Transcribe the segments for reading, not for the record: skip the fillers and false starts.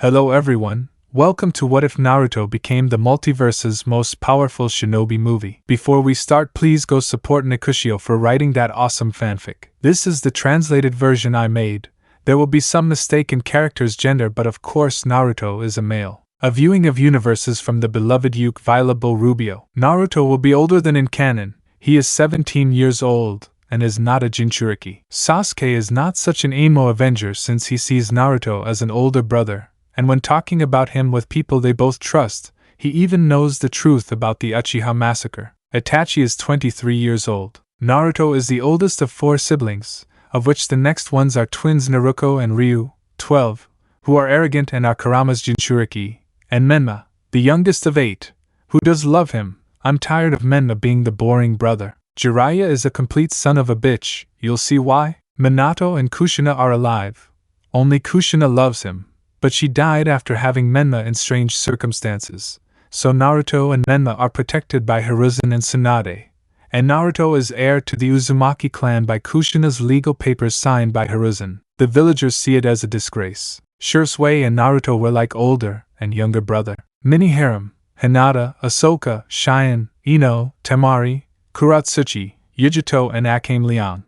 Hello everyone, welcome to What If Naruto Became the Multiverse's most powerful shinobi movie. Before we start, please go support Nicuchio for writing that awesome fanfic. This is the translated version I made. There will be some mistake in character's gender, but of course Naruto is a male. A viewing of Universos from the beloved Uke Violable Rubio. Naruto will be older than in canon. He is 17 years old and is not a jinchuriki. Sasuke is not such an emo avenger since he sees Naruto as an older brother, and when talking about him with people they both trust, he even knows the truth about the Uchiha massacre. Itachi is 23 years old. Naruto is the oldest of 4 siblings, of which the next ones are twins Naruto and Ryu, 12, who are arrogant and are Kurama's jinchuriki, and Menma, the youngest of 8, who does love him. I'm tired of Menma being the boring brother. Jiraiya is a complete son of a bitch, you'll see why. Minato and Kushina are alive. Only Kushina loves him, but she died after having Menma in strange circumstances, so Naruto and Menma are protected by Hiruzen and Tsunade, and Naruto is heir to the Uzumaki clan by Kushina's legal papers signed by Hiruzen. The villagers see it as a disgrace. Shursui and Naruto were like older and younger brother. Mini Harem: Hinata, Ahsoka, Cheyenne, Ino, Temari, Kuratsuchi, Yujito and Akame Leon.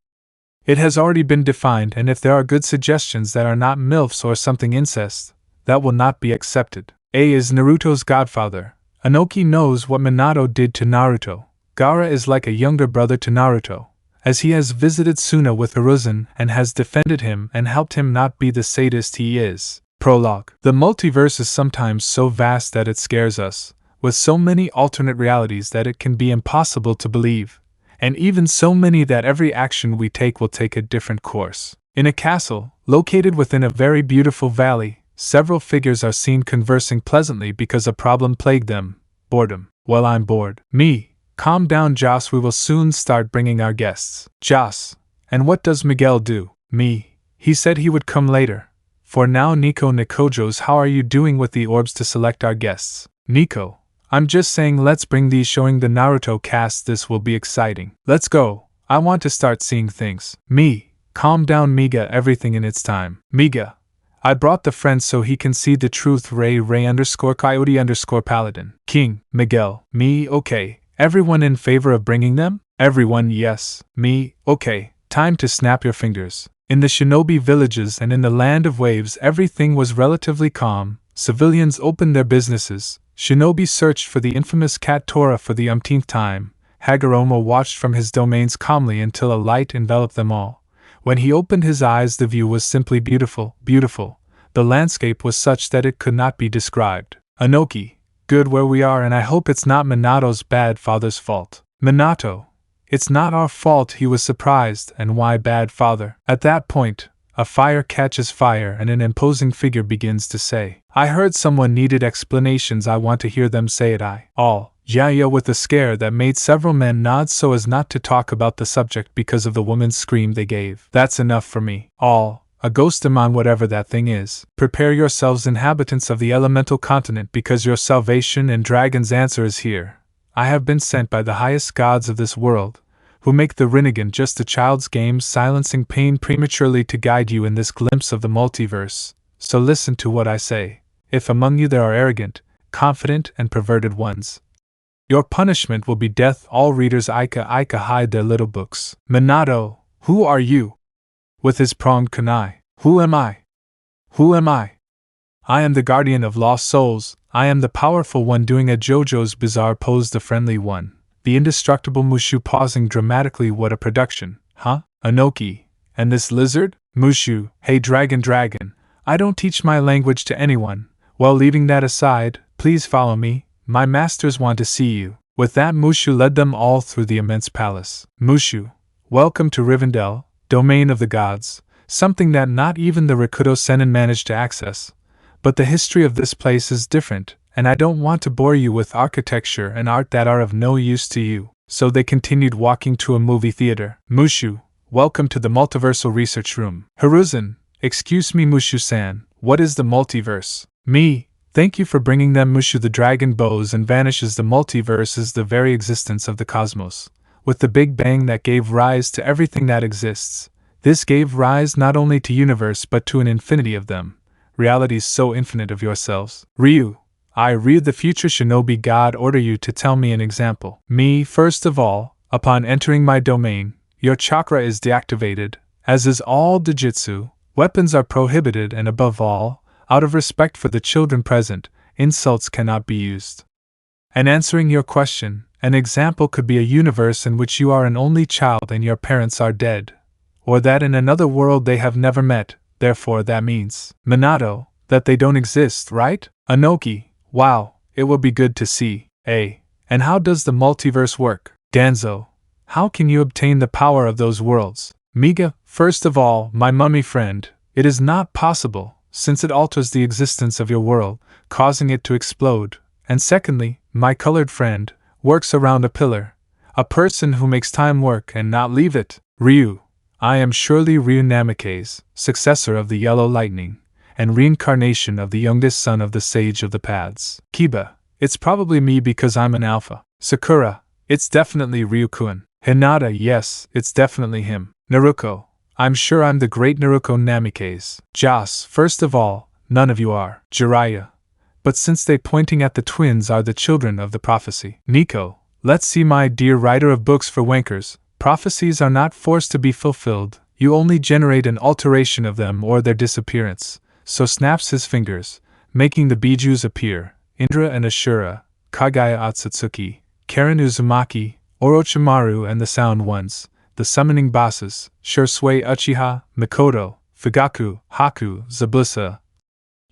It has already been defined, and if there are good suggestions that are not MILFs or something incest, that will not be accepted. A is Naruto's godfather. Inoki knows what Minato did to Naruto. Gaara is like a younger brother to Naruto, as he has visited Suna with Hiruzen and has defended him and helped him not be the sadist he is. Prologue. The multiverse is sometimes so vast that it scares us, with so many alternate realities that it can be impossible to believe, and even so many that every action we take will take a different course. In a castle, located within a very beautiful valley, several figures are seen conversing pleasantly because a problem plagued them: boredom. Well, I'm bored. Me. Calm down, Joss, we will soon start bringing our guests. Joss. And what does Miguel do? Me. He said he would come later. For now, Nico Nikojos, how are you doing with the orbs to select our guests? Nico. I'm just saying, let's bring these, showing the Naruto cast. This will be exciting. Let's go. I want to start seeing things. Me. Calm down, Miga, everything in its time. Miga. I brought the friend so he can see the truth. Ray _Coyote Paladin. King. Miguel. Me. Okay. Everyone in favor of bringing them? Everyone, yes. Me. Okay. Time to snap your fingers. In the shinobi villages and in the land of waves, everything was relatively calm. Civilians opened their businesses. Shinobi searched for the infamous cat Tora for the umpteenth time. Hagoromo watched from his domains calmly until a light enveloped them all. When he opened his eyes, the view was simply beautiful, beautiful. The landscape was such that it could not be described. Inoki. Good where we are, and I hope it's not Minato's bad father's fault. Minato. It's not our fault. He was surprised. And why bad father? At that point, a fire catches fire and an imposing figure begins to say, I heard someone needed explanations. I want to hear them say it. Yeah, with a scare that made several men nod so as not to talk about the subject because of the woman's scream they gave. That's enough for me. A ghostamon, whatever that thing is. Prepare yourselves, inhabitants of the elemental continent, because your salvation and dragon's answer is here. I have been sent by the highest gods of this world, who make the Rinnegan just a child's game, silencing pain prematurely, to guide you in this glimpse of the multiverse. So listen to what I say. If among you there are arrogant, confident, and perverted ones, your punishment will be death. All readers Ika hide their little books. Minato, who are you? With his pronged kunai. Who am I? Who am I? I am the guardian of lost souls. I am the powerful one doing a JoJo's Bizarre pose, the friendly one. The indestructible Mushu pausing dramatically. What a production, huh? Inoki. And this lizard? Mushu. Hey dragon. I don't teach my language to anyone. Well, leaving that aside, please follow me. My masters want to see you. With that, Mushu led them all through the immense palace. Mushu. Welcome to Rivendell, domain of the gods. Something that not even the Rakuto Sennin managed to access. But the history of this place is different, and I don't want to bore you with architecture and art that are of no use to you. So they continued walking to a movie theater. Mushu, welcome to the multiversal research room. Hiruzen, excuse me Mushu-san, what is the multiverse? Me, thank you for bringing them. Mushu, the dragon bows and vanishes. The multiverse is the very existence of the cosmos. With the Big Bang that gave rise to everything that exists, this gave rise not only to universe but to an infinity of them. realities so infinite of yourselves. Ryu, I, Ryu the future shinobi god, order you to tell me an example. Me, first of all, upon entering my domain, your chakra is deactivated, as is all Dojutsu, weapons are prohibited, and above all, out of respect for the children present, insults cannot be used. And answering your question, an example could be a universe in which you are an only child and your parents are dead. Or that in another world they have never met, therefore that means, Minato, that they don't exist, right? Anoki, wow, it will be good to see. And how does the multiverse work? Danzo, how can you obtain the power of those worlds? Miga, first of all, my mummy friend, it is not possible, since it alters the existence of your world, causing it to explode. And secondly, my colored friend, works around a pillar, a person who makes time work and not leave it. Ryu, I am surely Ryu Namikaze, successor of the Yellow Lightning, and reincarnation of the youngest son of the Sage of the Paths. Kiba, it's probably me because I'm an alpha. Sakura, it's definitely Ryukuen. Hinata, yes, it's definitely him. Naruto, I'm sure I'm the great Naruto Namikaze. Jas, first of all, none of you are. Jiraiya, but since they pointing at the twins are the children of the prophecy. Nico, let's see, my dear writer of books for wankers, prophecies are not forced to be fulfilled, you only generate an alteration of them or their disappearance. So snaps his fingers, making the bijus appear, Indra and Ashura, Kagaya Atsutsuki, Karen Uzumaki, Orochimaru and the Sound Ones, the summoning bosses, Shursui Uchiha, Mikoto, Fugaku, Haku, Zabusa,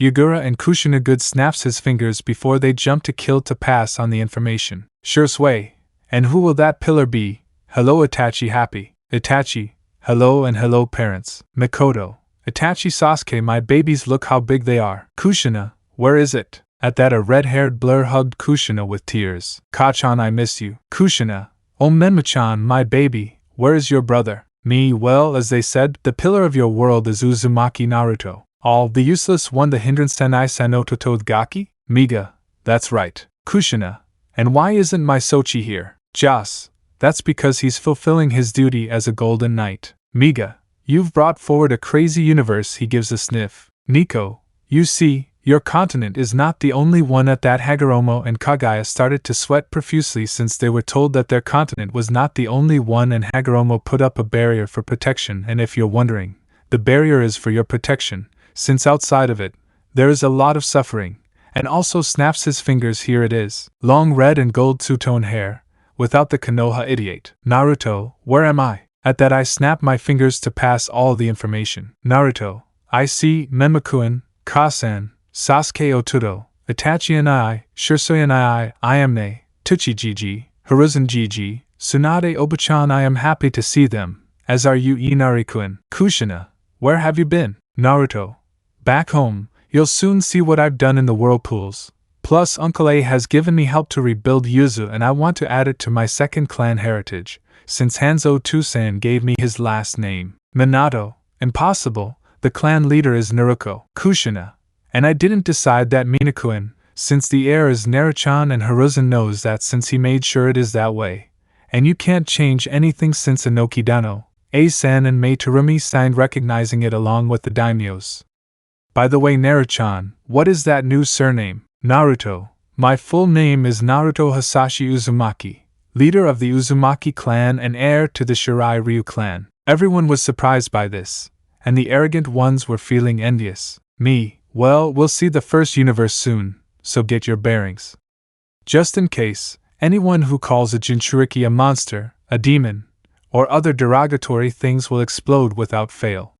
Yugura and Kushina. Good snaps his fingers before they jump to kill to pass on the information. Shursui, and who will that pillar be? Hello Itachi happy. Itachi, hello and hello parents. Mikoto, Itachi Sasuke, my babies, look how big they are. Kushina, where is it? At that a red-haired blur hugged Kushina with tears. Kachan, I miss you. Kushina, oh Menma-chan, my baby, where is your brother? Me, well, as they said, the pillar of your world is Uzumaki Naruto. All the useless one, the hindrance Tenai Sanoto Todgaki? Miga, that's right. Kushina, and why isn't my Sochi here? Jas, that's because he's fulfilling his duty as a golden knight. Miga, you've brought forward a crazy universe. He gives a sniff. Nico, you see, your continent is not the only one. At that Hagoromo and Kagaya started to sweat profusely since they were told that their continent was not the only one, and Hagoromo put up a barrier for protection. And if you're wondering, the barrier is for your protection, since outside of it, there is a lot of suffering. And also snaps his fingers, here it is. Long red and gold two-tone hair, without the Konoha idiot. Naruto, where am I? At that I snap my fingers to pass all the information. Naruto, I see, Menmakuen, Kasan, Sasuke Oturo, Itachi and I, Shursui and I am Ne, Tuchi Gigi, Hiruzen Gigi, Tsunade Obachan. I am happy to see them, as are you Inari-kun. Kushina, where have you been? Naruto, back home. You'll soon see what I've done in the whirlpools. Plus Uncle A has given me help to rebuild Yuzu, and I want to add it to my second clan heritage, since Hanzo Tusan gave me his last name. Minato, impossible, the clan leader is Naruko. Kushina, and I didn't decide that. Minakuen, since the heir is Naruchan, and Hiruzen knows that since he made sure it is that way. And you can't change anything since Inoki Dano, A-san and Mei Terumi signed recognizing it along with the daimyos. By the way, Naruchan, what is that new surname? Naruto, my full name is Naruto Hasashi Uzumaki, leader of the Uzumaki clan and heir to the Shirai Ryu clan. Everyone was surprised by this, and the arrogant ones were feeling envious. Me, well, we'll see the first universe soon, so get your bearings. Just in case, anyone who calls a jinchuriki a monster, a demon, or other derogatory things will explode without fail.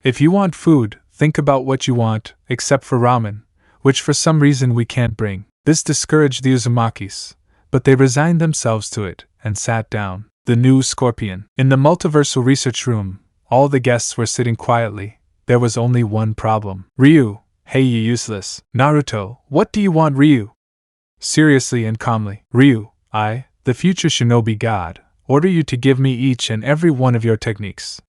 If you want food, think about what you want, except for ramen, which for some reason we can't bring. This discouraged the Uzumakis, but they resigned themselves to it, and sat down. The new scorpion. In the multiversal research room, all the guests were sitting quietly. There was only one problem. Ryu, hey you useless. Naruto, what do you want? Ryu, seriously and calmly. Ryu, I, the future shinobi god, order you to give me each and every one of your techniques.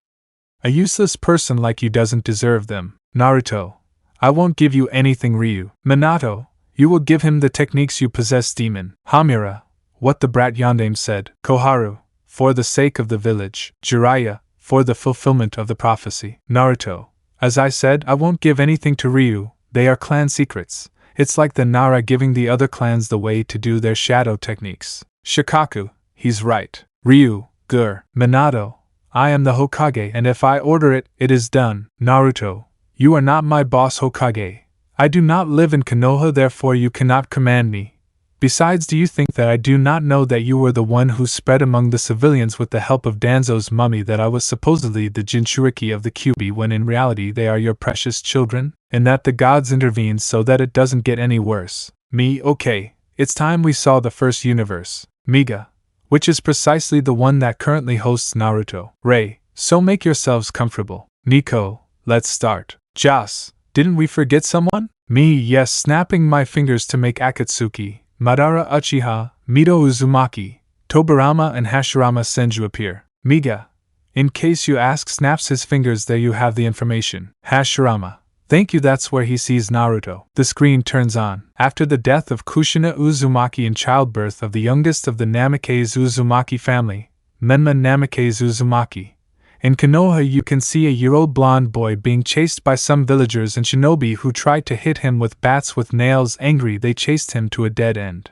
A useless person like you doesn't deserve them. Naruto, I won't give you anything. Ryu, Minato, you will give him the techniques you possess. Demon, Hamura, what the brat Yondaime said. Koharu, for the sake of the village. Jiraiya, for the fulfillment of the prophecy. Naruto, As I said, I won't give anything to Ryu, they are clan secrets. It's like the Nara giving the other clans the way to do their shadow techniques. Shikaku, he's right. Ryu, Minato, I am the Hokage, and if I order it, it is done. Naruto, you are not my boss Hokage. I do not live in Konoha, therefore you cannot command me. Besides, do you think that I do not know that you were the one who spread among the civilians with the help of Danzo's mummy that I was supposedly the jinchuriki of the Kyuubi when in reality they are your precious children, and that the gods intervened so that it doesn't get any worse? Me, okay, it's time we saw the first universe, Miga, which is precisely the one that currently hosts Naruto. Ray, so make yourselves comfortable. Nico, let's start. Joss, didn't we forget someone? Me, yes, snapping my fingers to make Akatsuki, Madara Uchiha, Mito Uzumaki, Tobirama and Hashirama Senju appear. Miga, in case you ask, snaps his fingers. There you have the information. Hashirama, thank you, that's where he sees Naruto. The screen turns on. After the death of Kushina Uzumaki and childbirth of the youngest of the Namikaze Uzumaki family, Menma Namikaze Uzumaki, in Konoha you can see a year-old blonde boy being chased by some villagers and shinobi who tried to hit him with bats with nails. Angry, they chased him to a dead end.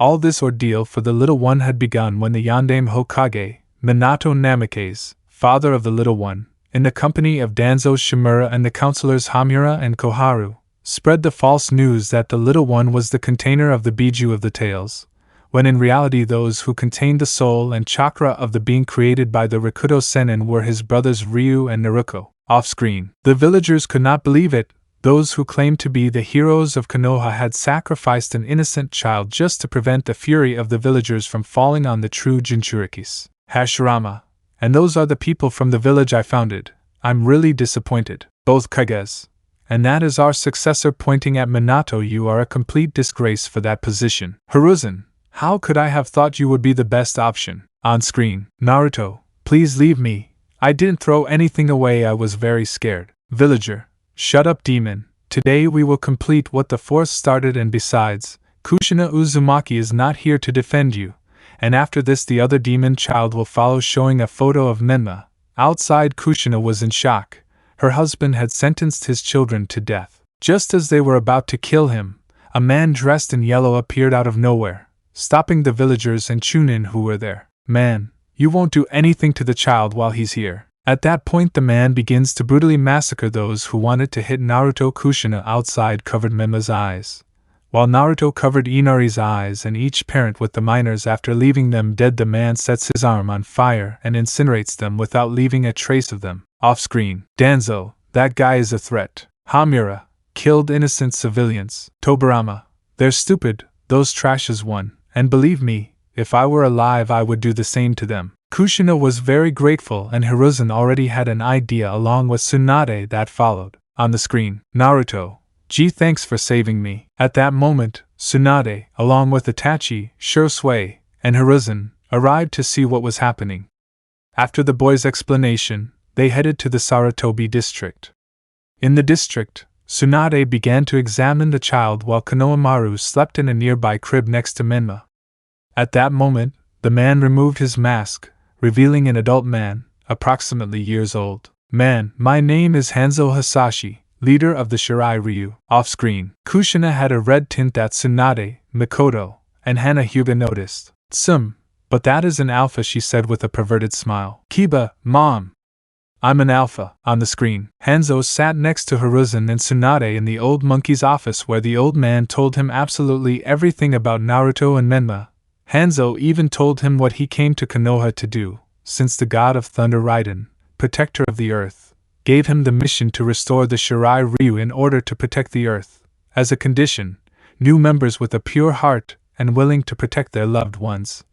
All this ordeal for the little one had begun when the Yondaime Hokage, Minato Namikaze, father of the little one, in the company of Danzo Shimura and the counselors Hamura and Koharu, spread the false news that the little one was the container of the Biju of the Tales, when in reality those who contained the soul and chakra of the being created by the Rakuto Sennin were his brothers Ryu and Naruto. Off-screen, the villagers could not believe it. Those who claimed to be the heroes of Konoha had sacrificed an innocent child just to prevent the fury of the villagers from falling on the true jinchurikis. Hashirama, and those are the people from the village I founded. I'm really disappointed. Both Kages. And that is our successor, pointing at Minato. You are a complete disgrace for that position. Hiruzen, how could I have thought you would be the best option? On screen, Naruto, please leave me. I didn't throw anything away, I was very scared. Villager, shut up, demon. Today we will complete what the force started, and besides, Kushina Uzumaki is not here to defend you. And after this the other demon child will follow, showing a photo of Menma. Outside, Kushina was in shock. Her husband had sentenced his children to death. Just as they were about to kill him, a man dressed in yellow appeared out of nowhere, stopping the villagers and Chunin who were there. Man, you won't do anything to the child while he's here. At that point the man begins to brutally massacre those who wanted to hit Naruto. Kushina outside covered Menma's eyes, while Naruto covered Inari's eyes and each parent with the minors. After leaving them dead, the man sets his arm on fire and incinerates them without leaving a trace of them. Off-screen, Danzo, that guy is a threat. Hamura, killed innocent civilians. Tobirama, they're stupid, those trashes won. And believe me, if I were alive I would do the same to them. Kushina was very grateful, and Hiruzen already had an idea along with Tsunade that followed. On the screen, Naruto, gee, thanks for saving me. At that moment, Tsunade, along with Itachi, Shurosue, and Hiruzen, arrived to see what was happening. After the boy's explanation, they headed to the Sarutobi district. In the district, Tsunade began to examine the child while Konohamaru slept in a nearby crib next to Menma. At that moment, the man removed his mask, revealing an adult man, approximately years old. Man, my name is Hanzo Hasashi, leader of the Shirai Ryu. Off-screen, Kushina had a red tint that Tsunade, Mikoto, and Hanahuga noticed. But that is an alpha, she said with a perverted smile. Kiba, Mom! I'm an alpha. On the screen, Hanzo sat next to Hiruzen and Tsunade in the old monkey's office, where the old man told him absolutely everything about Naruto and Menma. Hanzo even told him what he came to Konoha to do, since the god of thunder Raiden, protector of the earth, gave him the mission to restore the Shirai Ryu in order to protect the earth. As a condition, new members with a pure heart and willing to protect their loved ones.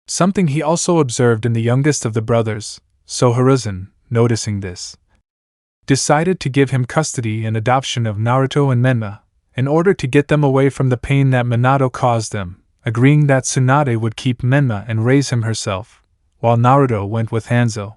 Something he also observed in the youngest of the brothers, so Hiruzen, noticing this, decided to give him custody and adoption of Naruto and Menma, in order to get them away from the pain that Minato caused them, agreeing that Tsunade would keep Menma and raise him herself, while Naruto went with Hanzo.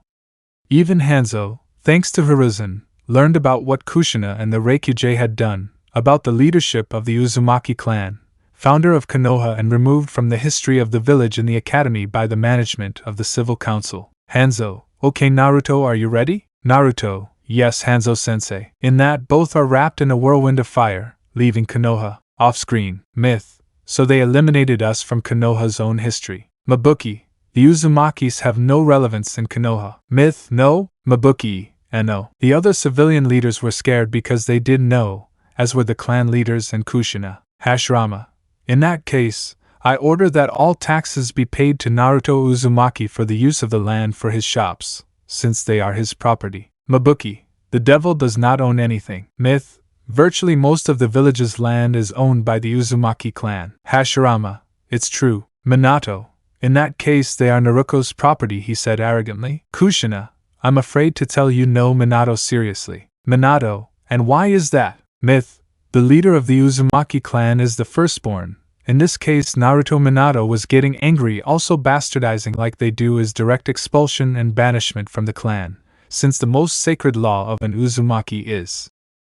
Even Hanzo, thanks to Hiruzen, learned about what Kushina and the Reikujei had done, about the leadership of the Uzumaki clan, founder of Konoha and removed from the history of the village in the academy by the management of the civil council. Hanzo, okay Naruto, are you ready? Naruto, Yes, Hanzo-sensei. In that, both are wrapped in a whirlwind of fire, leaving Konoha off-screen. Myth. So they eliminated us from Konoha's own history. Mabuki. The Uzumakis have no relevance in Konoha. Myth. No. Mabuki. No. The other civilian leaders were scared because they did know, as were the clan leaders and Kushina. Hashirama. In that case, I order that all taxes be paid to Naruto Uzumaki for the use of the land for his shops, since they are his property. Mabuki. The devil does not own anything. Myth. Virtually most of the village's land is owned by the Uzumaki clan. Hashirama. It's true. Minato. In that case they are Naruto's property, he said arrogantly. Kushina. I'm afraid to tell you no. Minato seriously. Minato. And why is that? Myth. The leader of the Uzumaki clan is the firstborn. In this case Naruto. Minato was getting angry. Also bastardizing like they do is direct expulsion and banishment from the clan, since the most sacred law of an Uzumaki is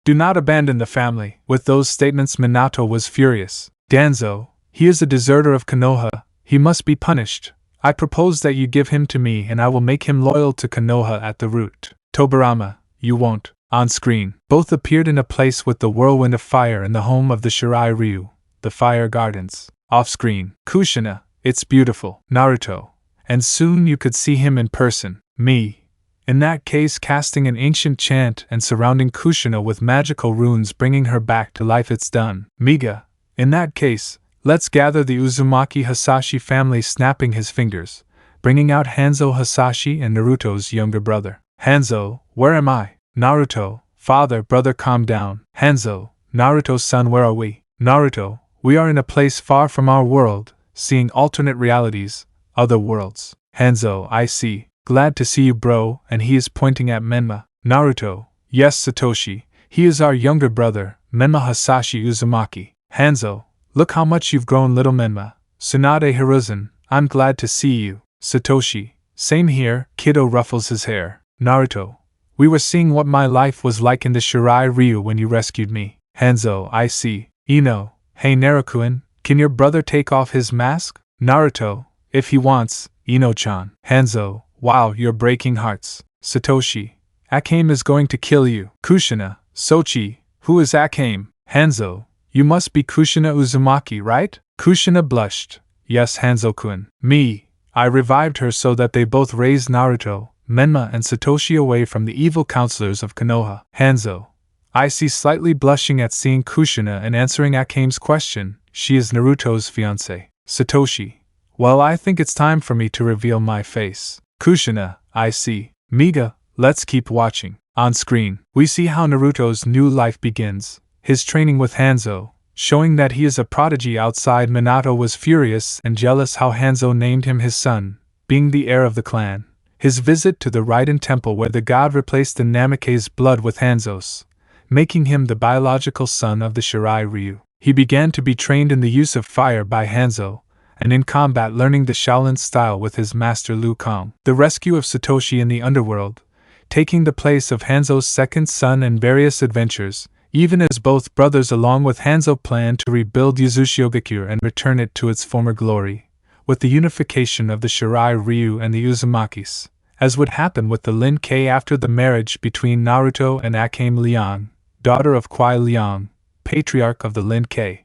do not abandon the family. With those statements Minato was furious. Danzo, he is a deserter of Konoha, he must be punished. I propose that you give him to me and I will make him loyal to Konoha at the root. Tobirama, you won't. On screen, both appeared in a place with the whirlwind of fire in the home of the Shirai Ryu, the Fire Gardens. Off screen, Kushina, it's beautiful. Naruto, and soon you could see him in person. Me. In that case casting an ancient chant and surrounding Kushina with magical runes bringing her back to life. It's done. Miga. In that case, let's gather the Uzumaki Hasashi family snapping his fingers, bringing out Hanzo Hasashi and Naruto's younger brother. Hanzo, where am I? Naruto, father, brother, calm down. Hanzo, Naruto's son, where are we? Naruto, we are in a place far from our world, seeing alternate realities, other worlds. Hanzo, I see. Glad to see you, bro, and he is pointing at Menma. Naruto, yes, Satoshi, he is our younger brother, Menma Hasashi Uzumaki. Hanzo, look how much you've grown, little Menma. Tsunade Hiruzen, I'm glad to see you. Satoshi, same here. Kiddo ruffles his hair. Naruto, we were seeing what my life was like in the Shirai Ryu when you rescued me. Hanzo, I see. Ino, hey Narukuin, can your brother take off his mask? Naruto, if he wants, Ino-chan. Hanzo, wow, you're breaking hearts. Satoshi, Akame is going to kill you. Kushina, Sochi, who is Akame? Hanzo, you must be Kushina Uzumaki, right? Kushina blushed. Yes, Hanzo-kun. Me, I revived her so that they both raised Naruto, Menma and Satoshi away from the evil counselors of Konoha. Hanzo, I see, slightly blushing at seeing Kushina and answering Akame's question, she is Naruto's fiancé. Satoshi, well, I think it's time for me to reveal my face. Kushina, I see. Miga, let's keep watching. On screen, we see how Naruto's new life begins, his training with Hanzo, showing that he is a prodigy outside. Minato was furious and jealous how Hanzo named him his son, being the heir of the clan. His visit to the Raiden temple where the god replaced the Namake's blood with Hanzo's, making him the biological son of the Shirai Ryu. He began to be trained in the use of fire by Hanzo, and in combat learning the Shaolin style with his master Liu Kang. The rescue of Satoshi in the underworld, taking the place of Hanzo's second son, and various adventures, even as both brothers along with Hanzo planned to rebuild Yuzushiogakure and return it to its former glory, with the unification of the Shirai Ryu and the Uzumakis, as would happen with the Lin Kei after the marriage between Naruto and Akame Liang, daughter of Kwai Liang, patriarch of the Lin Kei.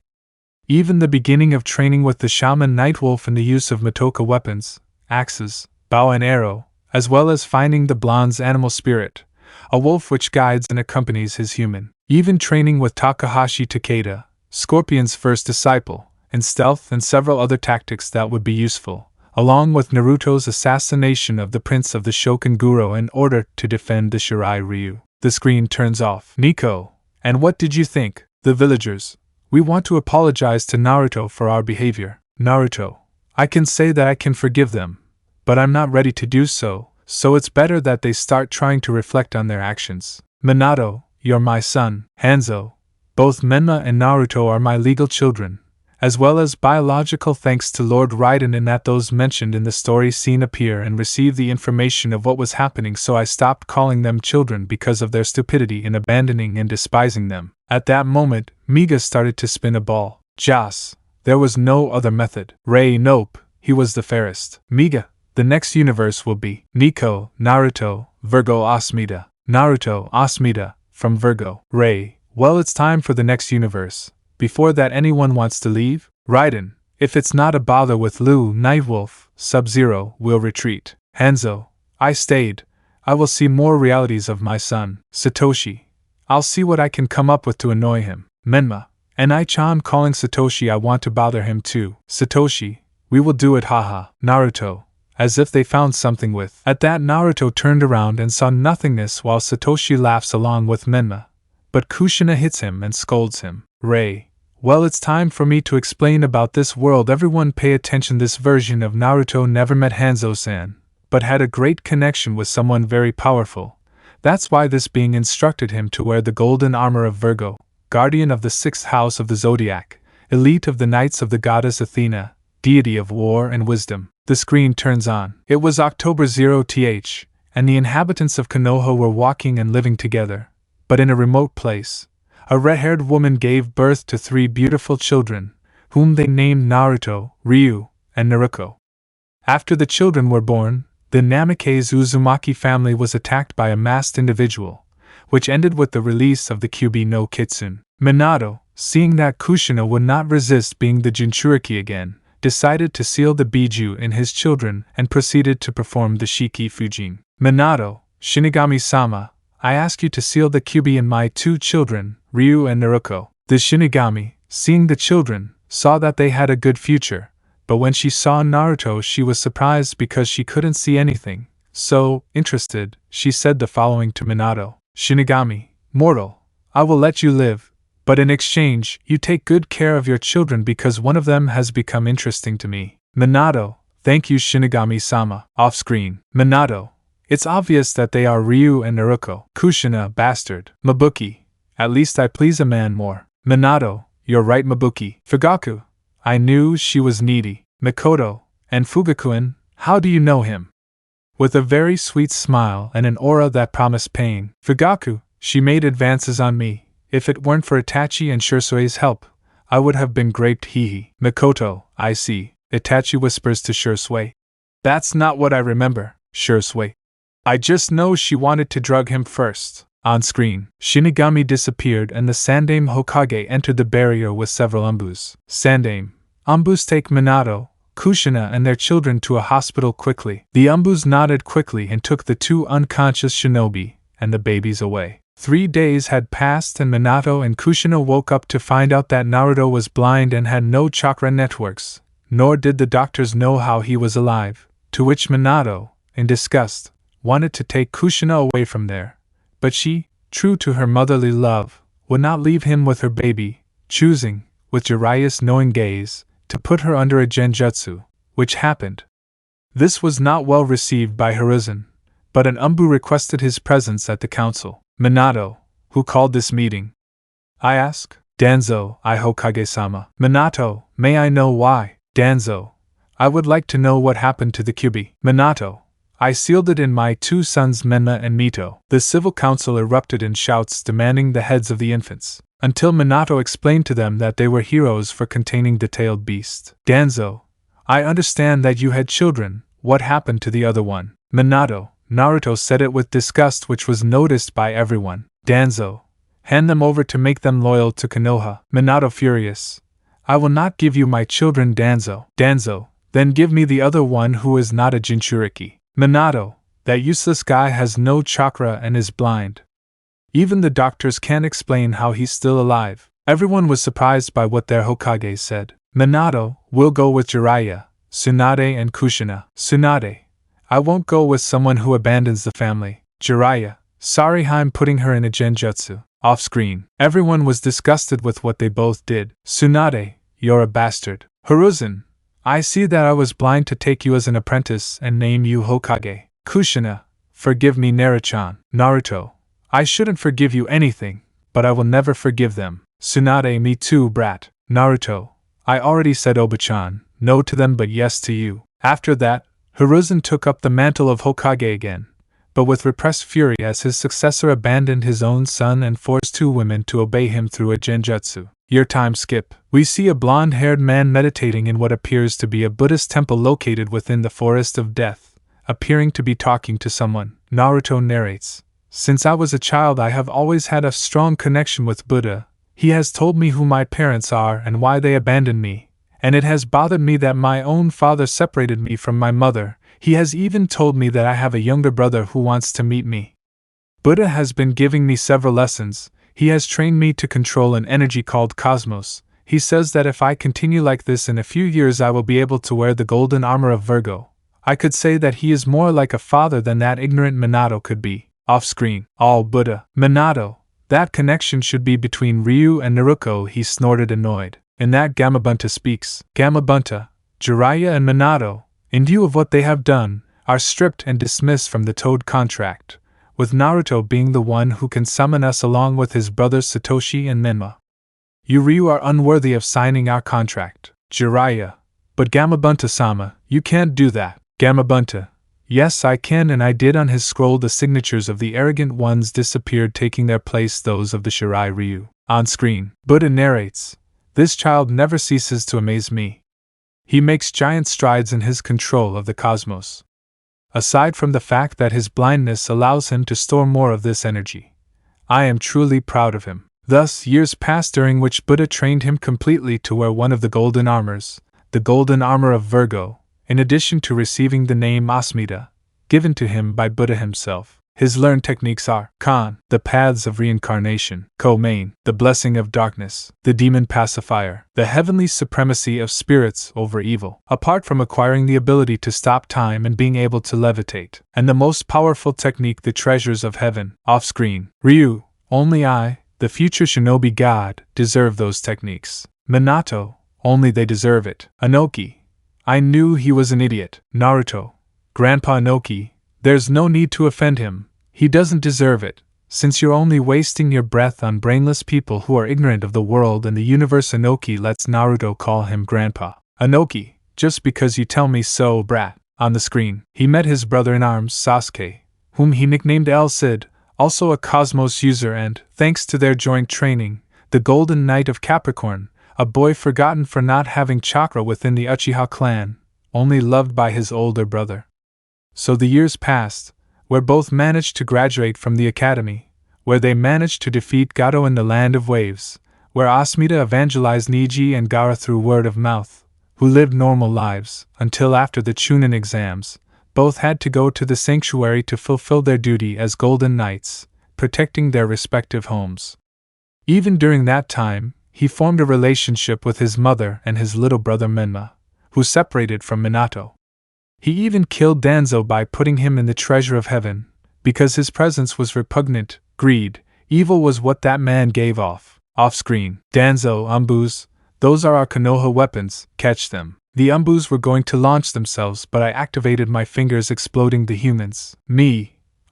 Even the beginning of training with the shaman Nightwolf and the use of Matoka weapons, axes, bow and arrow, as well as finding the blonde's animal spirit, a wolf which guides and accompanies his human. Even training with Takahashi Takeda, Scorpion's first disciple, in stealth and several other tactics that would be useful, along with Naruto's assassination of the prince of the Shokuguro in order to defend the Shirai Ryu. The screen turns off. Nico, and what did you think? The villagers. We want to apologize to Naruto for our behavior. Naruto, I can say that I can forgive them, but I'm not ready to do so, so it's better that they start trying to reflect on their actions. Minato, you're my son. Hanzo, both Menma and Naruto are my legal children, as well as biological, thanks to Lord Raiden, in that those mentioned in the story scene appear and receive the information of what was happening, so I stopped calling them children because of their stupidity in abandoning and despising them. At that moment, Miga started to spin a ball. Jas, there was no other method. Ray, nope, he was the fairest. Miga, the next universe will be Nico, Naruto, Virgo Asmita. Naruto, Asmita, from Virgo. Ray, well, it's time for the next universe. Before that, anyone wants to leave? Raiden, if it's not a bother with Lu, Nightwolf, Sub-Zero, will retreat. Hanzo, I stayed. I will see more realities of my son. Satoshi, I'll see what I can come up with to annoy him. Menma, and I-chan calling Satoshi, I want to bother him too. Satoshi, we will do it, haha. Naruto, as if they found something with. At that, Naruto turned around and saw nothingness while Satoshi laughs along with Menma. But Kushina hits him and scolds him. Ray, well, it's time for me to explain about this world. Everyone pay attention. This version of Naruto never met Hanzo-san, but had a great connection with someone very powerful. That's why this being instructed him to wear the golden armor of Virgo, guardian of the 6th house of the zodiac, elite of the knights of the goddess Athena, deity of war and wisdom. The screen turns on. It was October 0th, and the inhabitants of Konoha were walking and living together. But in a remote place, a red-haired woman gave birth to 3 beautiful children, whom they named Naruto, Ryu, and Naruko. After the children were born, the Namikaze Uzumaki family was attacked by a masked individual, which ended with the release of the Kyuubi no Kitsune. Minato, seeing that Kushina would not resist being the jinchuriki again, decided to seal the Biju in his children and proceeded to perform the Shiki Fujin. Minato, Shinigami-sama, I ask you to seal the Kyuubi in my 2 children, Ryu and Naruko. The Shinigami, seeing the children, saw that they had a good future, but when she saw Naruto she was surprised because she couldn't see anything. So, interested, she said the following to Minato. Shinigami, mortal, I will let you live, but in exchange, you take good care of your children because one of them has become interesting to me. Minato, thank you Shinigami-sama. Off-screen. Minato, it's obvious that they are Ryu and Naruko. Kushina, bastard. Mabuki, at least I please a man more. Minato, you're right Mabuki. Fugaku, I knew she was needy. Mikoto, and Fugakuin, how do you know him? With a very sweet smile and an aura that promised pain. Fugaku, she made advances on me. If it weren't for Itachi and Shursui's help, I would have been graped hee. Mikoto, I see. Itachi whispers to Shursui. That's not what I remember, Shursui. I just know she wanted to drug him first. On screen, Shinigami disappeared and the Sandaime Hokage entered the barrier with several Anbus. Sandaime, Anbus take Minato, Kushina and their children to a hospital quickly. The Anbus nodded quickly and took the 2 unconscious shinobi and the babies away. 3 days had passed and Minato and Kushina woke up to find out that Naruto was blind and had no chakra networks, nor did the doctors know how he was alive, to which Minato, in disgust, wanted to take Kushina away from there. But she, true to her motherly love, would not leave him with her baby, choosing, with Jiraiya's knowing gaze, to put her under a genjutsu, which happened. This was not well received by Hiruzen, but an Anbu requested his presence at the council. Minato, who called this meeting? I ask. Danzo, I Hokage-sama. Minato, may I know why? Danzo, I would like to know what happened to the Kyuubi. Minato, I sealed it in my 2 sons Menma and Mito. The civil council erupted in shouts demanding the heads of the infants, until Minato explained to them that they were heroes for containing the tailed beast. Danzo, I understand that you had children, what happened to the other one? Minato, Naruto said it with disgust which was noticed by everyone. Danzo, hand them over to make them loyal to Konoha. Minato furious, I will not give you my children Danzo. Danzo, then give me the other one who is not a jinchuriki. Minato, that useless guy has no chakra and is blind. Even the doctors can't explain how he's still alive. Everyone was surprised by what their Hokage said. Minato, will go with Jiraiya, Tsunade and Kushina. Tsunade, I won't go with someone who abandons the family. Jiraiya, sorry I'm putting her in a genjutsu. Off-screen, everyone was disgusted with what they both did. Tsunade, you're a bastard. Hiruzen, I see that I was blind to take you as an apprentice and name you Hokage. Kushina, forgive me Naruchan. Naruto, I shouldn't forgive you anything, but I will never forgive them. Tsunade, me too, brat. Naruto, I already said Oba-chan, no to them but yes to you. After that, Hiruzen took up the mantle of Hokage again, but with repressed fury as his successor abandoned his own son and forced 2 women to obey him through a genjutsu. Year time skip. We see a blonde-haired man meditating in what appears to be a Buddhist temple located within the Forest of Death, appearing to be talking to someone. Naruto narrates, Since I was a child, I have always had a strong connection with Buddha. He has told me who my parents are and why they abandoned me, and it has bothered me that my own father separated me from my mother. He has even told me that I have a younger brother who wants to meet me. Buddha has been giving me several lessons. He has trained me to control an energy called cosmos. He says that if I continue like this, in a few years I will be able to wear the golden armor of Virgo. I could say that he is more like a father than that ignorant Minato could be. Off-screen. All Buddha. Minato. That connection should be between Ryu and Naruto, he snorted, annoyed. In that Gamabunta speaks. Gamabunta, Jiraiya and Minato, in view of what they have done, are stripped and dismissed from the Toad contract, with Naruto being the one who can summon us along with his brothers Satoshi and Menma. You Ryu are unworthy of signing our contract, Jiraiya. But Gamabunta-sama, you can't do that. Gamabunta. Yes, I can, and I did. On his scroll, the signatures of the arrogant ones disappeared, taking their place those of the Shirai Ryu. On screen, Buddha narrates. This child never ceases to amaze me. He makes giant strides in his control of the cosmos. Aside from the fact that his blindness allows him to store more of this energy, I am truly proud of him. Thus, years passed during which Buddha trained him completely to wear one of the golden armors, the golden armor of Virgo, in addition to receiving the name Asmita, given to him by Buddha himself. His learned techniques are Kan, the paths of reincarnation; Ko-main, the blessing of darkness; the demon pacifier, the heavenly supremacy of spirits over evil, apart from acquiring the ability to stop time and being able to levitate; and the most powerful technique, the treasures of heaven. Off-screen, Ryu, only I, the future shinobi god, deserve those techniques. Minato, only they deserve it. Inoki, I knew he was an idiot. Naruto, Grandpa Inoki, there's no need to offend him. He doesn't deserve it, since you're only wasting your breath on brainless people who are ignorant of the world and the universe. Inoki lets Naruto call him Grandpa. Inoki, just because you tell me so, brat. On the screen, he met his brother-in-arms, Sasuke, whom he nicknamed El Cid, also a Cosmos user, and, thanks to their joint training, the Golden Knight of Capricorn, a boy forgotten for not having chakra within the Uchiha clan, only loved by his older brother. So the years passed, where both managed to graduate from the academy, where they managed to defeat Gato in the Land of Waves, where Asmita evangelized Niji and Gaara through word of mouth, who lived normal lives, until after the Chunin exams, both had to go to the sanctuary to fulfill their duty as Golden Knights, protecting their respective homes. Even during that time, he formed a relationship with his mother and his little brother Menma, who separated from Minato. He even killed Danzo by putting him in the treasure of heaven, because his presence was repugnant. Greed, evil was what that man gave off. Off-screen, Danzo, Anbus, those are our Konoha weapons, catch them. The Anbus were going to launch themselves, but I activated my fingers, exploding the humans.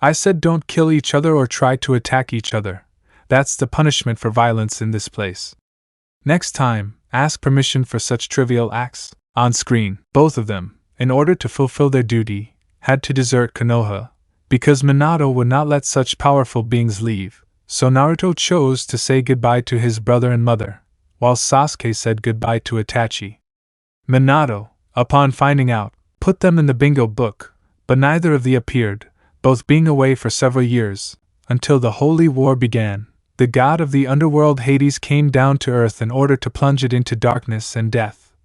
I said don't kill each other or try to attack each other. That's the punishment for violence in this place. Next time, ask permission for such trivial acts. On screen, both of them, in order to fulfill their duty, had to desert Konoha, because Minato would not let such powerful beings leave, so Naruto chose to say goodbye to his brother and mother, while Sasuke said goodbye to Itachi. Minato, upon finding out, put them in the bingo book, but neither of them appeared, both being away for several years, until the Holy War began. The god of the underworld Hades came down to earth in order to plunge it into darkness and death,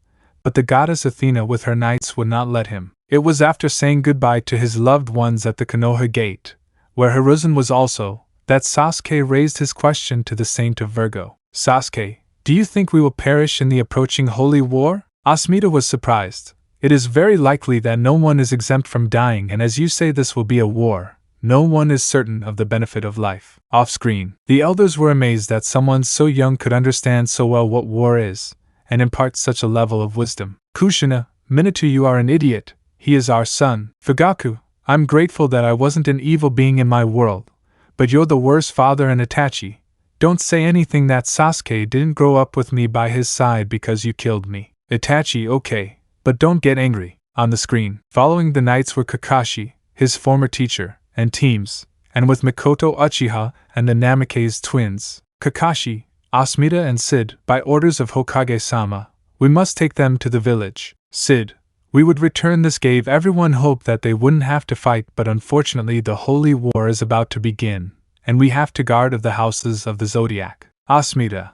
but the goddess Athena with her knights would not let him. It was after saying goodbye to his loved ones at the Konoha Gate, where Hiruzen was also, that Sasuke raised his question to the Saint of Virgo. Sasuke, do you think we will perish in the approaching Holy War? Asmita was surprised. It is very likely that no one is exempt from dying, and as you say this will be a war, no one is certain of the benefit of life. Off-screen, the elders were amazed that someone so young could understand so well what war is, and impart such a level of wisdom. Kushina, Minato, you are an idiot. He is our son. Fugaku, I'm grateful that I wasn't an evil being in my world, but you're the worst father. And Itachi, don't say anything that Sasuke didn't grow up with me by his side because you killed me. Itachi, okay, but don't get angry. On the screen, following the knights were Kakashi, his former teacher, and teams, and with Mikoto Uchiha and the Namikaze twins, Kakashi, Asmita and Cid, by orders of Hokage-sama, we must take them to the village. Cid, We would return. This gave everyone hope that they wouldn't have to fight, but unfortunately the Holy War is about to begin, and we have to guard of the houses of the Zodiac. Asmita,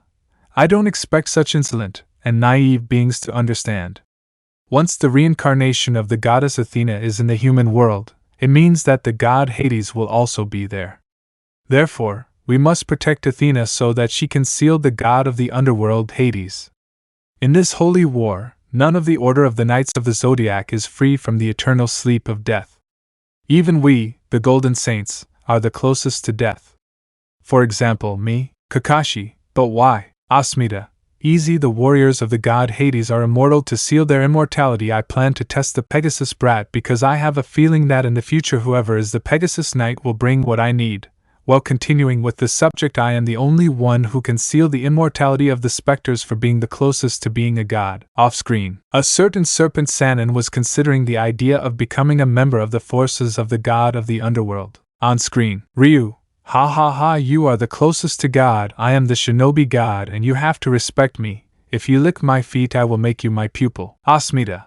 I don't expect such insolent and naive beings to understand. Once the reincarnation of the goddess Athena is in the human world, it means that the god Hades will also be there. Therefore, we must protect Athena so that she can seal the god of the underworld Hades. In this holy war, none of the order of the Knights of the Zodiac is free from the eternal sleep of death. Even we, the Golden Saints, are the closest to death. For example, me, Kakashi, but why? Asmita, easy. The warriors of the god Hades are immortal. To seal their immortality, I plan to test the Pegasus brat because I have a feeling that in the future whoever is the Pegasus Knight will bring what I need. While continuing with the subject, I am the only one who can seal the immortality of the specters for being the closest to being a god. Off-screen, a certain Serpent Sanin was considering the idea of becoming a member of the forces of the god of the underworld. On-screen, Ryu, ha ha ha, you are the closest to God. I am the Shinobi god and you have to respect me. If you lick my feet I will make you my pupil. Asmita,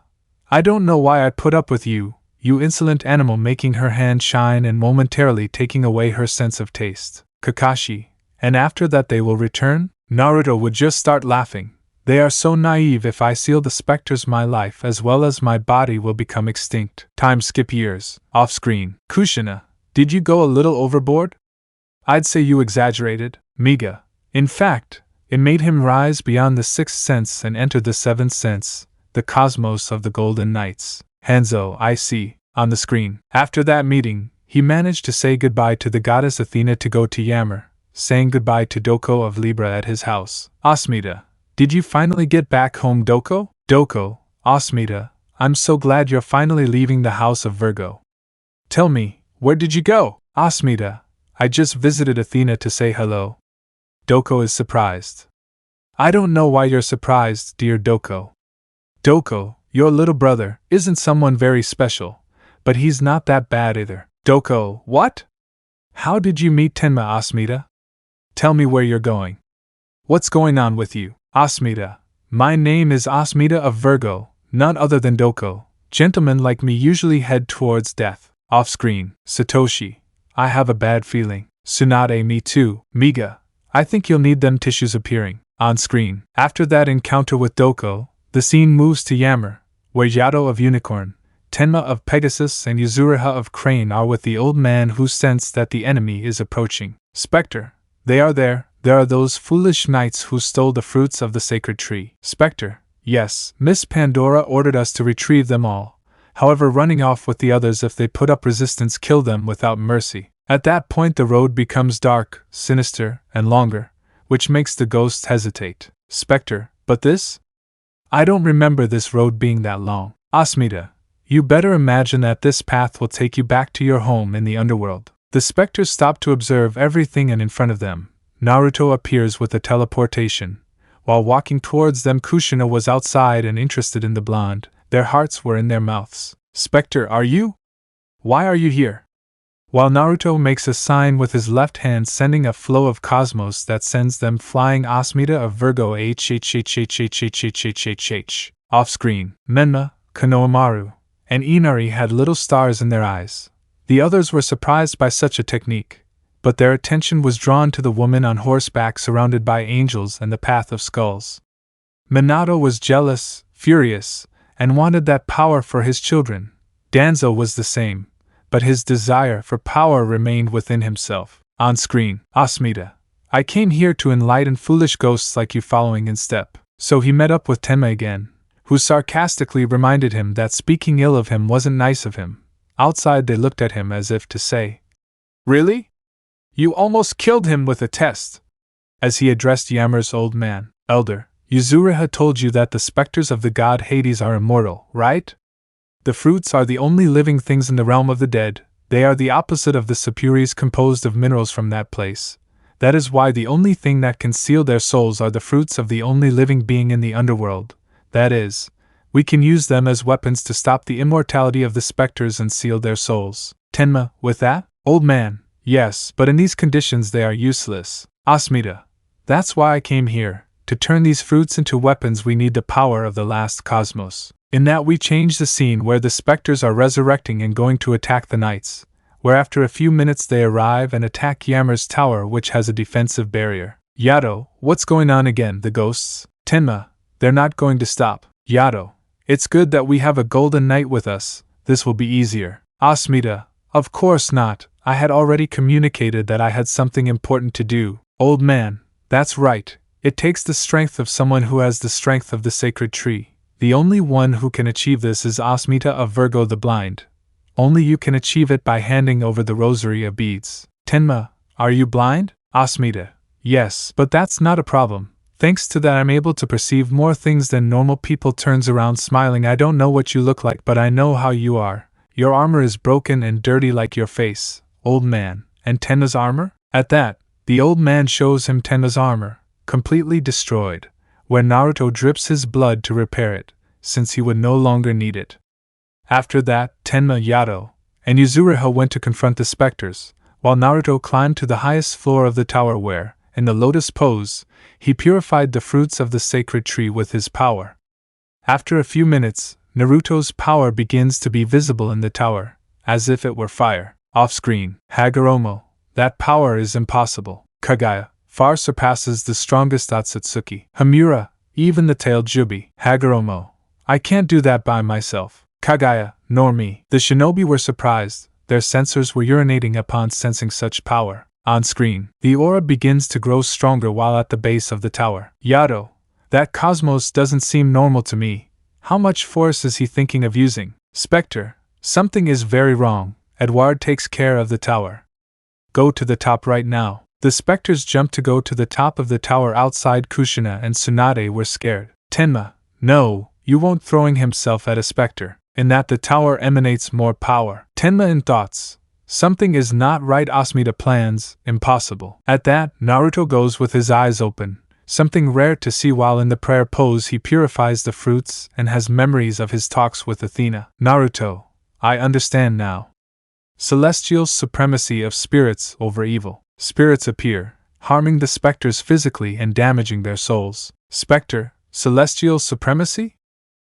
I don't know why I put up with you, you insolent animal, making her hand shine and momentarily taking away her sense of taste. Kakashi, and after that they will return? Naruto would just start laughing. They are so naive. If I seal the specters, my life as well as my body will become extinct. Time skip years. Off-screen, Kushina, did you go a little overboard? I'd say you exaggerated. Miga, in fact, it made him rise beyond the sixth sense and enter the seventh sense, the cosmos of the Golden Knights. Hanzo, I see, on the screen. After that meeting, he managed to say goodbye to the goddess Athena to go to Yammer, saying goodbye to Doko of Libra at his house. Asmita, did you finally get back home, Doko? Doko, Asmita, I'm so glad you're finally leaving the house of Virgo. Tell me, where did you go? Asmita, I just visited Athena to say hello. Doko is surprised. I don't know why you're surprised, dear Doko. Doko, your little brother isn't someone very special, but he's not that bad either. Doko, what? How did you meet Tenma? Asmita? Tell me where you're going. What's going on with you? Asmita, my name is Asmita of Virgo, none other than Doko. Gentlemen like me usually head towards death. Off-screen, Satoshi, I have a bad feeling. Tsunade, me too. Miga, I think you'll need them tissues. Appearing. On-screen, after that encounter with Doko, the scene moves to Yammer, where Yato of Unicorn, Tenma of Pegasus and Yuzuriha of Crane are with the old man who sensed that the enemy is approaching. Spectre, they are there. There are those foolish knights who stole the fruits of the sacred tree. Spectre, yes, Miss Pandora ordered us to retrieve them all. However, running off with the others if they put up resistance, kill them without mercy. At that point the road becomes dark, sinister, and longer, which makes the ghosts hesitate. Spectre, but this? I don't remember this road being that long. Asmita, you better imagine that this path will take you back to your home in the underworld. The specters stop to observe everything, and in front of them, Naruto appears with a teleportation. While walking towards them, Kushina was outside and interested in the blonde. Their hearts were in their mouths. Spectre, are you? Why are you here? While Naruto makes a sign with his left hand, sending a flow of cosmos that sends them flying. Asmita of Virgo HHHHHHHHHH. Off-screen, Menma, Konohamaru, and Inari had little stars in their eyes. The others were surprised by such a technique, but their attention was drawn to the woman on horseback surrounded by angels and the path of skulls. Minato was jealous, furious, and wanted that power for his children. Danzo was the same, but his desire for power remained within himself. On screen, Asmita, I came here to enlighten foolish ghosts like you following in step. So he met up with Tenma again, who sarcastically reminded him that speaking ill of him wasn't nice of him. Outside they looked at him as if to say, "Really? You almost killed him with a test." As he addressed Yammer's old man, "Elder, Yuzuriha told you that the specters of the god Hades are immortal, right? The fruits are the only living things in the realm of the dead. They are the opposite of the Superiors, composed of minerals from that place. That is why the only thing that can seal their souls are the fruits of the only living being in the underworld. That is, we can use them as weapons to stop the immortality of the specters and seal their souls." Tenma, with that? Old man, yes, but in these conditions they are useless. Asmita, that's why I came here. To turn these fruits into weapons we need the power of the last cosmos. In that we change the scene where the specters are resurrecting and going to attack the knights, where after a few minutes they arrive and attack Yammer's tower, which has a defensive barrier. Yato, what's going on again? The ghosts? Tenma, they're not going to stop. Yato, it's good that we have a golden knight with us, this will be easier. Asmita, of course not, I had already communicated that I had something important to do. Old man, that's right, it takes the strength of someone who has the strength of the sacred tree. The only one who can achieve this is Asmita of Virgo the Blind. Only you can achieve it by handing over the rosary of beads. Tenma, are you blind? Asmita, yes, but that's not a problem. Thanks to that I'm able to perceive more things than normal people. Turns around smiling. I don't know what you look like, but I know how you are. Your armor is broken and dirty like your face, old man. And Tenma's armor? At that, the old man shows him Tenma's armor, completely destroyed, where Naruto drips his blood to repair it, since he would no longer need it. After that, Tenma, Yato, and Yuzuriha went to confront the specters, while Naruto climbed to the highest floor of the tower where, in the lotus pose, he purified the fruits of the sacred tree with his power. After a few minutes, Naruto's power begins to be visible in the tower, as if it were fire. Off-screen, Hagoromo, that power is impossible. Kagaya, far surpasses the strongest Otsutsuki. Hamura, even the tailed Jubi. Hagoromo, I can't do that by myself. Kagaya, nor me. The shinobi were surprised, their sensors were urinating upon sensing such power. On screen, the aura begins to grow stronger while at the base of the tower. Yato, that cosmos doesn't seem normal to me. How much force is he thinking of using? Spectre, something is very wrong. Edward takes care of the tower. Go to the top right now. The specters jumped to go to the top of the tower outside. Kushina and Tsunade were scared. Tenma, no, you won't. Throwing himself at a specter. In that the tower emanates more power. Tenma in thoughts. Something is not right. Asmita plans, impossible. At that, Naruto goes with his eyes open. Something rare to see. While in the prayer pose he purifies the fruits and has memories of his talks with Athena. Naruto, I understand now. Celestial supremacy of spirits over evil. Spirits appear, harming the specters physically and damaging their souls. Spectre, celestial supremacy?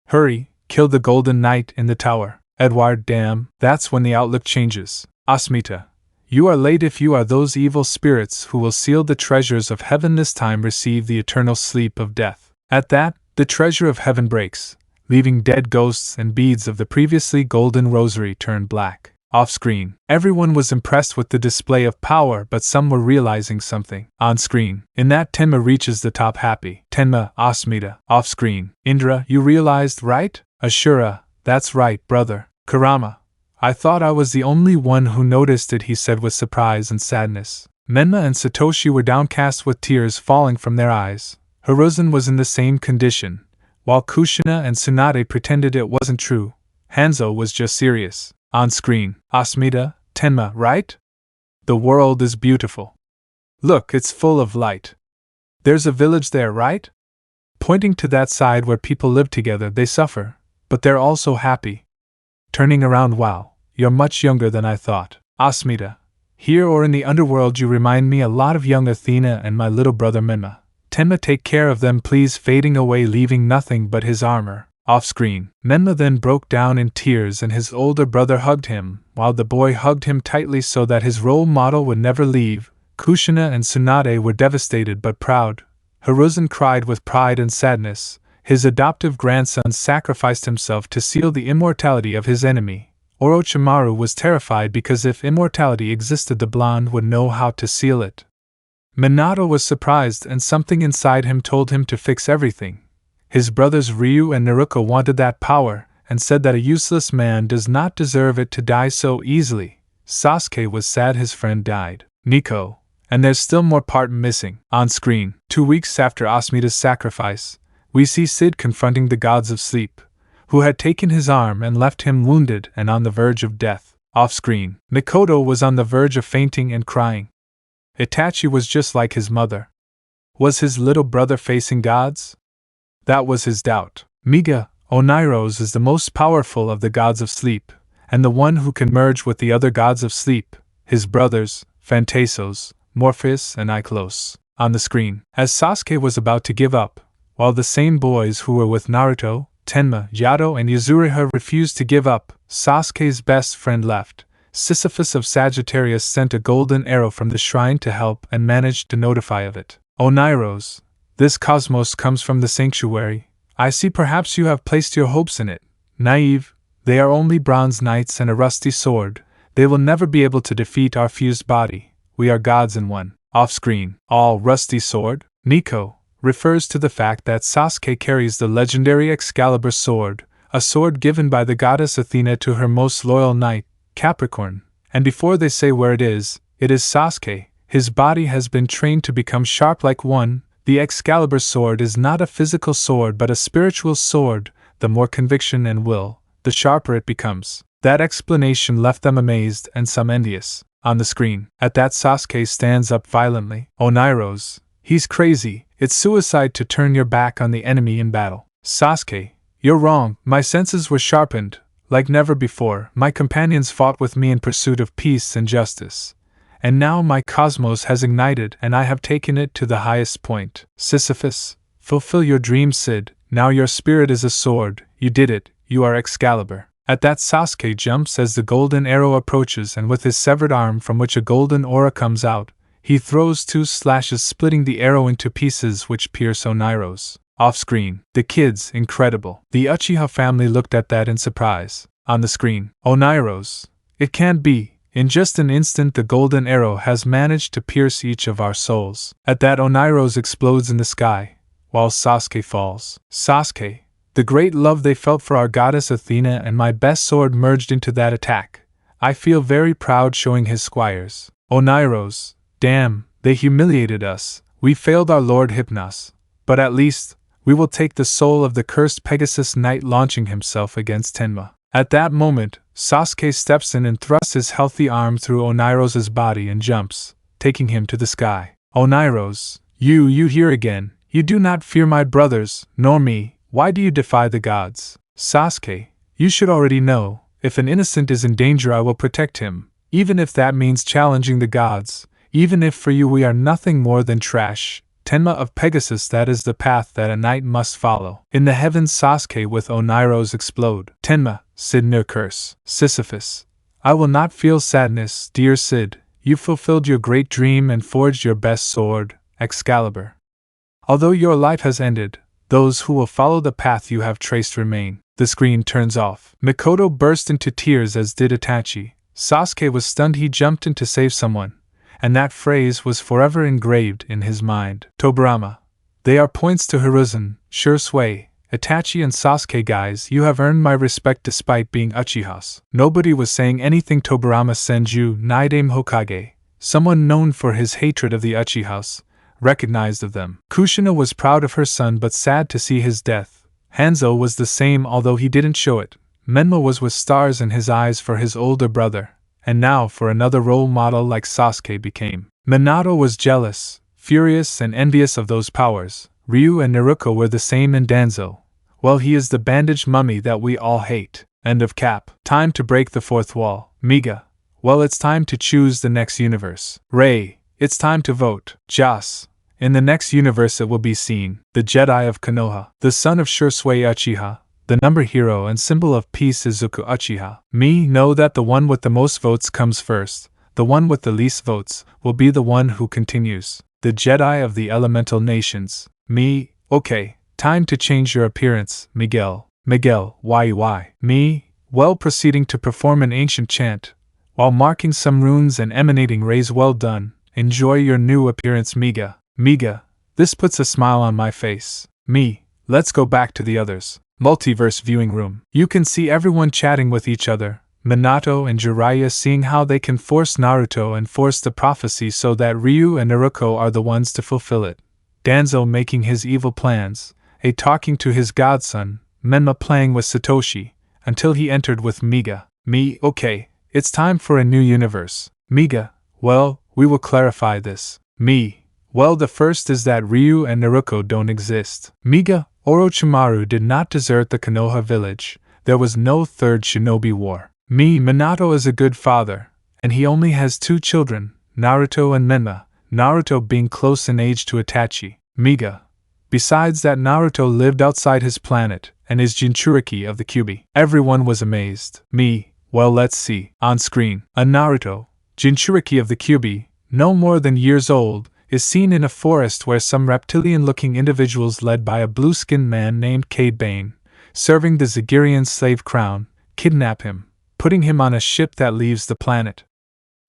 Hurry, kill the golden knight in the tower. Edward, damn, that's when the outlook changes. Asmita, you are late. If you are those evil spirits who will seal the treasures of heaven this time, receive the eternal sleep of death. At that, the treasure of heaven breaks, leaving dead ghosts, and beads of the previously golden rosary turn black. Off-screen, everyone was impressed with the display of power, but some were realizing something. On-screen, in that Tenma reaches the top happy. Tenma, Asmita. Off-screen, Indra, you realized, right? Ashura, that's right, brother. Kurama, I thought I was the only one who noticed it, he said with surprise and sadness. Menma and Satoshi were downcast with tears falling from their eyes. Hiruzen was in the same condition, while Kushina and Tsunade pretended it wasn't true. Hanzo was just serious. On screen, Asmita, Tenma, right? The world is beautiful. Look, it's full of light. There's a village there, right? Pointing to that side where people live together, they suffer, but they're also happy. Turning around, wow, you're much younger than I thought. Asmita, here or in the underworld you remind me a lot of young Athena and my little brother Menma. Tenma, take care of them please. Fading away, leaving nothing but his armor. Off-screen, Menma then broke down in tears and his older brother hugged him, while the boy hugged him tightly so that his role model would never leave. Kushina and Tsunade were devastated but proud. Hiruzen cried with pride and sadness. His adoptive grandson sacrificed himself to seal the immortality of his enemy. Orochimaru was terrified because if immortality existed, the blonde would know how to seal it. Minato was surprised and something inside him told him to fix everything. His brothers Ryu and Naruto wanted that power, and said that a useless man does not deserve it to die so easily. Sasuke was sad his friend died. Nico, and there's still more part missing. On screen, 2 weeks after Asmita's sacrifice, we see Sid confronting the gods of sleep, who had taken his arm and left him wounded and on the verge of death. Off screen, Mikoto was on the verge of fainting and crying. Itachi was just like his mother. Was his little brother facing gods? That was his doubt. Miga, Oneiros is the most powerful of the gods of sleep, and the one who can merge with the other gods of sleep, his brothers, Phantasos, Morpheus and Ichlos. On the screen, as Sasuke was about to give up, while the same boys who were with Naruto, Tenma, Yato, and Yuzuriha refused to give up. Sasuke's best friend left. Sisyphus of Sagittarius sent a golden arrow from the shrine to help and managed to notify of it. Oneiros, this cosmos comes from the sanctuary. I see perhaps you have placed your hopes in it. Naive, they are only bronze knights and a rusty sword. They will never be able to defeat our fused body. We are gods in one. Off-screen, all rusty sword? Nico refers to the fact that Sasuke carries the legendary Excalibur sword, a sword given by the goddess Athena to her most loyal knight, Capricorn, and before they say where it is Sasuke. His body has been trained to become sharp like one. The Excalibur sword is not a physical sword but a spiritual sword. The more conviction and will, the sharper it becomes. That explanation left them amazed and some envious. On the screen, at that Sasuke stands up violently. Oneiros, he's crazy. It's suicide to turn your back on the enemy in battle. Sasuke, you're wrong. My senses were sharpened. Like never before, my companions fought with me in pursuit of peace and justice. And now my cosmos has ignited and I have taken it to the highest point. Sisyphus, fulfill your dream, Sid. Now your spirit is a sword. You did it. You are Excalibur. At that Sasuke jumps as the golden arrow approaches, and with his severed arm from which a golden aura comes out, he throws 2 slashes splitting the arrow into pieces which pierce Oneiros. Off-screen, the kids, incredible. The Uchiha family looked at that in surprise. On the screen, Oneiros, it can't be. In just an instant the golden arrow has managed to pierce each of our souls. At that Oneiros explodes in the sky, while Sasuke falls. Sasuke, the great love they felt for our goddess Athena and my best sword merged into that attack. I feel very proud showing his squires. Oneiros, damn, they humiliated us. We failed our Lord Hypnos. But at least, we will take the soul of the cursed Pegasus Knight launching himself against Tenma. At that moment, Sasuke steps in and thrusts his healthy arm through Oneiros' body and jumps, taking him to the sky. Oneiros, you here again. You do not fear my brothers, nor me. Why do you defy the gods? Sasuke, you should already know, if an innocent is in danger I will protect him, even if that means challenging the gods, even if for you we are nothing more than trash. Tenma of Pegasus, that is the path that a knight must follow. In the heavens Sasuke with Oneiros explode. Tenma, Sid near curse. Sisyphus, I will not feel sadness, dear Sid, you fulfilled your great dream and forged your best sword, Excalibur. Although your life has ended, those who will follow the path you have traced remain. The screen turns off. Mikoto burst into tears as did Itachi. Sasuke was stunned. He jumped in to save someone, and that phrase was forever engraved in his mind. Tobirama, they are points to Hiruzen, sure sway. Itachi and Sasuke, guys, you have earned my respect despite being Uchihas. Nobody was saying anything. Tobirama Senju Naidame Hokage, someone known for his hatred of the Uchihas, recognized of them. Kushina was proud of her son but sad to see his death. Hanzo was the same although he didn't show it. Menma was with stars in his eyes for his older brother, and now for another role model like Sasuke became. Minato was jealous, furious and envious of those powers. Ryu and Naruto were the same in Danzo. Well, he is the bandaged mummy that we all hate. End of cap. Time to break the fourth wall. Miga, well, it's time to choose the next universe. Rei, it's time to vote. Jas, in the next universe it will be seen, the Jedi of Konoha, the son of Shursui Uchiha, the number hero and symbol of peace Izuku Uchiha. Me know that the one with the most votes comes first, the one with the least votes will be the one who continues. The Jedi of the elemental nations. Me, okay, time to change your appearance, Miguel. Miguel, why? Me, well, proceeding to perform an ancient chant, while marking some runes and emanating rays. Well done, enjoy your new appearance, Miga. Miga, this puts a smile on my face. Me, let's go back to the others. Multiverse viewing room. You can see everyone chatting with each other. Minato and Jiraiya seeing how they can force Naruto and force the prophecy so that Ryu and Naruto are the ones to fulfill it. Danzo making his evil plans, A talking to his godson, Menma playing with Satoshi, until he entered with Miga. Me, okay, it's time for a new universe. Miga, well, we will clarify this. Me, well, the first is that Ryu and Naruto don't exist. Miga, Orochimaru did not desert the Konoha village. There was no third Shinobi war. Me, Minato is a good father, and he only has 2 children, Naruto and Menma, Naruto being close in age to Itachi. Miga, Besides that, Naruto lived outside his planet and is jinchuriki of the Kyuubi. Everyone was amazed. Me, well, let's see. On screen, a Naruto, jinchuriki of the Kyuubi, no more than years old, is seen in a forest where some reptilian-looking individuals led by a blue-skinned man named Cade Bane, serving the Zagirian slave crown, kidnap him, putting him on a ship that leaves the planet.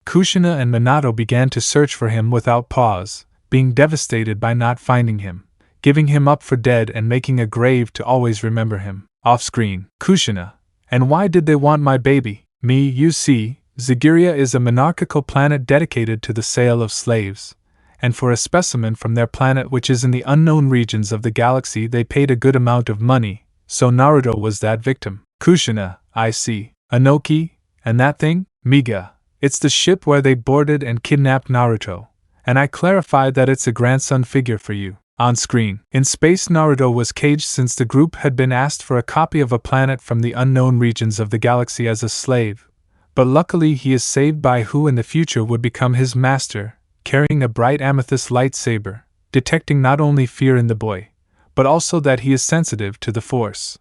Kushina and Minato began to search for him without pause, being devastated by not finding him, giving him up for dead and making a grave to always remember him. Off-screen, Kushina. And why did they want my baby? Me, you see, Zagiria is a monarchical planet dedicated to the sale of slaves, and for a specimen from their planet which is in the unknown regions of the galaxy they paid a good amount of money, so Naruto was that victim. Kushina, I see. Anoki, and that thing? Miga. It's the ship where they boarded and kidnapped Naruto, and I clarified that it's a grandson figure for you. On screen, in space, Naruto was caged since the group had been asked for a copy of a planet from the unknown regions of the galaxy as a slave, but luckily he is saved by who in the future would become his master, carrying a bright amethyst lightsaber, detecting not only fear in the boy, but also that he is sensitive to the Force.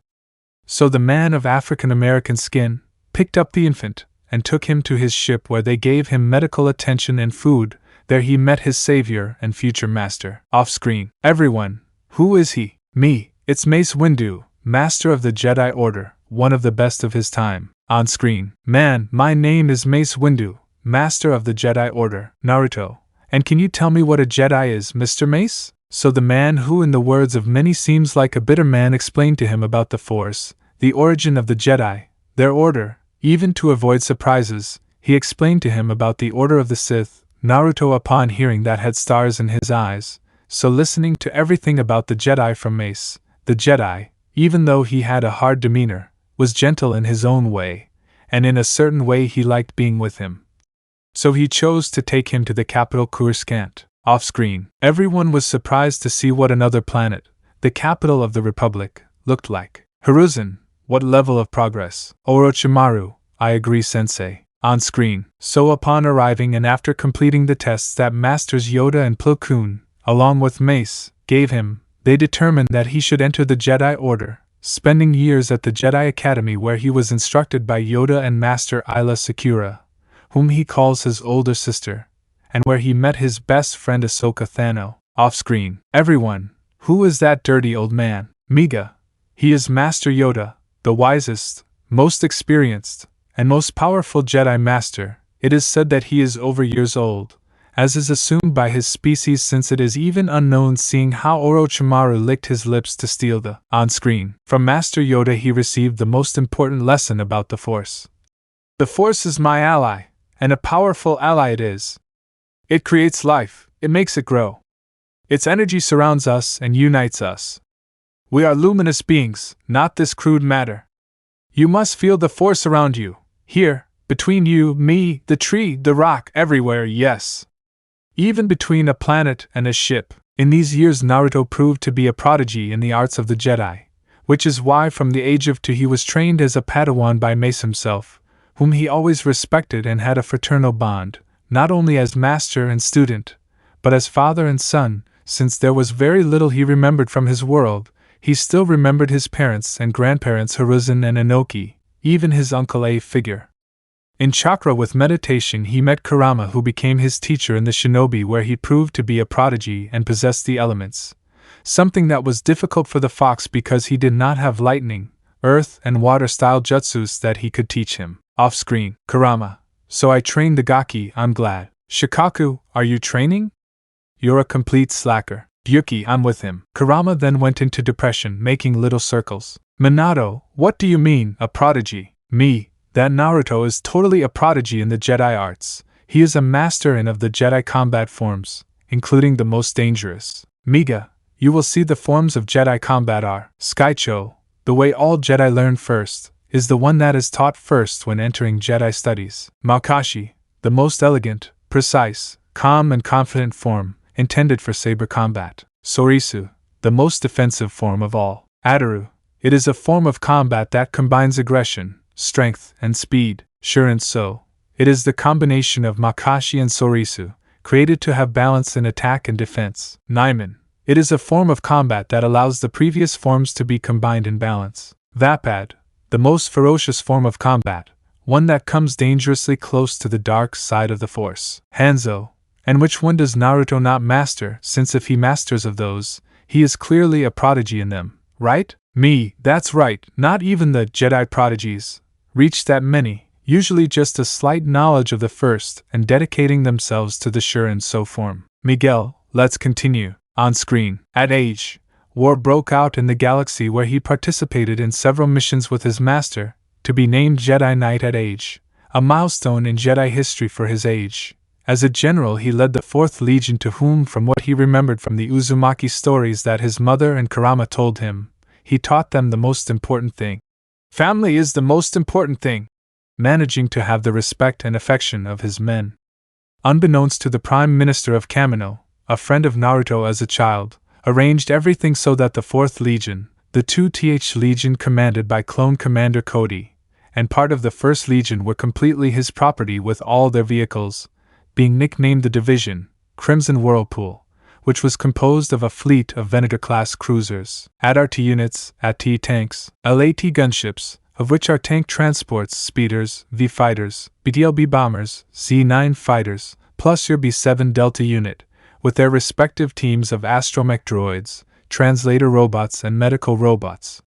So the man of African-American skin picked up the infant and took him to his ship where they gave him medical attention and food. There he met his savior and future master. Off-screen, everyone, who is he? Me, it's Mace Windu, master of the Jedi Order, one of the best of his time. On screen, man, my name is Mace Windu, master of the Jedi Order. Naruto, and can you tell me what a Jedi is, Mr. Mace? So the man who in the words of many seems like a bitter man explained to him about the Force, the origin of the Jedi, their order. Even to avoid surprises, he explained to him about the Order of the Sith. Naruto, upon hearing that, had stars in his eyes, so listening to everything about the Jedi from Mace, the Jedi, even though he had a hard demeanor, was gentle in his own way, and in a certain way he liked being with him. So he chose to take him to the capital Coruscant. Off-screen, everyone was surprised to see what another planet, the capital of the Republic, looked like. Hiruzen, what level of progress? Orochimaru, I agree, sensei. On screen, so upon arriving and after completing the tests that Masters Yoda and Plo Koon, along with Mace, gave him, they determined that he should enter the Jedi Order, spending years at the Jedi Academy where he was instructed by Yoda and Master Ayla Secura, whom he calls his older sister, and where he met his best friend Ahsoka Tano. Off-screen, everyone, who is that dirty old man? Miga. He is Master Yoda, the wisest, most experienced, and most powerful Jedi Master. It is said that he is over years old, as is assumed by his species since it is even unknown seeing how Orochimaru licked his lips to steal the on-screen. From Master Yoda he received the most important lesson about the Force. The Force is my ally, and a powerful ally it is. It creates life, it makes it grow. Its energy surrounds us and unites us. We are luminous beings, not this crude matter. You must feel the Force around you, here, between you, me, the tree, the rock, everywhere, yes. Even between a planet and a ship. In these years Naruto proved to be a prodigy in the arts of the Jedi, which is why from the age of 2 he was trained as a Padawan by Mace himself, whom he always respected and had a fraternal bond, not only as master and student, but as father and son. Since there was very little he remembered from his world, he still remembered his parents and grandparents Hiruzen and Inoki, even his Uncle A figure. In chakra with meditation he met Kurama, who became his teacher in the Shinobi, where he proved to be a prodigy and possessed the elements, something that was difficult for the fox because he did not have lightning, earth and water style jutsus that he could teach him. Off-screen, Kurama. So I trained the Gaki, I'm glad. Shikaku, are you training? You're a complete slacker. Yuki, I'm with him. Kurama then went into depression, making little circles. Minato, what do you mean, a prodigy? Me, that Naruto is totally a prodigy in the Jedi arts. He is a master in of the Jedi combat forms, including the most dangerous. Miga, you will see the forms of Jedi combat are. Skycho, the way all Jedi learn first, is the one that is taught first when entering Jedi studies. Maokashi, the most elegant, precise, calm and confident form, intended for saber combat. Sorisu, the most defensive form of all. Adaru, it is a form of combat that combines aggression, strength, and speed. Shurin-so, it is the combination of Makashi and Sorisu, created to have balance in attack and defense. Naiman, It is a form of combat that allows the previous forms to be combined in balance. Vapad, the most ferocious form of combat, one that comes dangerously close to the dark side of the Force. Hanzo, and which one does Naruto not master, since if he masters of those, he is clearly a prodigy in them, right? Me, that's right, not even the Jedi prodigies reach that many, usually just a slight knowledge of the first and dedicating themselves to the sure and so form. Miguel, let's continue. On screen. At age, war broke out in the galaxy where he participated in several missions with his master, to be named Jedi Knight at age, a milestone in Jedi history for his age. As a general he led the 4th Legion to whom, from what he remembered from the Uzumaki stories that his mother and Kurama told him, he taught them the most important thing. Family is the most important thing. Managing to have the respect and affection of his men. Unbeknownst to the Prime Minister of Kamino, a friend of Naruto as a child, arranged everything so that the 4th Legion, the 2th Legion commanded by Clone Commander Cody, and part of the 1st Legion were completely his property with all their vehicles, being nicknamed the Division, Crimson Whirlpool, which was composed of a fleet of Venator-class cruisers, AT-RT units, AT tanks, LAT gunships, of which are tank transports, speeders, V-fighters, BTLB bombers, Z-9 fighters, plus your B-7 Delta unit, with their respective teams of astromech droids, translator robots and medical robots.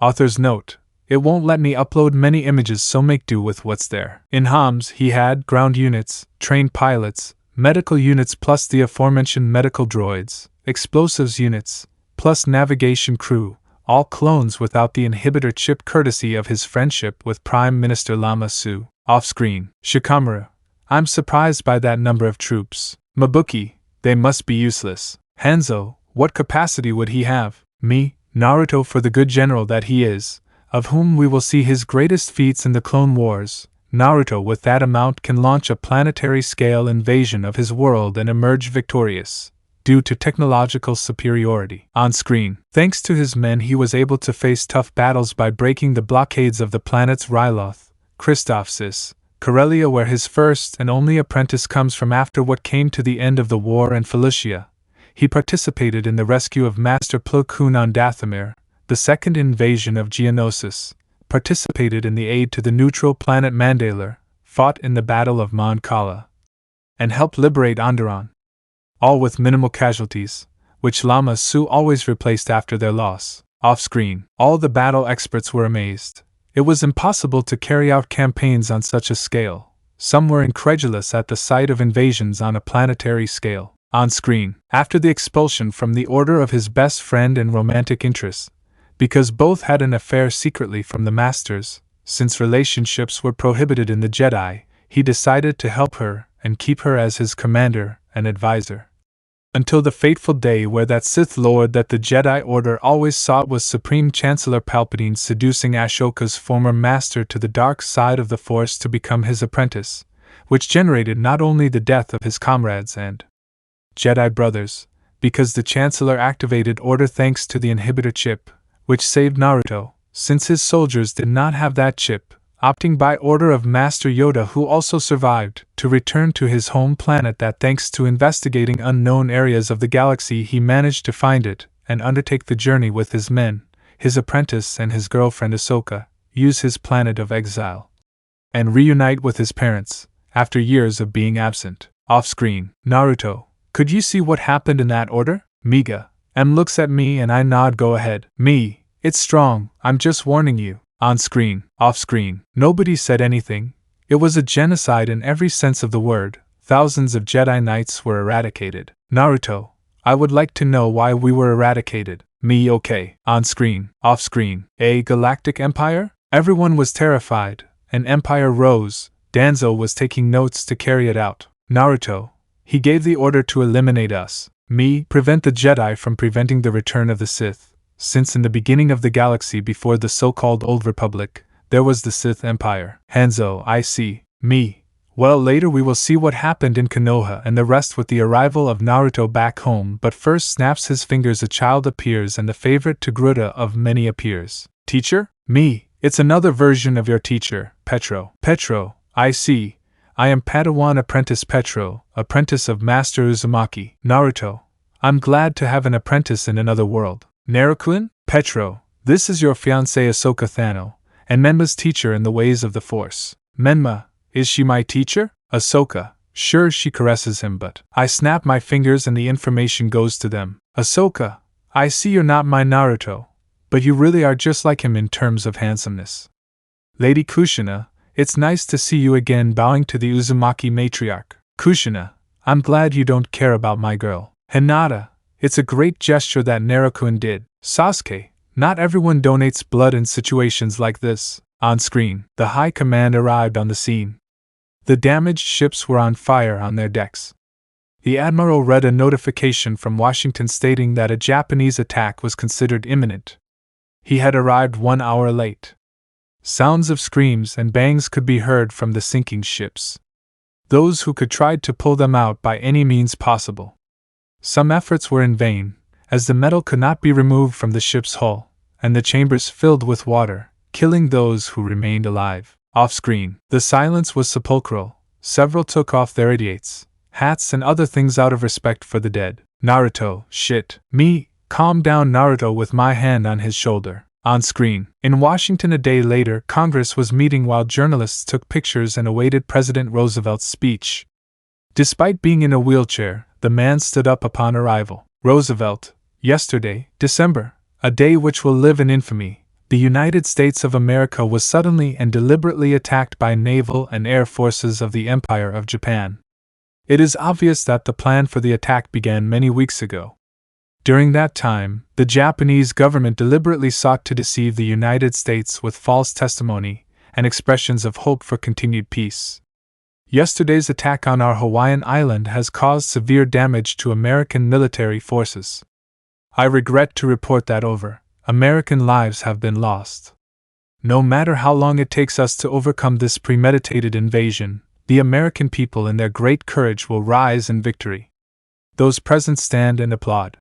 Author's note: it won't let me upload many images, so make do with what's there. In Homs he had ground units, trained pilots, medical units plus the aforementioned medical droids, explosives units, plus navigation crew, all clones without the inhibitor chip courtesy of his friendship with Prime Minister Lama Su. Off-screen. Shikamaru: I'm surprised by that number of troops. Mabuki: they must be useless. Hanzo: what capacity would he have? Me, Naruto, for the good general that he is, of whom we will see his greatest feats in the Clone Wars. Naruto with that amount can launch a planetary-scale invasion of his world and emerge victorious, due to technological superiority. On screen. Thanks to his men he was able to face tough battles by breaking the blockades of the planets Ryloth, Christophsis, Corellia, where his first and only apprentice comes from after what came to the end of the war, and Felicia. He participated in the rescue of Master Plo Koon on Dathomir, the second invasion of Geonosis, participated in the aid to the neutral planet Mandalore, fought in the Battle of Mon Cala, and helped liberate Onderon. All with minimal casualties, which Lama Su always replaced after their loss. Off-screen, all the battle experts were amazed. It was impossible to carry out campaigns on such a scale. Some were incredulous at the sight of invasions on a planetary scale. On screen, after the expulsion from the order of his best friend and romantic interest, because both had an affair secretly from the masters, since relationships were prohibited in the Jedi, he decided to help her and keep her as his commander and advisor. Until the fateful day where that Sith Lord that the Jedi Order always sought was Supreme Chancellor Palpatine seducing Ashoka's former master to the dark side of the Force to become his apprentice, which generated not only the death of his comrades and Jedi brothers, because the Chancellor activated order thanks to the inhibitor chip, which saved Naruto, since his soldiers did not have that chip, opting by order of Master Yoda, who also survived, to return to his home planet, that thanks to investigating unknown areas of the galaxy he managed to find it, and undertake the journey with his men, his apprentice and his girlfriend Ahsoka, use his planet of exile, and reunite with his parents, after years of being absent. Off-screen. Naruto: could you see what happened in that order? Miga. M looks at me and I nod. Go ahead. Me: it's strong, I'm just warning you. On screen. Off screen. Nobody said anything. It was a genocide in every sense of the word. Thousands of Jedi Knights were eradicated. Naruto: I would like to know why we were eradicated. Me: okay. On screen. Off screen. A galactic empire? Everyone was terrified. An empire rose. Danzo was taking notes to carry it out. Naruto: he gave the order to eliminate us. Me: prevent the Jedi from preventing the return of the Sith. Since in the beginning of the galaxy before the so-called Old Republic, there was the Sith Empire. Hanzo: I see. Me: well, later we will see what happened in Konoha and the rest with the arrival of Naruto back home, but first snaps his fingers, a child appears and the favorite Togruta of many appears. Teacher? Me: it's another version of your teacher, Petro. Petro: I see. I am Padawan apprentice Petro, apprentice of Master Uzumaki. Naruto: I'm glad to have an apprentice in another world. Naruto-kun? Petro, this is your fiancée Ahsoka Tano, and Menma's teacher in the ways of the Force. Menma, is she my teacher? Ahsoka, sure, she caresses him, but I snap my fingers and the information goes to them. Ahsoka, I see you're not my Naruto, but you really are just like him in terms of handsomeness. Lady Kushina, it's nice to see you again, bowing to the Uzumaki matriarch. Kushina, I'm glad you don't care about my girl. Hinata, it's a great gesture that Naruto-kun did. Sasuke, not everyone donates blood in situations like this. On screen, the High Command arrived on the scene. The damaged ships were on fire on their decks. The Admiral read a notification from Washington stating that a Japanese attack was considered imminent. He had arrived 1 hour late. Sounds of screams and bangs could be heard from the sinking ships. Those who could tried to pull them out by any means possible. Some efforts were in vain, as the metal could not be removed from the ship's hull, and the chambers filled with water, killing those who remained alive. Off-screen, the silence was sepulchral. Several took off their idiots, hats and other things out of respect for the dead. Naruto, shit, me, calm down Naruto with my hand on his shoulder. On screen, in Washington a day later, Congress was meeting while journalists took pictures and awaited President Roosevelt's speech. Despite being in a wheelchair, the man stood up upon arrival. Roosevelt, yesterday, December, a day which will live in infamy, the United States of America was suddenly and deliberately attacked by naval and air forces of the Empire of Japan. It is obvious that the plan for the attack began many weeks ago. During that time, the Japanese government deliberately sought to deceive the United States with false testimony and expressions of hope for continued peace. Yesterday's attack on our Hawaiian island has caused severe damage to American military forces. I regret to report that over American lives have been lost. No matter how long it takes us to overcome this premeditated invasion, the American people in their great courage will rise in victory. Those present stand and applaud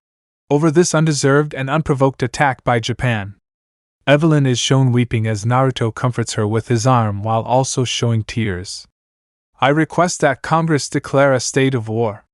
over this undeserved and unprovoked attack by Japan. Evelyn is shown weeping as Naruto comforts her with his arm while also showing tears. I request that Congress declare a state of war.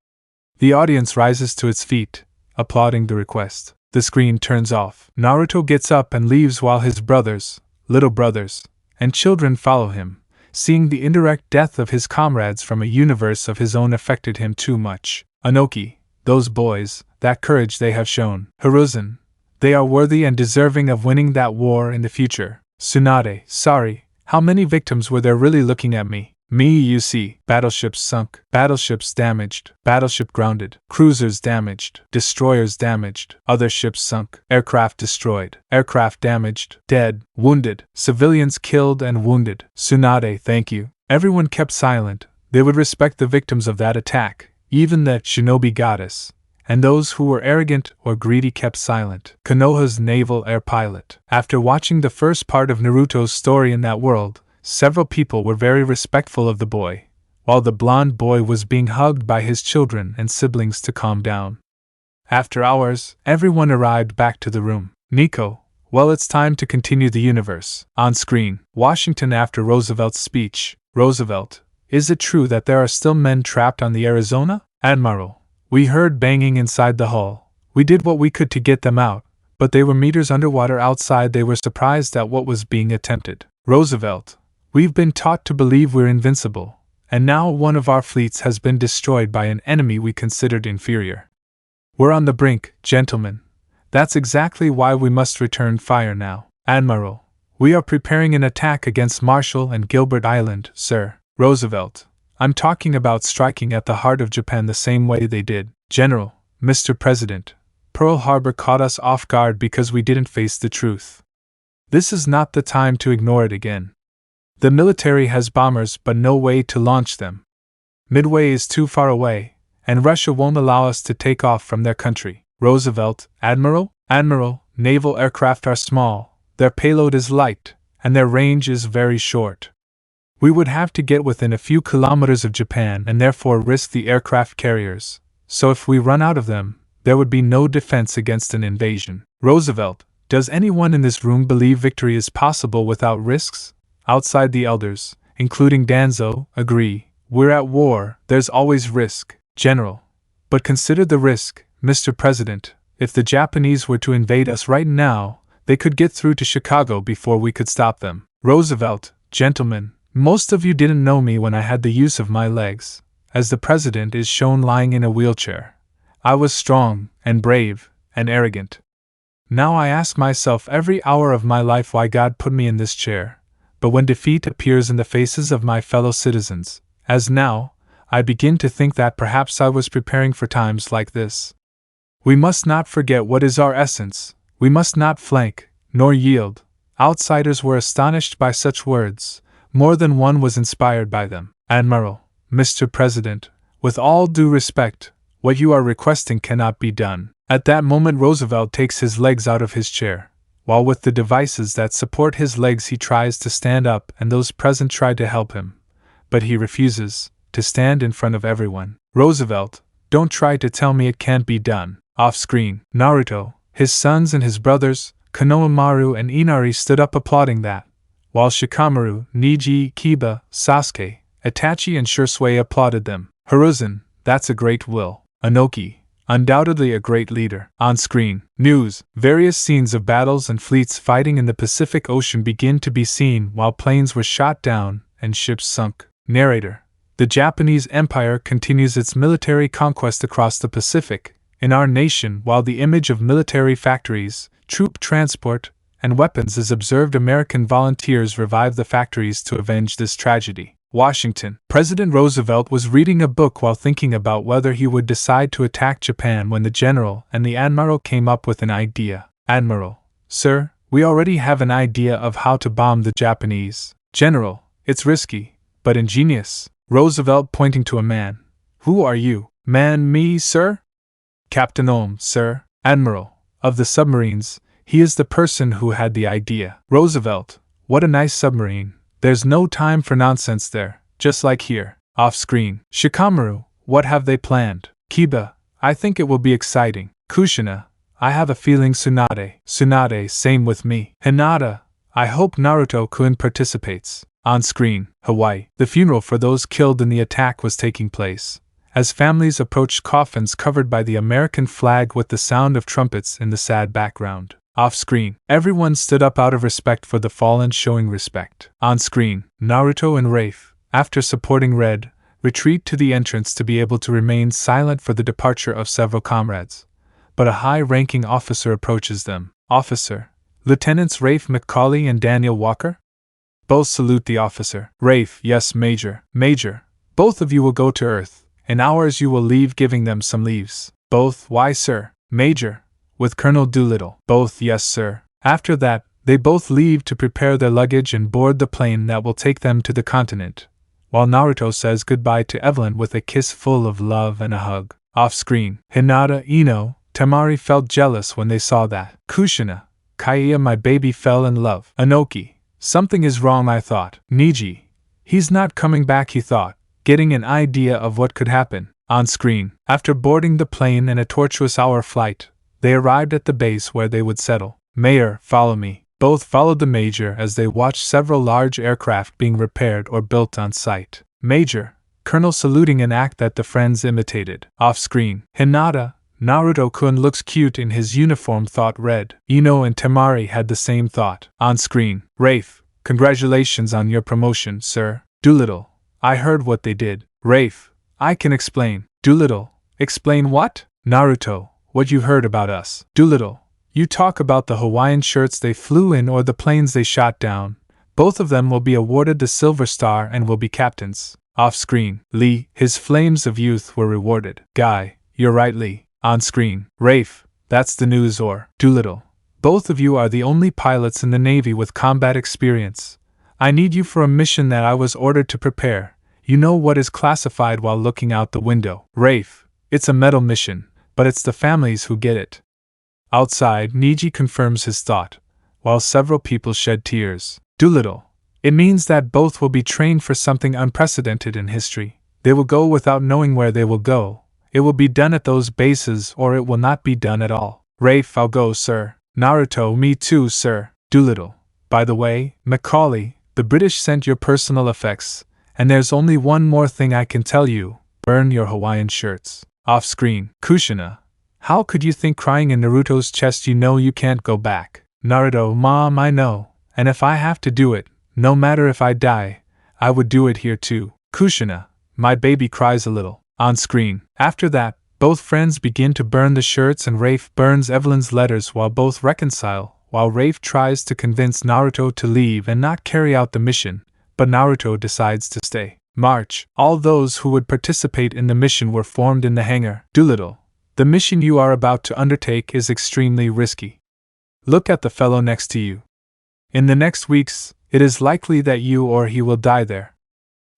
The audience rises to its feet, applauding the request. The screen turns off. Naruto gets up and leaves while his brothers, little brothers, and children follow him. Seeing the indirect death of his comrades from a universe of his own affected him too much. Anoki, those boys, that courage they have shown. Hiruzen, they are worthy and deserving of winning that war in the future. Tsunade, sorry, how many victims were there really looking at me? Me, you see, battleships sunk, battleships damaged, battleship grounded, cruisers damaged, destroyers damaged, other ships sunk, aircraft destroyed, aircraft damaged, dead, wounded, civilians killed and wounded. Tsunade, thank you. Everyone kept silent. They would respect the victims of that attack, even the Shinobi goddess, and those who were arrogant or greedy kept silent. Konoha's naval air pilot. After watching the first part of Naruto's story in that world, several people were very respectful of the boy, while the blonde boy was being hugged by his children and siblings to calm down. After hours, everyone arrived back to the room. Nico, well, it's time to continue the universe. On screen, Washington after Roosevelt's speech. Roosevelt, is it true that there are still men trapped on the Arizona? Admiral, we heard banging inside the hull. We did what we could to get them out, but they were meters underwater outside. They were surprised at what was being attempted. Roosevelt, we've been taught to believe we're invincible, and now one of our fleets has been destroyed by an enemy we considered inferior. We're on the brink, gentlemen. That's exactly why we must return fire now. Admiral, we are preparing an attack against Marshall and Gilbert Island, sir. Roosevelt, I'm talking about striking at the heart of Japan the same way they did. General, Mr. President, Pearl Harbor caught us off guard because we didn't face the truth. This is not the time to ignore it again. The military has bombers but no way to launch them. Midway is too far away, and Russia won't allow us to take off from their country. Roosevelt, Admiral, naval aircraft are small, their payload is light, and their range is very short. We would have to get within a few kilometers of Japan and therefore risk the aircraft carriers, so if we run out of them, there would be no defense against an invasion. Roosevelt, does anyone in this room believe victory is possible without risks? Outside the elders, including Danzo, agree. We're at war, there's always risk, General. But consider the risk, Mr. President, if the Japanese were to invade us right now, they could get through to Chicago before we could stop them. Roosevelt, gentlemen, most of you didn't know me when I had the use of my legs. As the president is shown lying in a wheelchair, I was strong, and brave, and arrogant. Now I ask myself every hour of my life why God put me in this chair. But when defeat appears in the faces of my fellow citizens, as now, I begin to think that perhaps I was preparing for times like this. We must not forget what is our essence. We must not flank, nor yield. Outsiders were astonished by such words. More than one was inspired by them. Admiral, Mr. President, with all due respect, what you are requesting cannot be done. At that moment Roosevelt takes his legs out of his chair, while with the devices that support his legs he tries to stand up and those present try to help him. But he refuses to stand in front of everyone. Roosevelt, don't try to tell me it can't be done. Off-screen, Naruto, his sons and his brothers, Konohamaru and Inari stood up applauding that, while Shikamaru, Neji, Kiba, Sasuke, Itachi and Shursui applauded them. Hiruzen, that's a great will. Inoki, undoubtedly a great leader. On-screen, news, various scenes of battles and fleets fighting in the Pacific Ocean begin to be seen while planes were shot down and ships sunk. Narrator, the Japanese Empire continues its military conquest across the Pacific, in our nation while the image of military factories, troop transport, and weapons is observed. American volunteers revive the factories to avenge this tragedy. Washington. President Roosevelt was reading a book while thinking about whether he would decide to attack Japan when the general and the admiral came up with an idea. Admiral, sir, we already have an idea of how to bomb the Japanese. General, it's risky, but ingenious. Roosevelt pointing to a man. Who are you? Man, me, sir? Captain Ohm, sir. Admiral, of the submarines, he is the person who had the idea. Roosevelt, what a nice submarine. There's no time for nonsense there, just like here. Off-screen. Shikamaru, what have they planned? Kiba, I think it will be exciting. Kushina, I have a feeling Tsunade, same with me. Hinata, I hope Naruto-kun participates. On-screen, Hawaii. The funeral for those killed in the attack was taking place. As families approached coffins covered by the American flag with the sound of trumpets in the sad background. Off-screen, everyone stood up out of respect for the fallen, showing respect. On-screen, Naruto and Rafe, after supporting Red, retreat to the entrance to be able to remain silent for the departure of several comrades. But a high-ranking officer approaches them. Officer, Lieutenants Rafe McCauley and Daniel Walker? Both salute the officer. Rafe, yes, Major. Major, both of you will go to Earth. In hours you will leave, giving them some leaves. Both, why, sir? Major, with Colonel Doolittle. Both, yes, sir. After that, they both leave to prepare their luggage and board the plane that will take them to the continent, while Naruto says goodbye to Evelyn with a kiss full of love and a hug. Off-screen, Hinata, Ino, Temari felt jealous when they saw that. Kushina, Kaiya, my baby fell in love. Inoki, something is wrong, I thought. Neji, he's not coming back, he thought, getting an idea of what could happen. On-screen, after boarding the plane and a tortuous hour flight, they arrived at the base where they would settle. Mayor, follow me. Both followed the Major as they watched several large aircraft being repaired or built on site. Major, Colonel saluting, an act that the friends imitated. Off-screen, Hinata, Naruto-kun looks cute in his uniform, thought Red. Ino and Temari had the same thought. On-screen, Rafe, congratulations on your promotion, sir. Doolittle, I heard what they did. Rafe, I can explain. Doolittle, explain what? Naruto, what you heard about us. Doolittle, you talk about the Hawaiian shirts they flew in or the planes they shot down. Both of them will be awarded the Silver Star and will be captains. Off-screen, Lee, his flames of youth were rewarded. Guy, you're right, Lee. On-screen, Rafe, that's the news. Or, Doolittle, both of you are the only pilots in the Navy with combat experience. I need you for a mission that I was ordered to prepare. You know what is classified while looking out the window. Rafe, it's a medal mission, but it's the families who get it. Outside, Neji confirms his thought, while several people shed tears. Doolittle, it means that both will be trained for something unprecedented in history. They will go without knowing where they will go. It will be done at those bases, or it will not be done at all. Rafe, I'll go, sir. Naruto, me too, sir. Doolittle, by the way, Macaulay, the British sent your personal effects, and there's only one more thing I can tell you. Burn your Hawaiian shirts. Off-screen, Kushina, How could you think crying in Naruto's chest you know you can't go back? Naruto, Mom, I know, and if I have to do it, no matter if I die, I would do it here too. Kushina, my baby cries a little. On screen. After that, both friends begin to burn the shirts and Rafe burns Evelyn's letters while both reconcile, while Rafe tries to convince Naruto to leave and not carry out the mission, but Naruto decides to stay. March. All those who would participate in the mission were formed in the hangar. Doolittle, the mission you are about to undertake is extremely risky. Look at the fellow next to you. In the next weeks, it is likely that you or he will die there.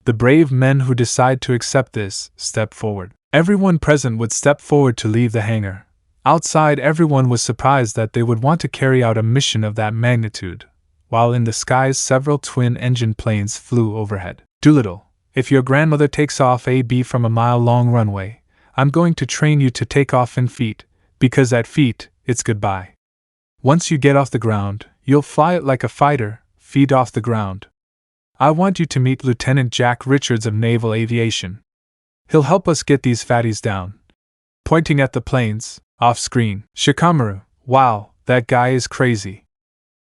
The brave men who decide to accept this step forward. Everyone present would step forward to leave the hangar. Outside, everyone was surprised that they would want to carry out a mission of that magnitude, while in the skies several twin-engine planes flew overhead. Doolittle, if your grandmother takes off AB from a mile-long runway, I'm going to train you to take off in feet, because at feet, it's goodbye. Once you get off the ground, you'll fly it like a fighter, feet off the ground. I want you to meet Lieutenant Jack Richards of Naval Aviation. He'll help us get these fatties down. Pointing at the planes, off-screen. Shikamaru, wow, that guy is crazy.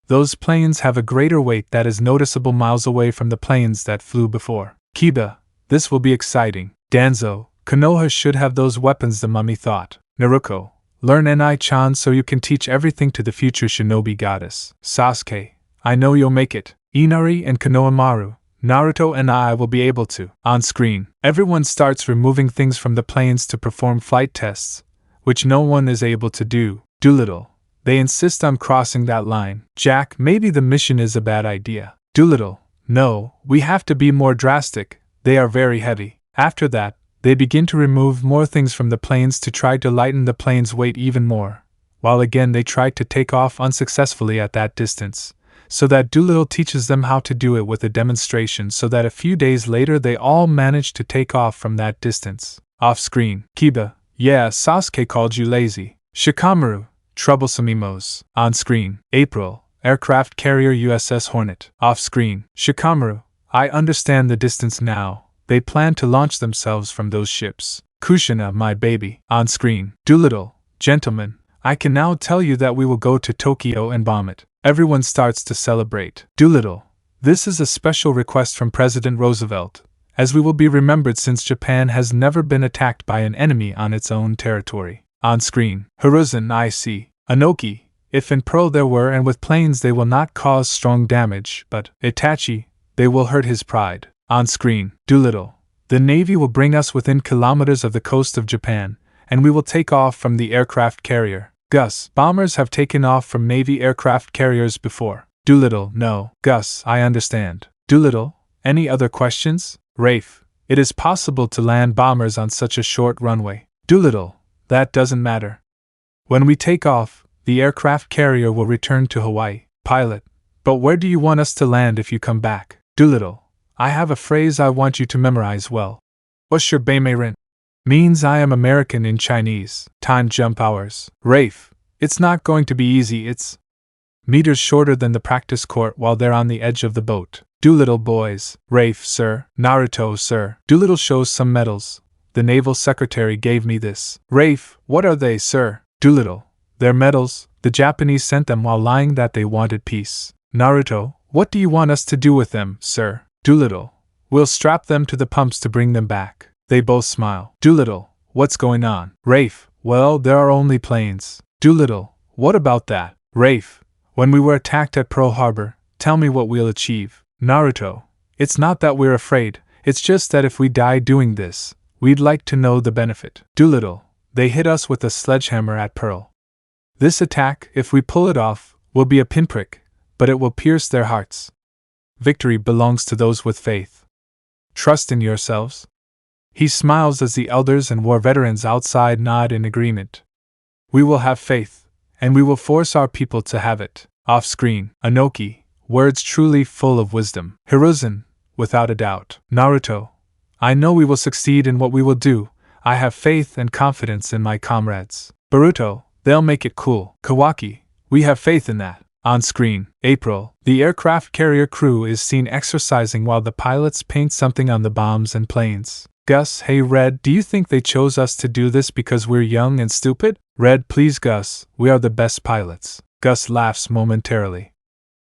Those planes have a greater weight that is noticeable miles away from the planes that flew before. Kiba, this will be exciting. Danzo, Konoha should have those weapons the mummy thought. Naruko, learn Ni-chan so you can teach everything to the future shinobi goddess. Sasuke, I know you'll make it. Inari and Konohamaru, Naruto and I will be able to. On screen, everyone starts removing things from the planes to perform flight tests, which no one is able to do. Doolittle, they insist on crossing that line. Jack, maybe the mission is a bad idea. Doolittle, no, we have to be more drastic, they are very heavy. After that, they begin to remove more things from the planes to try to lighten the plane's weight even more, while again they try to take off unsuccessfully at that distance, so that Doolittle teaches them how to do it with a demonstration so that a few days later they all manage to take off from that distance. Off-screen. Kiba, yeah, Sasuke called you lazy. Shikamaru, troublesome emos. On-screen. April, aircraft carrier USS Hornet. Off-screen. Shikamaru, I understand the distance now. They plan to launch themselves from those ships. Kushina, my baby. On-screen. Doolittle, gentlemen, I can now tell you that we will go to Tokyo and bomb it. Everyone starts to celebrate. Doolittle, this is a special request from President Roosevelt, as we will be remembered since Japan has never been attacked by an enemy on its own territory. On screen. Hiruzen, I see. Anoki, if in Pearl there were and with planes they will not cause strong damage, but Itachi, they will hurt his pride. On screen. Doolittle, the Navy will bring us within kilometers of the coast of Japan, and we will take off from the aircraft carrier. Gus, bombers have taken off from Navy aircraft carriers before. Doolittle, no. Gus, I understand. Doolittle, any other questions? Rafe, it is possible to land bombers on such a short runway. Doolittle, that doesn't matter. When we take off, the aircraft carrier will return to Hawaii. Pilot, but where do you want us to land if you come back? Doolittle, I have a phrase I want you to memorize well. Usher Beimerin means I am American in Chinese. Time jump hours. Rafe, it's not going to be easy, it's meters shorter than the practice court while they're on the edge of the boat. Doolittle boys. Rafe, sir. Naruto, sir. Doolittle shows some medals. The naval secretary gave me this. Rafe, what are they, sir? Doolittle, they're medals. The Japanese sent them while lying that they wanted peace. Naruto, what do you want us to do with them, sir? Doolittle, we'll strap them to the pumps to bring them back. They both smile. Doolittle, what's going on? Rafe, well, there are only planes. Doolittle, what about that? Rafe, when we were attacked at Pearl Harbor, tell me what we'll achieve. Naruto, it's not that we're afraid, it's just that if we die doing this, we'd like to know the benefit. Doolittle, they hit us with a sledgehammer at Pearl. This attack, if we pull it off, will be a pinprick, but it will pierce their hearts. Victory belongs to those with faith. Trust in yourselves. He smiles as the elders and war veterans outside nod in agreement. We will have faith, and we will force our people to have it. Off screen. Anoki, words truly full of wisdom. Hiruzen, without a doubt. Naruto, I know we will succeed in what we will do. I have faith and confidence in my comrades. Boruto, they'll make it cool. Kawaki, we have faith in that. On screen. April, the aircraft carrier crew is seen exercising while the pilots paint something on the bombs and planes. Gus, hey Red, do you think they chose us to do this because we're young and stupid? Red, please Gus, we are the best pilots. Gus laughs momentarily.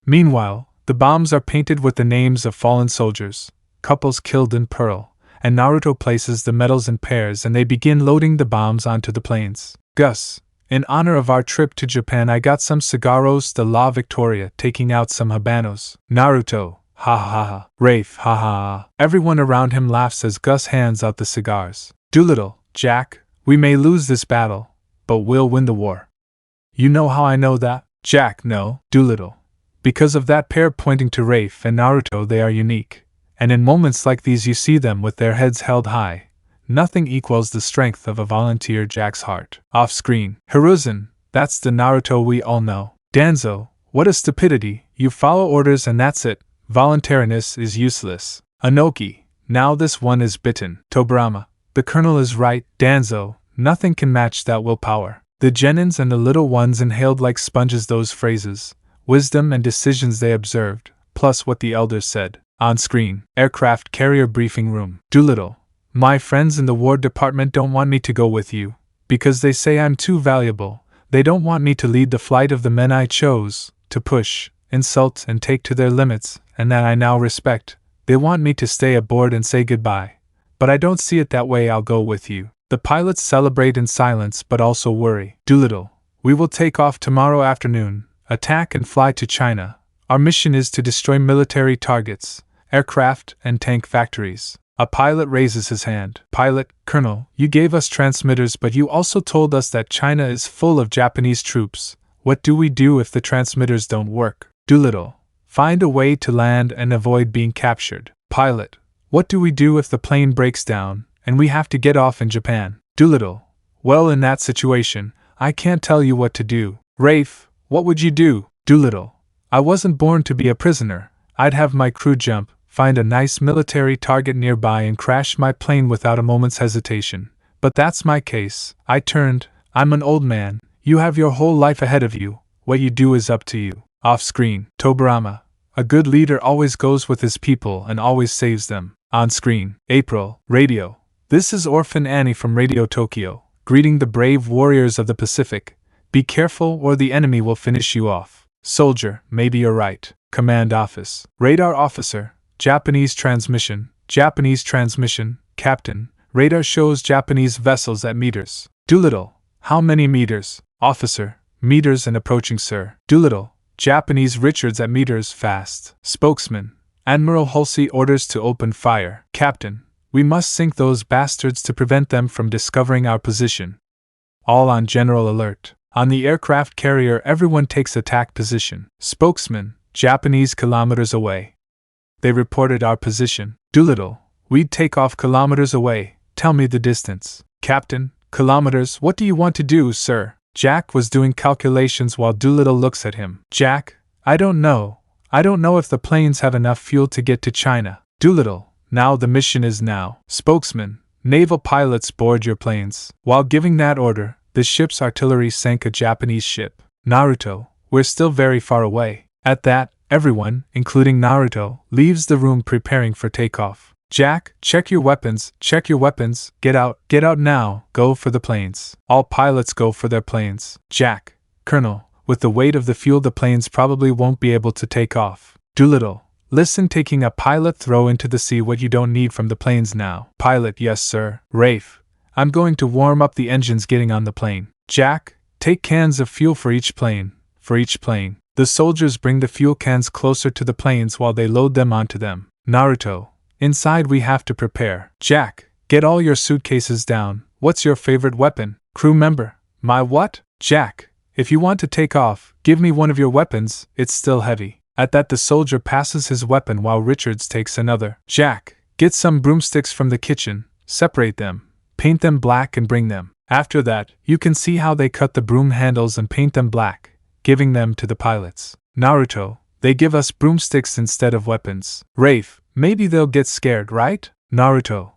Meanwhile, the bombs are painted with the names of fallen soldiers, couples killed in pearl, and Naruto places the medals in pairs and they begin loading the bombs onto the planes. Gus, in honor of our trip to Japan, I got some cigarros de la Victoria, taking out some habanos. Naruto, ha ha ha. Rafe, ha ha ha. Everyone around him laughs as Gus hands out the cigars. Doolittle, Jack, we may lose this battle, but we'll win the war. You know how I know that? Jack, no. Doolittle, because of that pair pointing to Rafe and Naruto, they are unique, and in moments like these you see them with their heads held high. Nothing equals the strength of a volunteer. Jack's heart. Off screen. Hiruzen, that's the Naruto we all know. Danzo, what a stupidity, you follow orders and that's it, voluntariness is useless. Anoki, now this one is bitten. Tobirama, the colonel is right. Danzo, nothing can match that willpower. The genins and the little ones inhaled like sponges those phrases, wisdom and decisions they observed, plus what the elders said. On screen. Aircraft carrier briefing room. Doolittle, my friends in the War Department don't want me to go with you, because they say I'm too valuable. They don't want me to lead the flight of the men I chose, to push, insult, and take to their limits, and that I now respect. They want me to stay aboard and say goodbye. But I don't see it that way. I'll go with you. The pilots celebrate in silence but also worry. Doolittle, we will take off tomorrow afternoon, attack and fly to China. Our mission is to destroy military targets, aircraft, and tank factories. A pilot raises his hand. Pilot, Colonel, you gave us transmitters but you also told us that China is full of Japanese troops. What do we do if the transmitters don't work? Doolittle, find a way to land and avoid being captured. Pilot, what do we do if the plane breaks down and we have to get off in Japan? Doolittle, well, in that situation, I can't tell you what to do. Rafe, what would you do? Doolittle, I wasn't born to be a prisoner. I'd have my crew jump, find a nice military target nearby and crash my plane without a moment's hesitation. But that's my case. I'm an old man. You have your whole life ahead of you. What you do is up to you. Off screen. Tobirama, a good leader always goes with his people and always saves them. On screen. April. Radio. This is Orphan Annie from Radio Tokyo, greeting the brave warriors of the Pacific. Be careful or the enemy will finish you off. Soldier, maybe you're right. Command office. Radar officer. Japanese transmission, Captain. Radar shows Japanese vessels at meters. Doolittle, how many meters? Officer, meters and approaching, sir. Doolittle, Japanese Richards at meters fast. Spokesman, Admiral Halsey orders to open fire. Captain, we must sink those bastards to prevent them from discovering our position. All on general alert. On the aircraft carrier, everyone takes attack position. Spokesman, Japanese kilometers away. They reported our position. Doolittle, we'd take off kilometers away. Tell me the distance. Captain, kilometers, what do you want to do, sir? Jack was doing calculations while Doolittle looks at him. Jack, I don't know. I don't know if the planes have enough fuel to get to China. Doolittle, now the mission is now. Spokesman, naval pilots board your planes. While giving that order, the ship's artillery sank a Japanese ship. Naruto, we're still very far away. At that, everyone, including Naruto, leaves the room preparing for takeoff. Jack, check your weapons, get out now, go for the planes. All pilots go for their planes. Jack, Colonel, with the weight of the fuel the planes probably won't be able to take off. Doolittle, listen, taking a pilot throw into the sea what you don't need from the planes now. Pilot, yes sir. Rafe, I'm going to warm up the engines getting on the plane. Jack, take cans of fuel for each plane. The soldiers bring the fuel cans closer to the planes while they load them onto them. Naruto, inside we have to prepare. Jack, get all your suitcases down. What's your favorite weapon? Crew member, my what? Jack, if you want to take off, give me one of your weapons, it's still heavy. At that the soldier passes his weapon while Richards takes another. Jack, get some broomsticks from the kitchen, separate them, paint them black and bring them. After that, you can see how they cut the broom handles and paint them black, giving them to the pilots. Naruto, they give us broomsticks instead of weapons. Rafe, maybe they'll get scared, right? Naruto,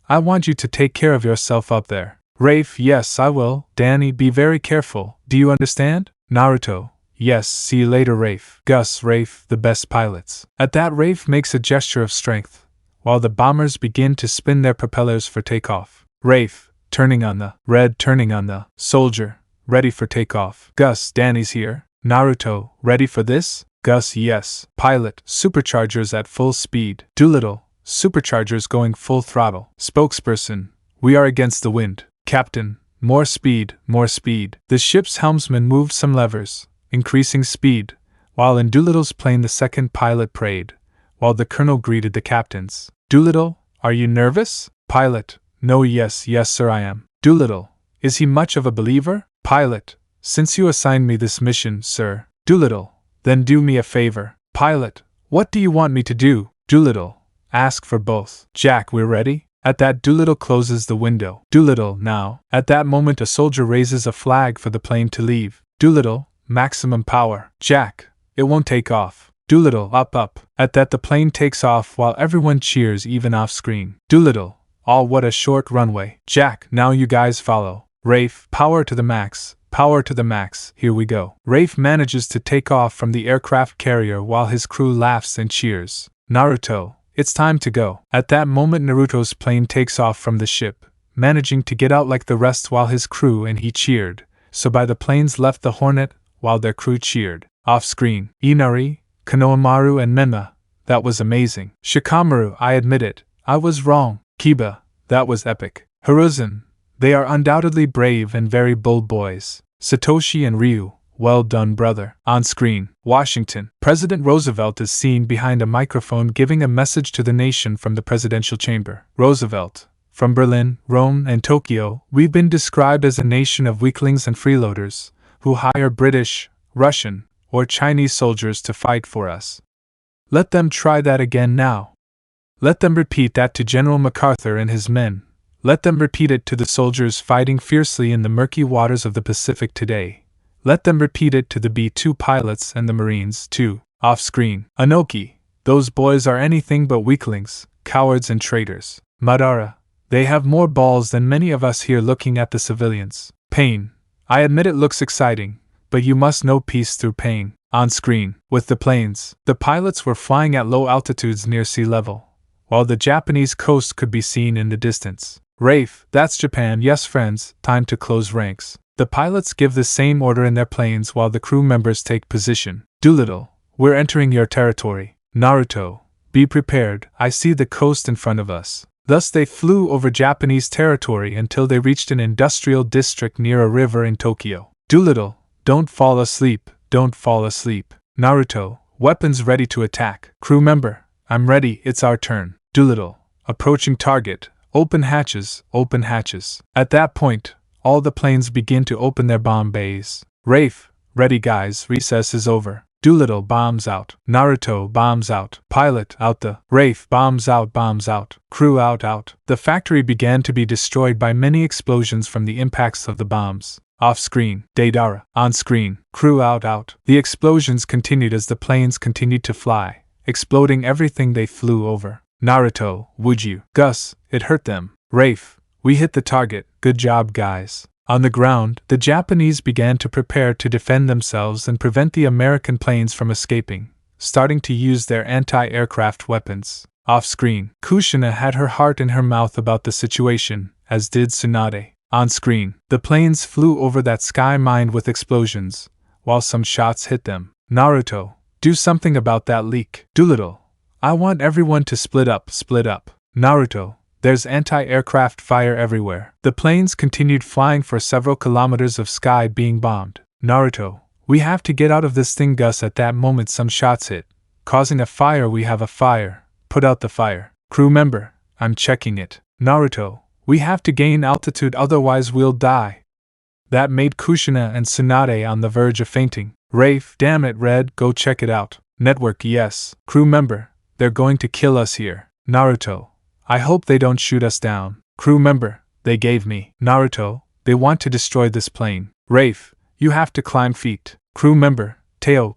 I want you to take care of yourself up there. Rafe, yes, I will. Danny, be very careful. Do you understand? Naruto, yes, see you later, Rafe. Gus, Rafe, the best pilots. At that, Rafe makes a gesture of strength. while the bombers begin to spin their propellers for takeoff. Rafe, turning on the red, turning on the soldier, ready for takeoff. Gus, Danny's here. Naruto, ready for this? Gus, yes. Pilot, superchargers at full speed. Doolittle, superchargers going full throttle. Spokesperson, we are against the wind. Captain, more speed, more speed. The ship's helmsman moved some levers, increasing speed, while in Doolittle's plane the second pilot prayed, while the colonel greeted the captains. Doolittle, are you nervous? Pilot, no, yes, sir, I am. Doolittle, is he much of a believer? Pilot, since you assigned me this mission, sir. Doolittle, then do me a favor. Pilot, what do you want me to do? Doolittle, ask for both. Jack, we're ready? At that, Doolittle closes the window. Doolittle, now. At that moment, a soldier raises a flag for the plane to leave. Doolittle, maximum power. Jack, it won't take off. Doolittle, up. At that, the plane takes off while everyone cheers even off screen. Doolittle, all what a short runway. Jack, now you guys follow. Rafe, power to the max, here we go. Rafe manages to take off from the aircraft carrier while his crew laughs and cheers. Naruto, it's time to go. At that moment, Naruto's plane takes off from the ship, managing to get out like the rest while his crew and he cheered, so by the planes left the Hornet while their crew cheered. Off screen, Inari, Konohamaru and Menma, that was amazing. Shikamaru, I admit it, I was wrong. Kiba, that was epic. Hiruzen, they are undoubtedly brave and very bold boys. Satoshi and Ryu, well done, brother. On screen, Washington. President Roosevelt is seen behind a microphone giving a message to the nation from the presidential chamber. Roosevelt, from Berlin, Rome, and Tokyo, we've been described as a nation of weaklings and freeloaders, who hire British, Russian, or Chinese soldiers to fight for us. Let them try that again now. Let them repeat that to General MacArthur and his men. Let them repeat it to the soldiers fighting fiercely in the murky waters of the Pacific today. Let them repeat it to the B-2 pilots and the Marines, too. Off-screen, Anoki, those boys are anything but weaklings, cowards and traitors. Madara, they have more balls than many of us here looking at the civilians. Pain, I admit it looks exciting, but you must know peace through pain. On screen, with the planes, the pilots were flying at low altitudes near sea level, while the Japanese coast could be seen in the distance. Rafe, that's Japan, yes friends, time to close ranks. The pilots give the same order in their planes while the crew members take position. Doolittle, we're entering your territory. Naruto, be prepared, I see the coast in front of us. Thus they flew over Japanese territory until they reached an industrial district near a river in Tokyo. Doolittle, don't fall asleep, don't fall asleep. Naruto, weapons ready to attack. Crew member, I'm ready, it's our turn. Doolittle, approaching target. Open hatches, open hatches. At that point, all the planes begin to open their bomb bays. Rafe, ready guys, recess is over. Doolittle, bombs out. Naruto, bombs out. Pilot, out the. Rafe, bombs out, bombs out. Crew out. The factory began to be destroyed by many explosions from the impacts of the bombs. Off screen, Deidara. On screen, crew out. The explosions continued as the planes continued to fly, exploding everything they flew over. Naruto, would you? Gus, it hurt them. Rafe, we hit the target, good job guys. On the ground, the Japanese began to prepare to defend themselves and prevent the American planes from escaping, starting to use their anti-aircraft weapons. Off-screen, Kushina had her heart in her mouth about the situation, as did Tsunade. On screen, the planes flew over that sky mined with explosions, while some shots hit them. Naruto, do something about that leak. Doolittle, I want everyone to split up. Naruto, there's anti-aircraft fire everywhere. The planes continued flying for several kilometers of sky being bombed. Naruto, we have to get out of this thing. Gus, at that moment some shots hit, causing a fire. We have a fire. Put out the fire. Crew member, I'm checking it. Naruto, we have to gain altitude otherwise we'll die. That made Kushina and Tsunade on the verge of fainting. Rafe, damn it Red, go check it out. Network, yes. Crew member, they're going to kill us here. Naruto, I hope they don't shoot us down. Crew member, they gave me. Naruto, they want to destroy this plane. Rafe, you have to climb feet. Crew member, Teo,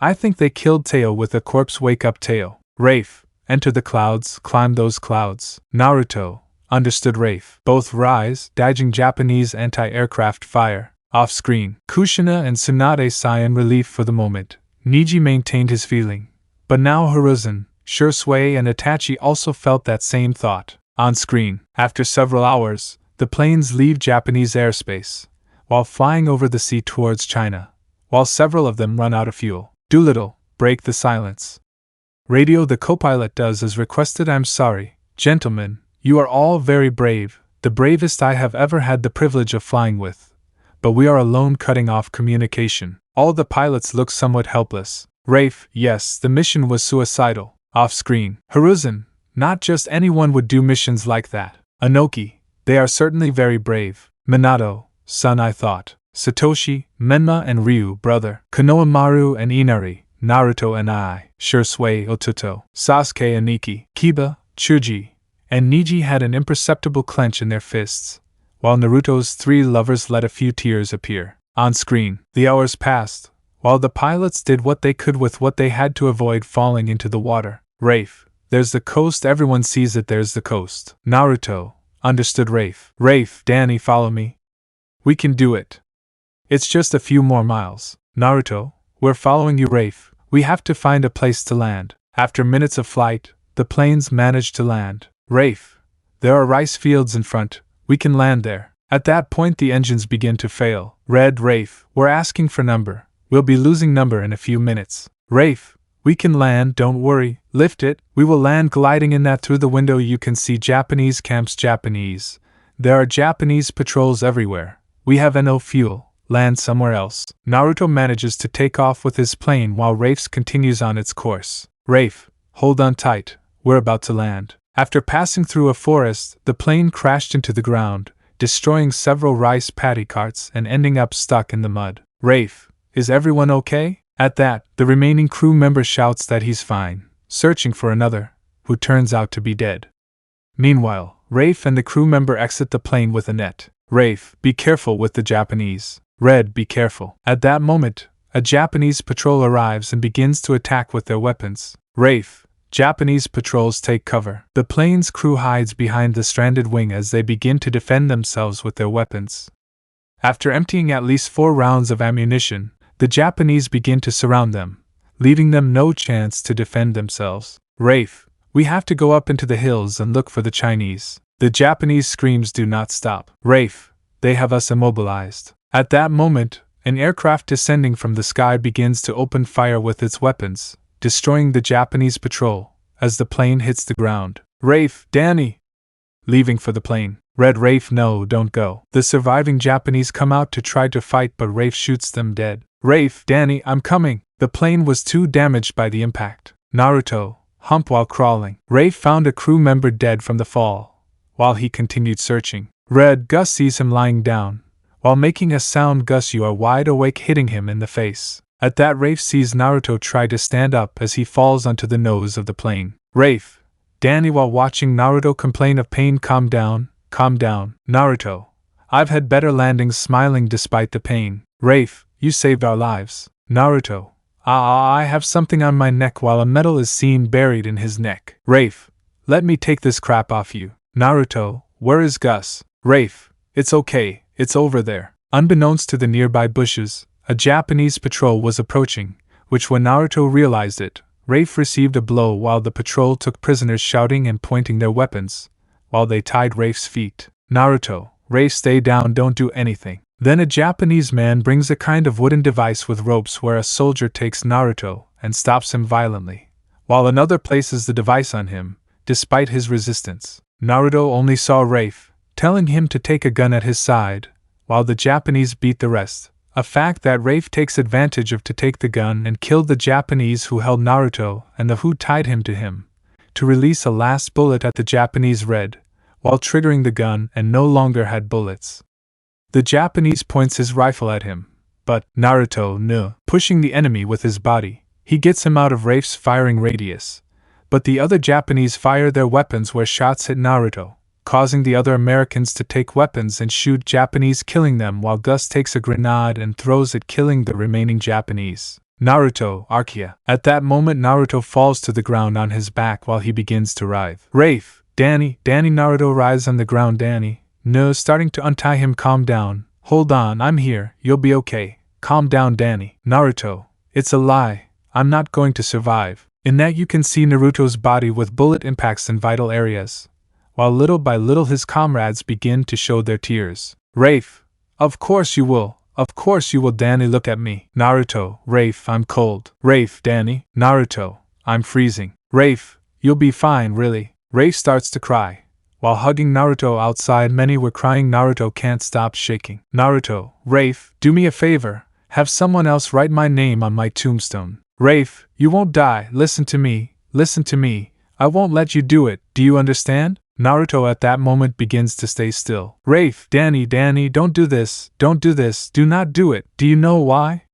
I think they killed Teo with a corpse. Wake up Teo. Rafe, enter the clouds, climb those clouds. Naruto, understood. Rafe, both rise, dodging Japanese anti-aircraft fire. Off screen, Kushina and Tsunade sigh in relief for the moment. Niji maintained his feeling. But now Hiruzen, Shursui and Itachi also felt that same thought. On screen, after several hours, the planes leave Japanese airspace, while flying over the sea towards China, while several of them run out of fuel. Doolittle, break the silence. Radio, the co-pilot does as requested. I'm sorry, gentlemen, you are all very brave, the bravest I have ever had the privilege of flying with. But we are alone, cutting off communication. All the pilots look somewhat helpless. Rafe, yes, the mission was suicidal. Off screen, Hiruzen, not just anyone would do missions like that. Anoki, they are certainly very brave. Minato, son, I thought. Satoshi, Menma and Ryu, brother. Konoha, Maru and Inari, Naruto and I. Shursui, Ototo, Sasuke and Nikki, Kiba, Chuji, and Niji had an imperceptible clench in their fists, while Naruto's three lovers let a few tears appear. On screen, the hours passed, while the pilots did what they could with what they had to avoid falling into the water. Rafe, there's the coast, everyone sees it, there's the coast. Naruto, understood Rafe. Rafe, Danny, follow me. We can do it. It's just a few more miles. Naruto, we're following you. Rafe, we have to find a place to land. After minutes of flight, the planes managed to land. Rafe, there are rice fields in front, we can land there. At that point the engines begin to fail. Red, Rafe, we're asking for number. We'll be losing number in a few minutes. Rafe, we can land, don't worry, lift it, we will land. Gliding in that through the window you can see Japanese camps. Japanese. There are Japanese patrols everywhere. We have no fuel. Land somewhere else. Naruto manages to take off with his plane while Rafe's continues on its course. Rafe, hold on tight, we're about to land. After passing through a forest, the plane crashed into the ground, destroying several rice paddy carts and ending up stuck in the mud. Rafe, is everyone okay? At that, the remaining crew member shouts that he's fine, searching for another, who turns out to be dead. Meanwhile, Rafe and the crew member exit the plane with a net. Rafe, be careful with the Japanese. Red, be careful. At that moment, a Japanese patrol arrives and begins to attack with their weapons. Rafe, Japanese patrols take cover. The plane's crew hides behind the stranded wing as they begin to defend themselves with their weapons. After emptying at least 4 rounds of ammunition, the Japanese begin to surround them, leaving them no chance to defend themselves. Rafe, we have to go up into the hills and look for the Chinese. The Japanese screams do not stop. Rafe, they have us immobilized. At that moment, an aircraft descending from the sky begins to open fire with its weapons, destroying the Japanese patrol as the plane hits the ground. Rafe, Danny! Leaving for the plane. Red, Rafe, no, don't go. The surviving Japanese come out to try to fight, but Rafe shoots them dead. Rafe, Danny, I'm coming. The plane was too damaged by the impact. Naruto, hump while crawling. Rafe found a crew member dead from the fall, while he continued searching. Red, Gus sees him lying down. While making a sound, Gus, you are wide awake, hitting him in the face. At that, Rafe sees Naruto try to stand up as he falls onto the nose of the plane. Rafe, Danny, while watching Naruto complain of pain, calm down, calm down. Naruto, I've had better landings, smiling despite the pain. Rafe, you saved our lives. Naruto, I have something on my neck, while a medal is seen buried in his neck. Rafe, let me take this crap off you. Naruto, where is Gus? Rafe, it's okay, it's over there. Unbeknownst to the nearby bushes, a Japanese patrol was approaching, which when Naruto realized it, Rafe received a blow while the patrol took prisoners, shouting and pointing their weapons, while they tied Rafe's feet. Naruto, Rafe, stay down, don't do anything. Then a Japanese man brings a kind of wooden device with ropes where a soldier takes Naruto and stops him violently, while another places the device on him, despite his resistance. Naruto only saw Rafe, telling him to take a gun at his side, while the Japanese beat the rest, a fact that Rafe takes advantage of to take the gun and kill the Japanese who held Naruto and the who tied him to him, to release a last bullet at the Japanese Red, while triggering the gun and no longer had bullets. The Japanese points his rifle at him, but Naruto, no, pushing the enemy with his body, he gets him out of Rafe's firing radius, but the other Japanese fire their weapons where shots hit Naruto, causing the other Americans to take weapons and shoot Japanese, killing them, while Gus takes a grenade and throws it, killing the remaining Japanese. Naruto, Arkia. At that moment Naruto falls to the ground on his back while he begins to writhe. Rafe, Danny, Naruto writhes on the ground. Danny, no, starting to untie him. Calm down, hold on, I'm here, you'll be okay. Calm down, Danny. Naruto, it's a lie, I'm not going to survive. In that you can see Naruto's body with bullet impacts in vital areas, while little by little his comrades begin to show their tears. Rafe, of course you will. Of course you will. Danny, look at me. Naruto, Rafe, I'm cold. Rafe, Danny, Naruto, I'm freezing. Rafe, you'll be fine, really. Rafe starts to cry. While hugging Naruto outside, many were crying. Naruto can't stop shaking. Naruto, Rafe, do me a favor. Have someone else write my name on my tombstone. Rafe, you won't die. Listen to me. Listen to me. I won't let you do it. Do you understand? Naruto at that moment begins to stay still. Rafe, Danny, don't do this. Don't do this. Do not do it. Do you know why?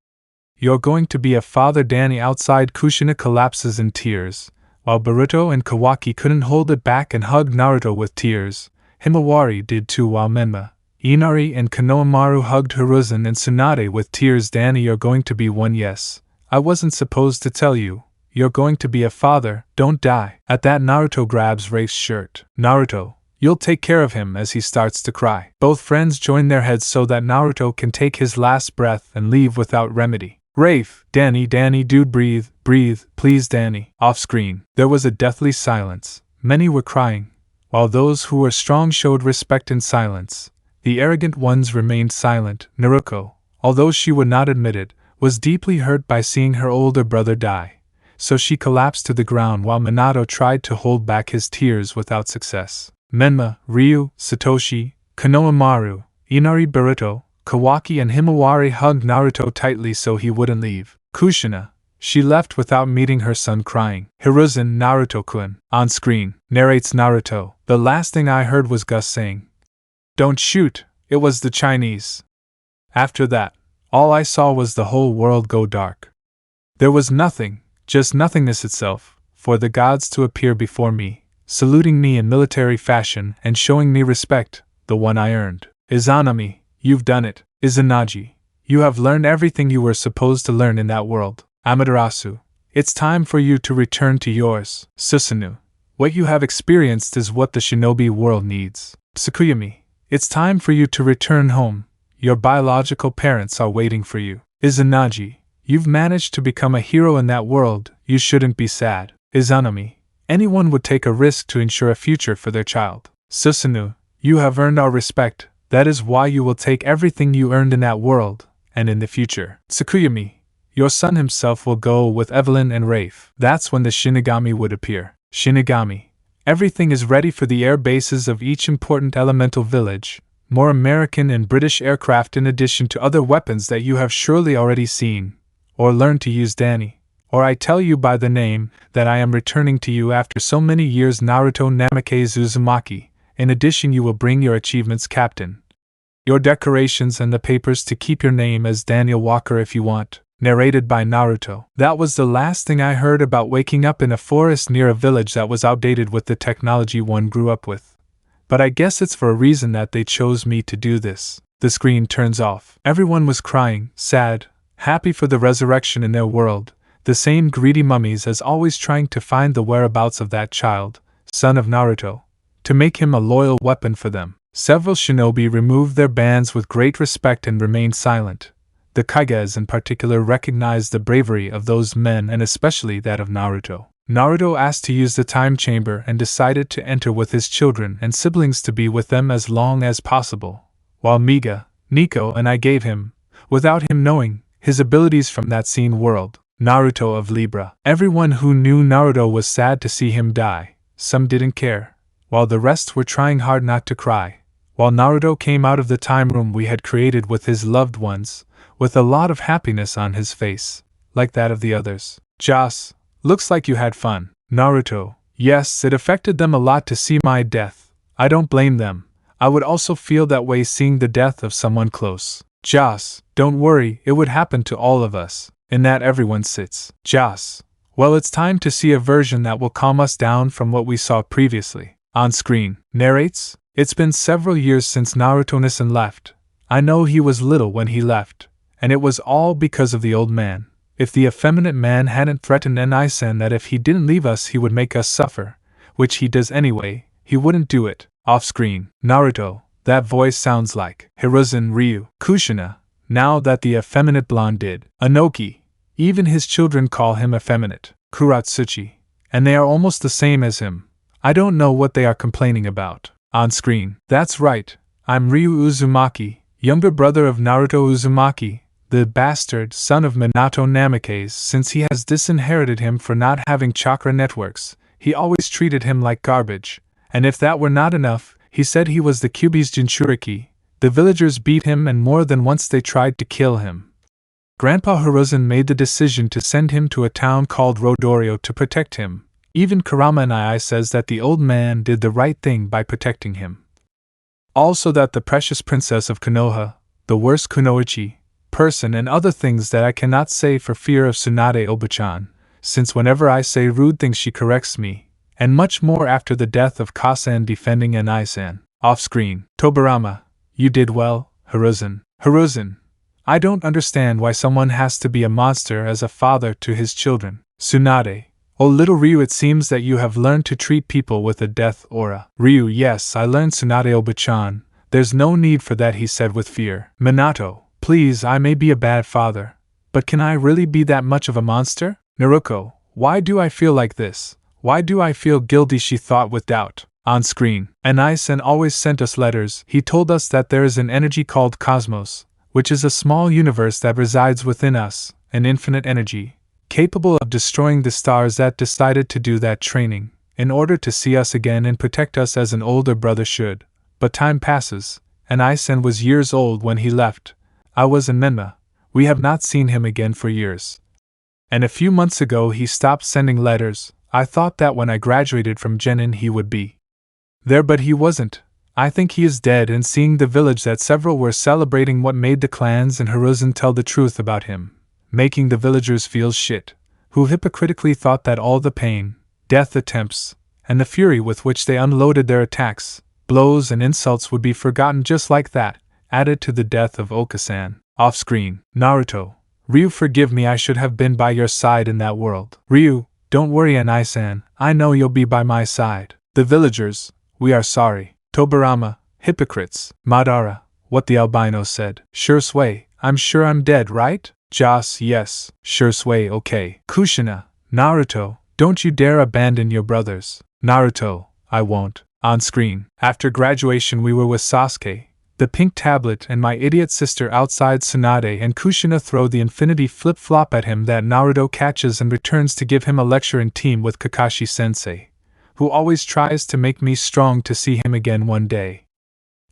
You're going to be a father. Danny outside. Kushina collapses in tears, while Boruto and Kawaki couldn't hold it back and hugged Naruto with tears. Himawari did too, while Menma, Inari and Konohamaru hugged Hiruzen and Tsunade with tears. Danny, you're going to be one. Yes. I wasn't supposed to tell you. You're going to be a father, don't die. At that, Naruto grabs Rafe's shirt. Naruto, you'll take care of him, as he starts to cry. Both friends join their heads so that Naruto can take his last breath and leave without remedy. Rafe, Danny, dude, breathe, please, Danny. Off screen, there was a deathly silence. Many were crying, while those who were strong showed respect in silence. The arrogant ones remained silent. Naruto, although she would not admit it, was deeply hurt by seeing her older brother die. So she collapsed to the ground while Minato tried to hold back his tears without success. Menma, Ryu, Satoshi, Konohamaru, Inari, Boruto, Kawaki and Himawari hugged Naruto tightly so he wouldn't leave. Kushina, she left without meeting her son, crying. Hiruzen, Naruto-kun. On screen, narrates Naruto. The last thing I heard was Gus saying, "Don't shoot, it was the Chinese." After that, all I saw was the whole world go dark. There was nothing, just nothingness itself, for the gods to appear before me, saluting me in military fashion and showing me respect, the one I earned. Izanami, you've done it. Izanagi, you have learned everything you were supposed to learn in that world. Amaterasu, it's time for you to return to yours. Susanoo, what you have experienced is what the shinobi world needs. Tsukuyomi, it's time for you to return home. Your biological parents are waiting for you. Izanagi, you've managed to become a hero in that world, you shouldn't be sad. Izanami, anyone would take a risk to ensure a future for their child. Susanoo, you have earned our respect, that is why you will take everything you earned in that world, and in the future. Tsukuyomi, your son himself will go with Evelyn and Rafe. That's when the Shinigami would appear. Shinigami, everything is ready for the air bases of each important elemental village. More American and British aircraft in addition to other weapons that you have surely already seen, or learned to use. Danny, or I tell you by the name that I am returning to you after so many years. Naruto Namikaze Uzumaki, in addition you will bring your achievements, Captain, your decorations and the papers to keep your name as Daniel Walker if you want. Narrated by Naruto. That was the last thing I heard about waking up in a forest near a village that was outdated with the technology one grew up with. But I guess it's for a reason that they chose me to do this. The screen turns off. Everyone was crying, sad, happy for the resurrection in their world, the same greedy mummies as always trying to find the whereabouts of that child, son of Naruto, to make him a loyal weapon for them. Several shinobi removed their bands with great respect and remained silent. The Kaiges in particular recognized the bravery of those men and especially that of Naruto. Naruto asked to use the time chamber and decided to enter with his children and siblings to be with them as long as possible, while Miga, Nico and I gave him, without him knowing, his abilities from that scene world. Naruto of Libra. Everyone who knew Naruto was sad to see him die. Some didn't care, while the rest were trying hard not to cry. While Naruto came out of the time room we had created with his loved ones, with a lot of happiness on his face, like that of the others. Joss, looks like you had fun. Naruto, yes, it affected them a lot to see my death. I don't blame them. I would also feel that way seeing the death of someone close. Joss, don't worry, it would happen to all of us. In that everyone sits. Joss, well, it's time to see a version that will calm us down from what we saw previously. On screen, narrates, it's been several years since Naruto-Nissen left. I know he was little when he left, and it was all because of the old man. If the effeminate man hadn't threatened Nisen that if he didn't leave us he would make us suffer, which he does anyway, he wouldn't do it. Off-screen, Naruto, that voice sounds like Hiruzen Ryu. Kushina, now that the effeminate blonde did. Anoki, even his children call him effeminate. Kuratsuchi. And they are almost the same as him. I don't know what they are complaining about. On screen. That's right. I'm Ryu Uzumaki, younger brother of Naruto Uzumaki, the bastard son of Minato Namikaze. Since he has disinherited him for not having chakra networks, he always treated him like garbage. And if that were not enough, he said he was the Kyuubi's jinchuriki. The villagers beat him and more than once they tried to kill him. Grandpa Hiruzen made the decision to send him to a town called Rodorio to protect him. Even Kurama and I says that the old man did the right thing by protecting him. Also that the precious princess of Konoha, the worst kunoichi, person and other things that I cannot say for fear of Tsunade Obachan, since whenever I say rude things she corrects me, and much more after the death of Kasan defending Anai-san. Off-screen. Tobarama, you did well, Hiruzen. Hiruzen, I don't understand why someone has to be a monster as a father to his children. Tsunade, oh little Ryu, it seems that you have learned to treat people with a death aura. Ryu, yes, I learned, Tsunade Obachan. There's no need for that, he said with fear. Minato, please, I may be a bad father, but can I really be that much of a monster? Naruko, why do I feel like this? Why do I feel guilty, she thought with doubt. On screen. Anai-san always sent us letters. He told us that there is an energy called Cosmos, which is a small universe that resides within us, an infinite energy, capable of destroying the stars, that decided to do that training, in order to see us again and protect us as an older brother should. But time passes, and Anai-san was years old when he left. I was in Menma. We have not seen him again for years. And a few months ago he stopped sending letters. I thought that when I graduated from Genin he would be there, but he wasn't. I think he is dead, and seeing the village that several were celebrating what made the clans and Hiruzen tell the truth about him, making the villagers feel shit, who hypocritically thought that all the pain, death attempts, and the fury with which they unloaded their attacks, blows and insults would be forgotten just like that, added to the death of Okasan. Off-screen. Naruto, Ryu, forgive me, I should have been by your side in that world. Ryu, don't worry, Anai-san, I know you'll be by my side. The villagers, we are sorry. Tobarama, hypocrites. Madara, what the albino said. Sure sway, I'm sure I'm dead, right? Joss, yes. Sure sway, okay. Kushina, Naruto, don't you dare abandon your brothers. Naruto, I won't. On screen. After graduation we were with Sasuke, the pink tablet, and my idiot sister outside. Tsunade and Kushina throw the infinity flip-flop at him that Naruto catches and returns to give him a lecture in team with Kakashi-sensei, who always tries to make me strong to see him again one day.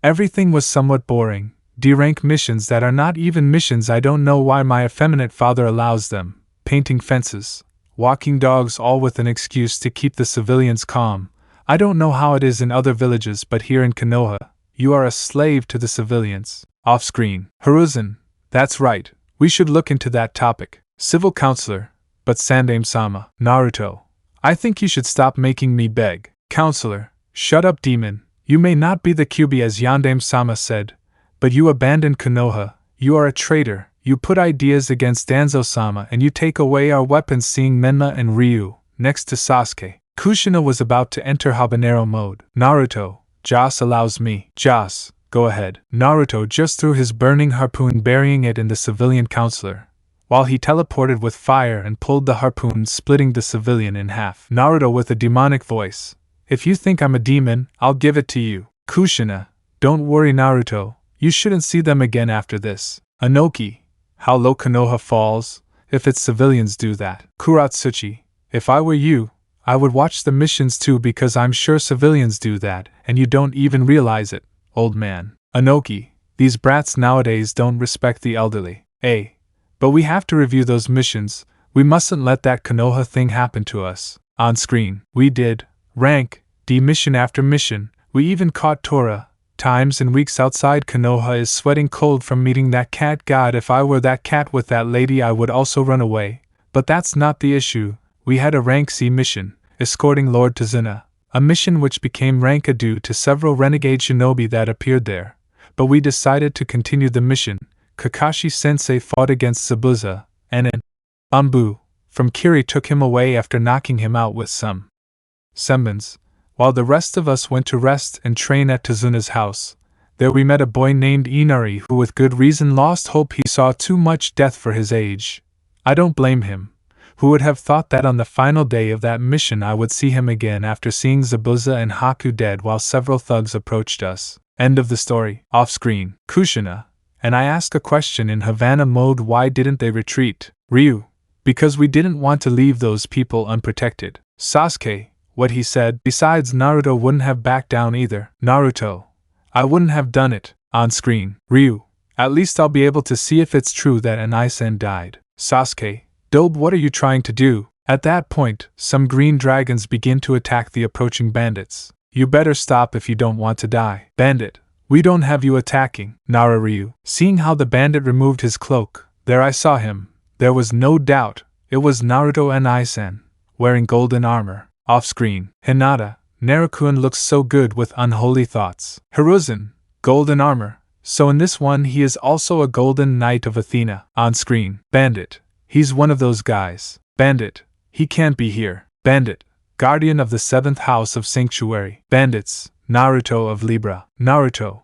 Everything was somewhat boring. D-rank missions that are not even missions, I don't know why my effeminate father allows them, painting fences, walking dogs, all with an excuse to keep the civilians calm. I don't know how it is in other villages, but here in Konoha, you are a slave to the civilians. Off-screen. Hiruzen, that's right, we should look into that topic. Civil Counselor, but Sandaime-sama. Naruto, I think you should stop making me beg. Counselor, shut up, demon. You may not be the Kyuubi as Yondaime-sama said, but you abandoned Konoha. You are a traitor. You put ideas against Danzo-sama and you take away our weapons. Seeing Menma and Ryu next to Sasuke, Kushina was about to enter habanero mode. Naruto, Joss allows me. Joss, go ahead. Naruto just threw his burning harpoon, burying it in the civilian counselor, while he teleported with fire and pulled the harpoon, splitting the civilian in half. Naruto with a demonic voice, if you think I'm a demon, I'll give it to you. Kushina, don't worry Naruto, you shouldn't see them again after this. Anoki, how low Konoha falls, if its civilians do that. Kuratsuchi, if I were you, I would watch the missions too, because I'm sure civilians do that, and you don't even realize it, old man. Anoki, these brats nowadays don't respect the elderly. But we have to review those missions. We mustn't let that Konoha thing happen to us. On screen. We did. Rank D mission after mission. We even caught Tora. Times and weeks outside Konoha is sweating cold from meeting that cat. God, if I were that cat with that lady I would also run away. But that's not the issue. We had a rank C mission, escorting Lord Tazuna, a mission which became rank A due to several renegade shinobi that appeared there. But we decided to continue the mission. Kakashi-sensei fought against Zabuza, and an Anbu from Kiri took him away after knocking him out with some senbons, while the rest of us went to rest and train at Tazuna's house. There we met a boy named Inari who with good reason lost hope. He saw too much death for his age. I don't blame him, Who would have thought that on the final day of that mission I would see him again after seeing Zabuza and Haku dead while several thugs approached us. End of the story. Off-screen. Kushina. And I ask a question in Havana mode: why didn't they retreat? Ryu. Because we didn't want to leave those people unprotected. Sasuke. What he said. Besides, Naruto wouldn't have backed down either. Naruto. I wouldn't have done it. On screen. Ryu. At least I'll be able to see if it's true that Anai-sen died. Sasuke. Dobe, what are you trying to do? At that point, some green dragons begin to attack the approaching bandits. You better stop if you don't want to die. Bandit. We don't have you attacking. Nara Ryu. Seeing how the bandit removed his cloak, there I saw him. There was no doubt. It was Naruto Anai-sen, wearing golden armor. Off-screen. Hinata. Naruto looks so good with unholy thoughts. Hiruzen. Golden armor. So in this one he is also a golden knight of Athena. On screen. Bandit. He's one of those guys. Bandit. He can't be here. Bandit. Guardian of the 7th house of Sanctuary. Bandits. Naruto of Libra. Naruto.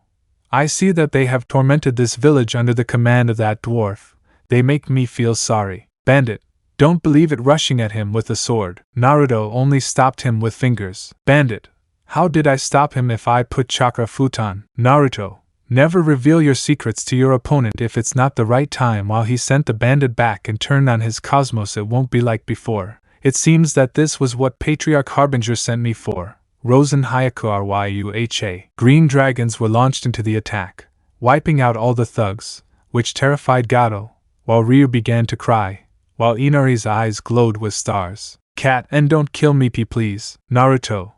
I see that they have tormented this village under the command of that dwarf. They make me feel sorry. Bandit. Don't believe it, rushing at him with a sword. Naruto only stopped him with fingers. Bandit. How did I stop him if I put chakra futon? Naruto. Never reveal your secrets to your opponent if it's not the right time. While he sent the bandit back and turned on his cosmos, it won't be like before. It seems that this was what Patriarch Harbinger sent me for. Rosen Hayaku Ryuha. Green dragons were launched into the attack, wiping out all the thugs, which terrified Gato, while Ryu began to cry, while Inari's eyes glowed with stars. Cat, and don't kill me please. Naruto.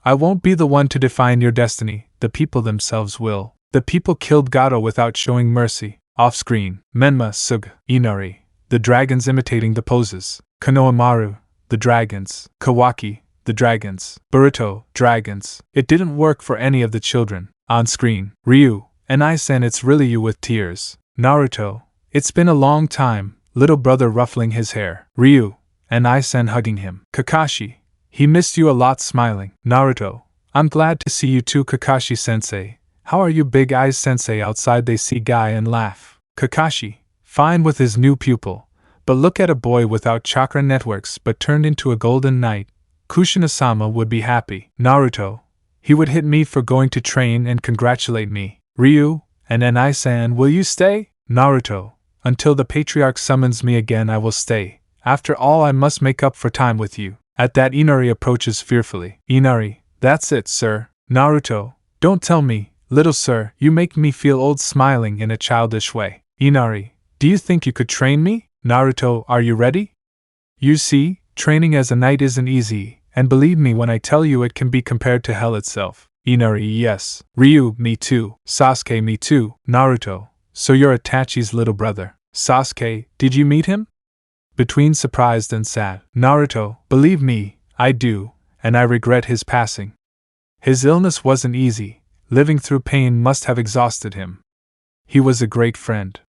I won't be the one to define your destiny, the people themselves will. The people killed Gato without showing mercy. Off-screen. Menma Suga. Inari. The dragons imitating the poses. Konohamaru. The dragons. Kawaki. The dragons. Boruto. Dragons. It didn't work for any of the children. On screen. Ryu. Anai-sen, it's really you with tears. Naruto. It's been a long time. Little brother ruffling his hair. Ryu. Anai-sen hugging him. Kakashi. He missed you a lot, smiling. Naruto. I'm glad to see you too, Kakashi-sensei. How are you, Big Eyes Sensei? Outside they see Guy and laugh. Kakashi. Fine with his new pupil. But look at a boy without chakra networks but turned into a golden knight. Kushina-sama would be happy. Naruto. He would hit me for going to train and congratulate me. Ryu. And Anai-san, will you stay? Naruto. Until the Patriarch summons me again I will stay. After all, I must make up for time with you. At that, Inari approaches fearfully. Inari. That's it, sir. Naruto. Don't tell me. Little sir, you make me feel old, smiling in a childish way. Inari. Do you think you could train me? Naruto, are you ready? You see, training as a knight isn't easy, and believe me when I tell you it can be compared to hell itself. Inari, yes. Ryu, me too. Sasuke, me too. Naruto. So you're Itachi's little brother. Sasuke, did you meet him? Between surprised and sad. Naruto, believe me, I do, and I regret his passing. His illness wasn't easy. Living through pain must have exhausted him. He was a great friend.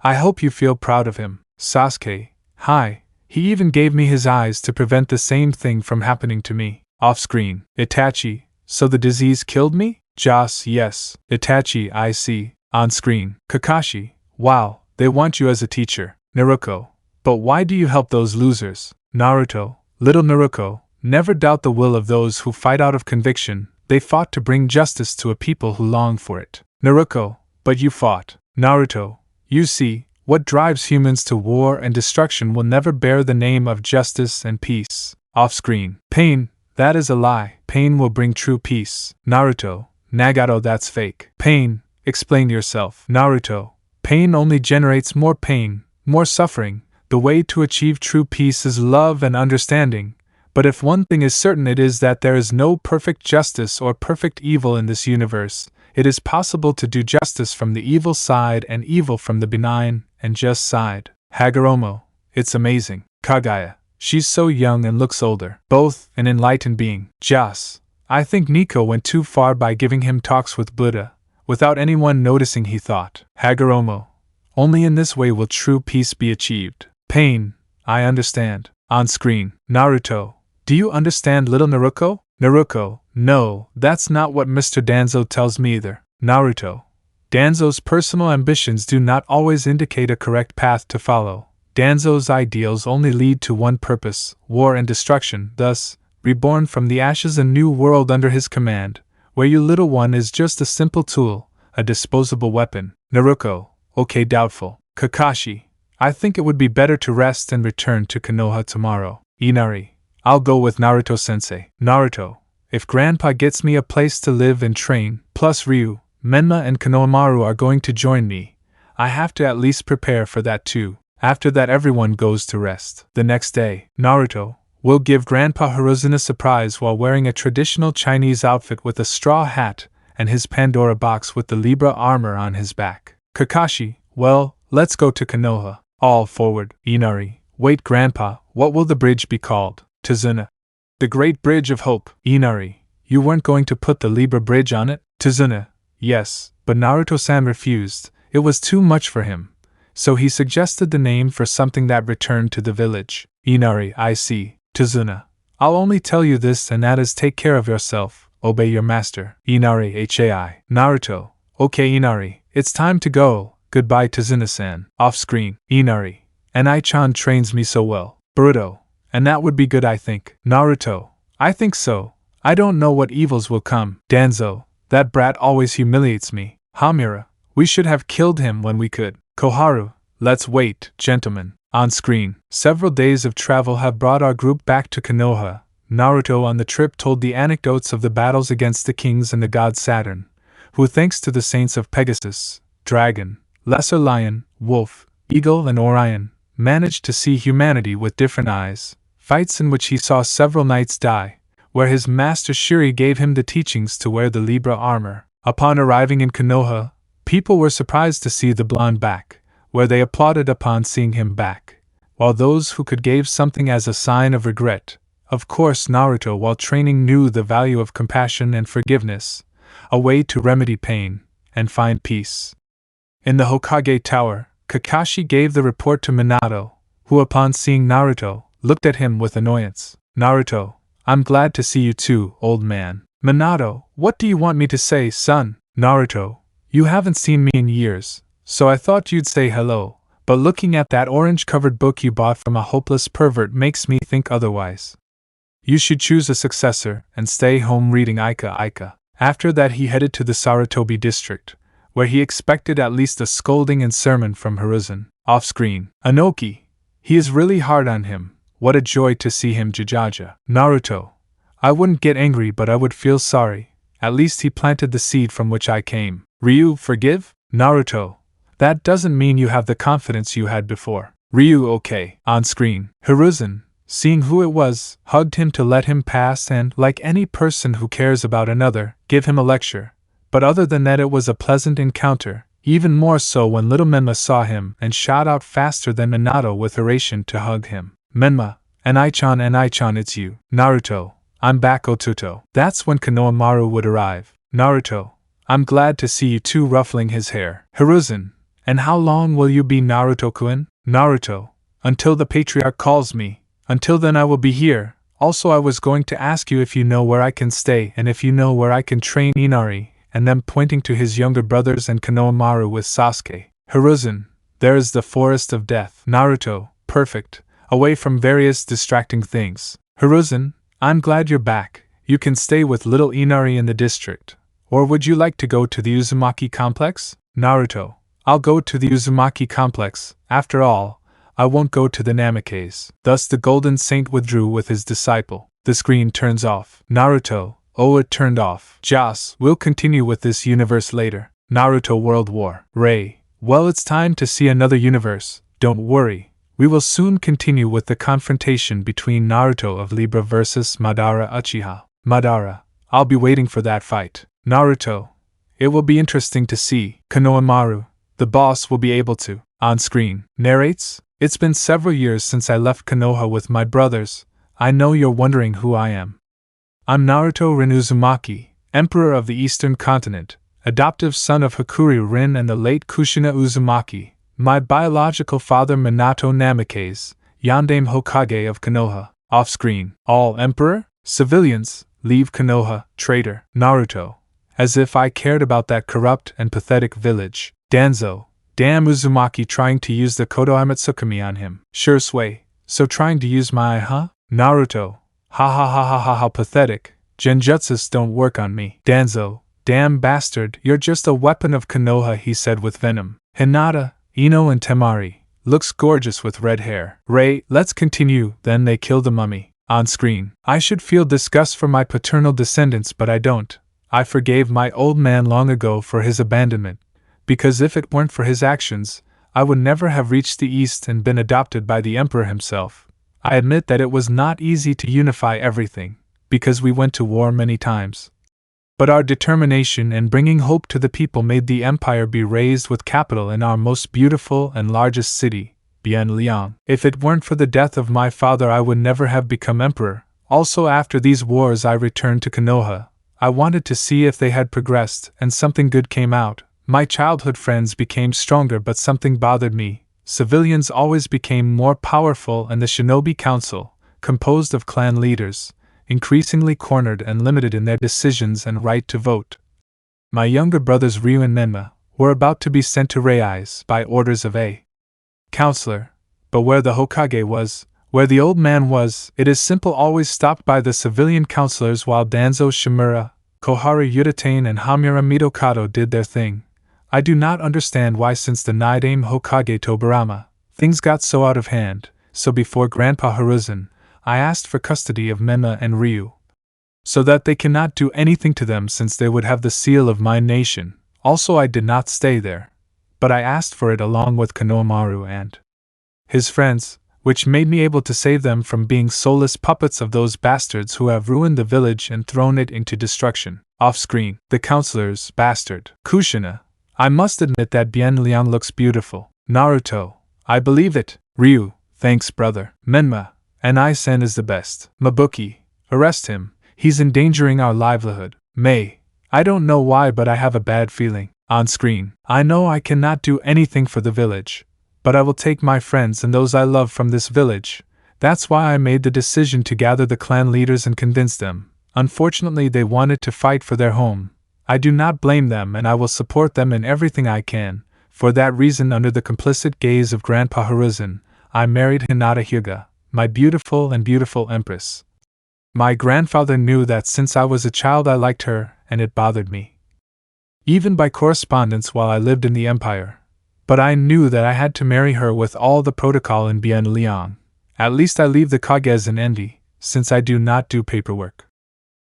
I hope you feel proud of him. Sasuke. Hi. He even gave me his eyes to prevent the same thing from happening to me. Off-screen. Itachi. So the disease killed me? Joss, yes. Itachi, I see. On-screen. Kakashi. Wow, they want you as a teacher. Naruto. But why do you help those losers? Naruto. Little Naruto. Never doubt the will of those who fight out of conviction. They fought to bring justice to a people who long for it. Naruto. But you fought. Naruto. You see, what drives humans to war and destruction will never bear the name of justice and peace. Off-screen. Pain. That is a lie. Pain will bring true peace. Naruto. Nagato, that's fake. Pain. Explain yourself. Naruto. Pain only generates more pain, more suffering. The way to achieve true peace is love and understanding. But if one thing is certain, it is that there is no perfect justice or perfect evil in this universe. It is possible to do justice from the evil side and evil from the benign and just side. Hagoromo. It's amazing. Kagaya. She's so young and looks older. Both an enlightened being. Jas. I think Nico went too far by giving him talks with Buddha, without anyone noticing, he thought. Hagoromo. Only in this way will true peace be achieved. Pain. I understand. On screen. Naruto. Do you understand, little Naruto? Naruto. No, that's not what Mr. Danzo tells me either. Naruto. Danzo's personal ambitions do not always indicate a correct path to follow. Danzo's ideals only lead to one purpose, war and destruction, thus, reborn from the ashes a new world under his command, where you little one is just a simple tool, a disposable weapon. Naruto, okay, doubtful. Kakashi, I think it would be better to rest and return to Konoha tomorrow. Inari, I'll go with Naruto-sensei. Naruto, if Grandpa gets me a place to live and train, plus Ryu, Menma and Konohamaru are going to join me, I have to at least prepare for that too. After that everyone goes to rest. The next day, Naruto will give Grandpa Hiruzen a surprise while wearing a traditional Chinese outfit with a straw hat and his Pandora box with the Libra armor on his back. Kakashi, well, let's go to Konoha. All forward. Inari, wait Grandpa, what will the bridge be called? Tazuna. The Great Bridge of Hope. Inari, you weren't going to put the Libra bridge on it? Tazuna, yes, but Naruto-san refused. It was too much for him. So he suggested the name for something that returned to the village. Inari, I see. Tazuna, I'll only tell you this, and that is take care of yourself, obey your master. Inari Hai. Naruto, okay Inari, it's time to go, goodbye Tazuna-san. Off-screen, Inari, and Ai-chan trains me so well. Boruto, and that would be good I think. Naruto, I think so, I don't know what evils will come. Danzo, that brat always humiliates me. Hamura, we should have killed him when we could. Koharu, let's wait, gentlemen. On screen, several days of travel have brought our group back to Konoha. Naruto on the trip told the anecdotes of the battles against the kings and the god Saturn, who thanks to the saints of Pegasus, Dragon, Lesser Lion, Wolf, Eagle and Orion, managed to see humanity with different eyes, fights in which he saw several knights die, where his master Shuri gave him the teachings to wear the Libra armor. Upon arriving in Konoha, people were surprised to see the blonde back, where they applauded upon seeing him back, while those who could gave something as a sign of regret. Of course Naruto while training knew the value of compassion and forgiveness, a way to remedy pain and find peace. In the Hokage Tower, Kakashi gave the report to Minato, who upon seeing Naruto, looked at him with annoyance. Naruto, I'm glad to see you too, old man. Minato, what do you want me to say, son? Naruto, you haven't seen me in years, so I thought you'd say hello, but looking at that orange-covered book you bought from a hopeless pervert makes me think otherwise. You should choose a successor and stay home reading Ika. After that he headed to the Sarutobi district, where he expected at least a scolding and sermon from Hiruzen. Off-screen, Anoki, he is really hard on him, what a joy to see him jajaja. Naruto, I wouldn't get angry but I would feel sorry, at least he planted the seed from which I came. Ryu, forgive? Naruto, that doesn't mean you have the confidence you had before. Ryu, okay. On screen, Hiruzen, seeing who it was, hugged him to let him pass and, like any person who cares about another, give him a lecture. But other than that it was a pleasant encounter, even more so when little Menma saw him and shot out faster than Minato with Oration to hug him. Menma, and Ai-chan it's you. Naruto, I'm back Otuto. That's when Konohamaru would arrive. Naruto, I'm glad to see you too, ruffling his hair. Hiruzen, and how long will you be Naruto-kun? Naruto, until the patriarch calls me. Until then I will be here. Also I was going to ask you if you know where I can stay and if you know where I can train Inari, and then pointing to his younger brothers and Konohamaru with Sasuke. Hiruzen, there is the Forest of Death. Naruto, perfect, away from various distracting things. Hiruzen, I'm glad you're back. You can stay with little Inari in the district. Or would you like to go to the Uzumaki complex? Naruto, I'll go to the Uzumaki complex. After all, I won't go to the Namikaze. Thus the Golden Saint withdrew with his disciple. The screen turns off. Naruto, oh it turned off. Joss, we'll continue with this universe later. Naruto World War. Ray, well it's time to see another universe. Don't worry, we will soon continue with the confrontation between Naruto of Libra versus Madara Uchiha. Madara, I'll be waiting for that fight. Naruto, it will be interesting to see. Konohamaru, the boss will be able to. On screen, narrates, it's been several years since I left Konoha with my brothers. I know you're wondering who I am. I'm Naruto Rin Uzumaki, Emperor of the Eastern Continent, adoptive son of Hakuri Rin and the late Kushina Uzumaki. My biological father Minato Namikaze, Yandame Hokage of Konoha. Off-screen, all Emperor? Civilians, leave Konoha, traitor. Naruto, as if I cared about that corrupt and pathetic village. Danzo, Damn Uzumaki trying to use the Konoha Tsukumi on him. Sure sway, so trying to use my huh? Naruto. Ha ha ha ha ha how pathetic. Genjutsus don't work on me. Danzo. Damn bastard, you're just a weapon of Konoha, he said with venom. Hinata, Ino and Temari. Looks gorgeous with red hair. Ray, let's continue. Then they kill the mummy. On screen. I should feel disgust for my paternal descendants, but I don't. I forgave my old man long ago for his abandonment, because if it weren't for his actions, I would never have reached the East and been adopted by the Emperor himself. I admit that it was not easy to unify everything, because we went to war many times. But our determination and bringing hope to the people made the empire be raised with capital in our most beautiful and largest city, Bienliang. If it weren't for the death of my father, I would never have become emperor. Also, after these wars, I returned to Konoha. I wanted to see if they had progressed, and something good came out. My childhood friends became stronger, but something bothered me. Civilians always became more powerful, and the Shinobi Council, composed of clan leaders, increasingly cornered and limited in their decisions and right to vote. My younger brothers Ryu and Menma were about to be sent to Rei's by orders of a counselor, but where the Hokage was, where the old man was, it is simple, always stopped by the civilian counselors while Danzo Shimura, Koharu Yuditane and Hamura Mitokado did their thing. I do not understand why, since the Nidaime Hokage Tobirama, things got so out of hand, so before Grandpa Hiruzen, I asked for custody of Menma and Ryu, so that they cannot do anything to them since they would have the seal of my nation. Also, I did not stay there, but I asked for it along with Konohamaru and his friends, which made me able to save them from being soulless puppets of those bastards who have ruined the village and thrown it into destruction. Off-screen, the counselor's bastard, Kushina. I must admit that Bienliang looks beautiful. Naruto. I believe it. Ryu. Thanks, brother. Menma. And Isen is the best. Mabuki. Arrest him. He's endangering our livelihood. Mei. I don't know why, but I have a bad feeling. On screen. I know I cannot do anything for the village, but I will take my friends and those I love from this village. That's why I made the decision to gather the clan leaders and convince them. Unfortunately, they wanted to fight for their home. I do not blame them, and I will support them in everything I can. For that reason, under the complicit gaze of Grandpa Hiruzen, I married Hinata Hyuga, my beautiful empress. My grandfather knew that since I was a child I liked her, and it bothered me, even by correspondence while I lived in the empire. But I knew that I had to marry her with all the protocol in Bienliang. At least I leave the Kages in envy, since I do not do paperwork.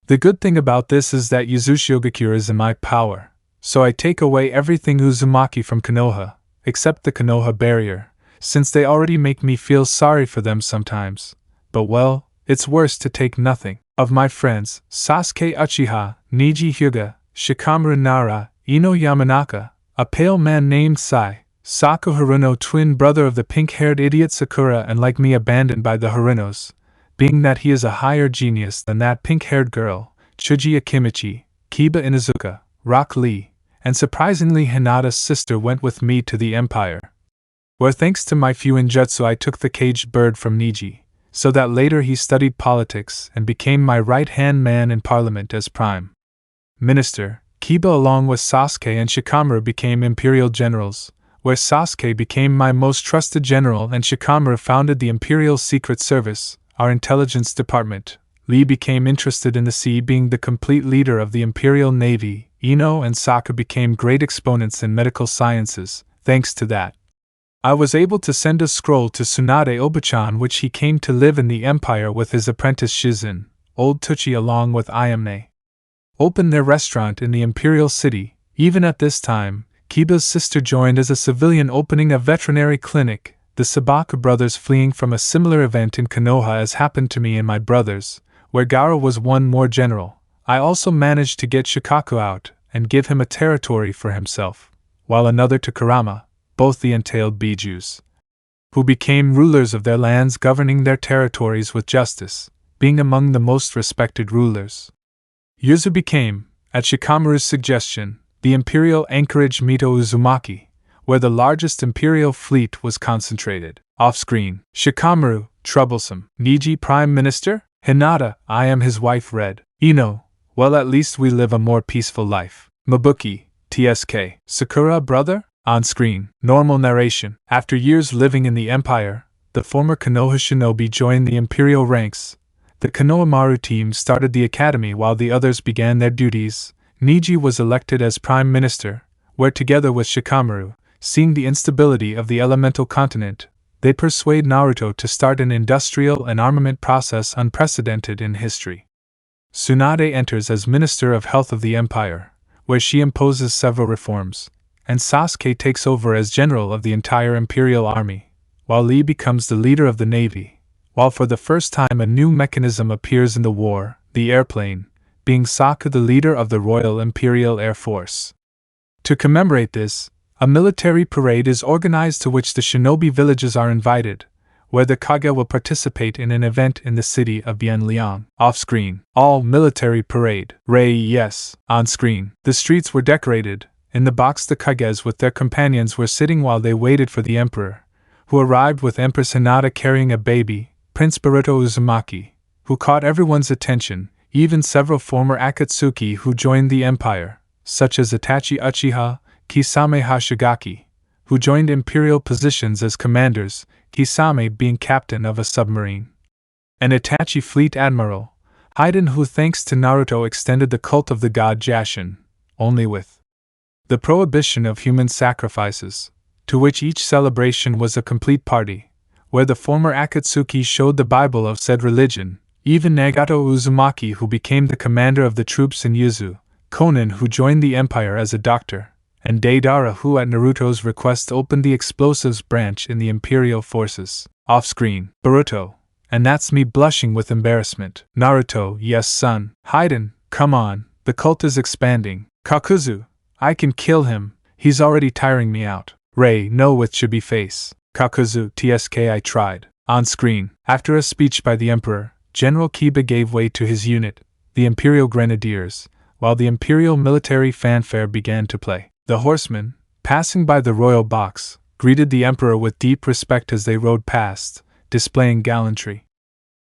The good thing about this is that Yuzushiogakure is in my power, so I take away everything Uzumaki from Konoha, except the Konoha barrier, since they already make me feel sorry for them sometimes. But well, it's worse to take nothing. Of my friends, Sasuke Uchiha, Neji Hyuga, Shikamaru Nara, Ino Yamanaka, a pale man named Sai, Saku Haruno, twin brother of the pink-haired idiot Sakura and like me abandoned by the Harunos, being that he is a higher genius than that pink-haired girl, Chuji Akimichi, Kiba Inuzuka, Rock Lee, and surprisingly Hinata's sister went with me to the Empire, where thanks to my Fuinjutsu I took the caged bird from Neji, so that later he studied politics and became my right-hand man in parliament as Prime Minister. Kiba along with Sasuke and Shikamaru became Imperial Generals, where Sasuke became my most trusted general and Shikamaru founded the Imperial Secret Service, our intelligence department. Lee became interested in the sea, being the complete leader of the Imperial Navy. Ino and Saka became great exponents in medical sciences. Thanks to that, I was able to send a scroll to Tsunade Obachan, which he came to live in the Empire with his apprentice Shizun. Old Tuchi along with Ayame opened their restaurant in the Imperial City. Even at this time, Kiba's sister joined as a civilian, opening a veterinary clinic. The Sabaka brothers fleeing from a similar event in Konoha as happened to me and my brothers, where Gaara was one more general. I also managed to get Shikaku out and give him a territory for himself, while another to Kurama, both the entailed Bijus, who became rulers of their lands, governing their territories with justice, being among the most respected rulers. Yuzu became, at Shikamaru's suggestion, the imperial anchorage Mito Uzumaki, where the largest imperial fleet was concentrated. Off-screen, Shikamaru, troublesome. Neji, Prime Minister? Hinata, I am his wife. Red. Ino, well, at least we live a more peaceful life. Mabuki, TSK. Sakura, brother? On screen. Normal narration. After years living in the Empire, the former Konoha shinobi joined the Imperial ranks. The Konohamaru team started the academy while the others began their duties. Neji was elected as Prime Minister, where together with Shikamaru, seeing the instability of the elemental continent, they persuade Naruto to start an industrial and armament process unprecedented in history. Tsunade enters as Minister of Health of the Empire, where she imposes several reforms, and Sasuke takes over as General of the entire Imperial Army, while Lee becomes the leader of the Navy, while for the first time a new mechanism appears in the war, the airplane, being Saku the leader of the Royal Imperial Air Force. To commemorate this, a military parade is organized to which the shinobi villages are invited, where the Kage will participate in an event in the city of Bienliang. Off-screen. All military parade. Yes. On-screen. The streets were decorated. In the box the Kages with their companions were sitting while they waited for the emperor, who arrived with Empress Hinata carrying a baby, Prince Boruto Uzumaki, who caught everyone's attention, even several former Akatsuki who joined the empire, such as Itachi Uchiha, Kisame Hashigaki, who joined imperial positions as commanders, Kisame being captain of a submarine. An Itachi fleet admiral, Haiden, who thanks to Naruto extended the cult of the god Jashin, only with the prohibition of human sacrifices, to which each celebration was a complete party, where the former Akatsuki showed the Bible of said religion, even Nagato Uzumaki, who became the commander of the troops in Yuzu, Konan, who joined the empire as a doctor, and Deidara, who at Naruto's request opened the explosives branch in the imperial forces. Off-screen. Boruto. And that's me blushing with embarrassment. Naruto, yes son. Haiden, come on, the cult is expanding. Kakuzu, I can kill him, he's already tiring me out. Rei, no, with chibi face. Kakuzu, TSK, I tried. On screen. After a speech by the emperor, General Kiba gave way to his unit, the Imperial Grenadiers, while the Imperial military fanfare began to play. The horsemen, passing by the royal box, greeted the emperor with deep respect as they rode past, displaying gallantry.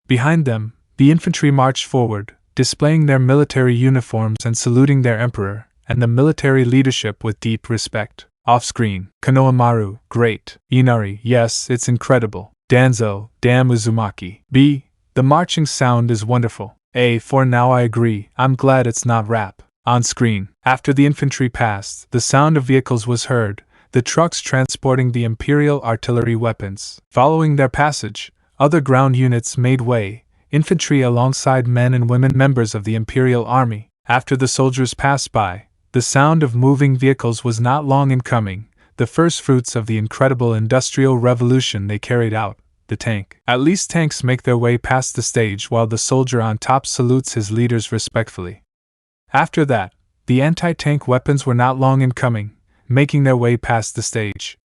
Behind them, the infantry marched forward, displaying their military uniforms and saluting their emperor and the military leadership with deep respect. Off-screen. Konohamaru, great. Inari, yes, it's incredible. Danzo, damn Uzumaki. B, the marching sound is wonderful. A, for now I agree, I'm glad it's not rap. On screen. After the infantry passed, the sound of vehicles was heard, the trucks transporting the Imperial artillery weapons. Following their passage, other ground units made way, infantry alongside men and women members of the Imperial Army. After the soldiers passed by, the sound of moving vehicles was not long in coming, the first fruits of the incredible industrial revolution they carried out, the tank. At least tanks make their way past the stage while the soldier on top salutes his leaders respectfully. After that, the anti-tank weapons were not long in coming, making their way past the stage.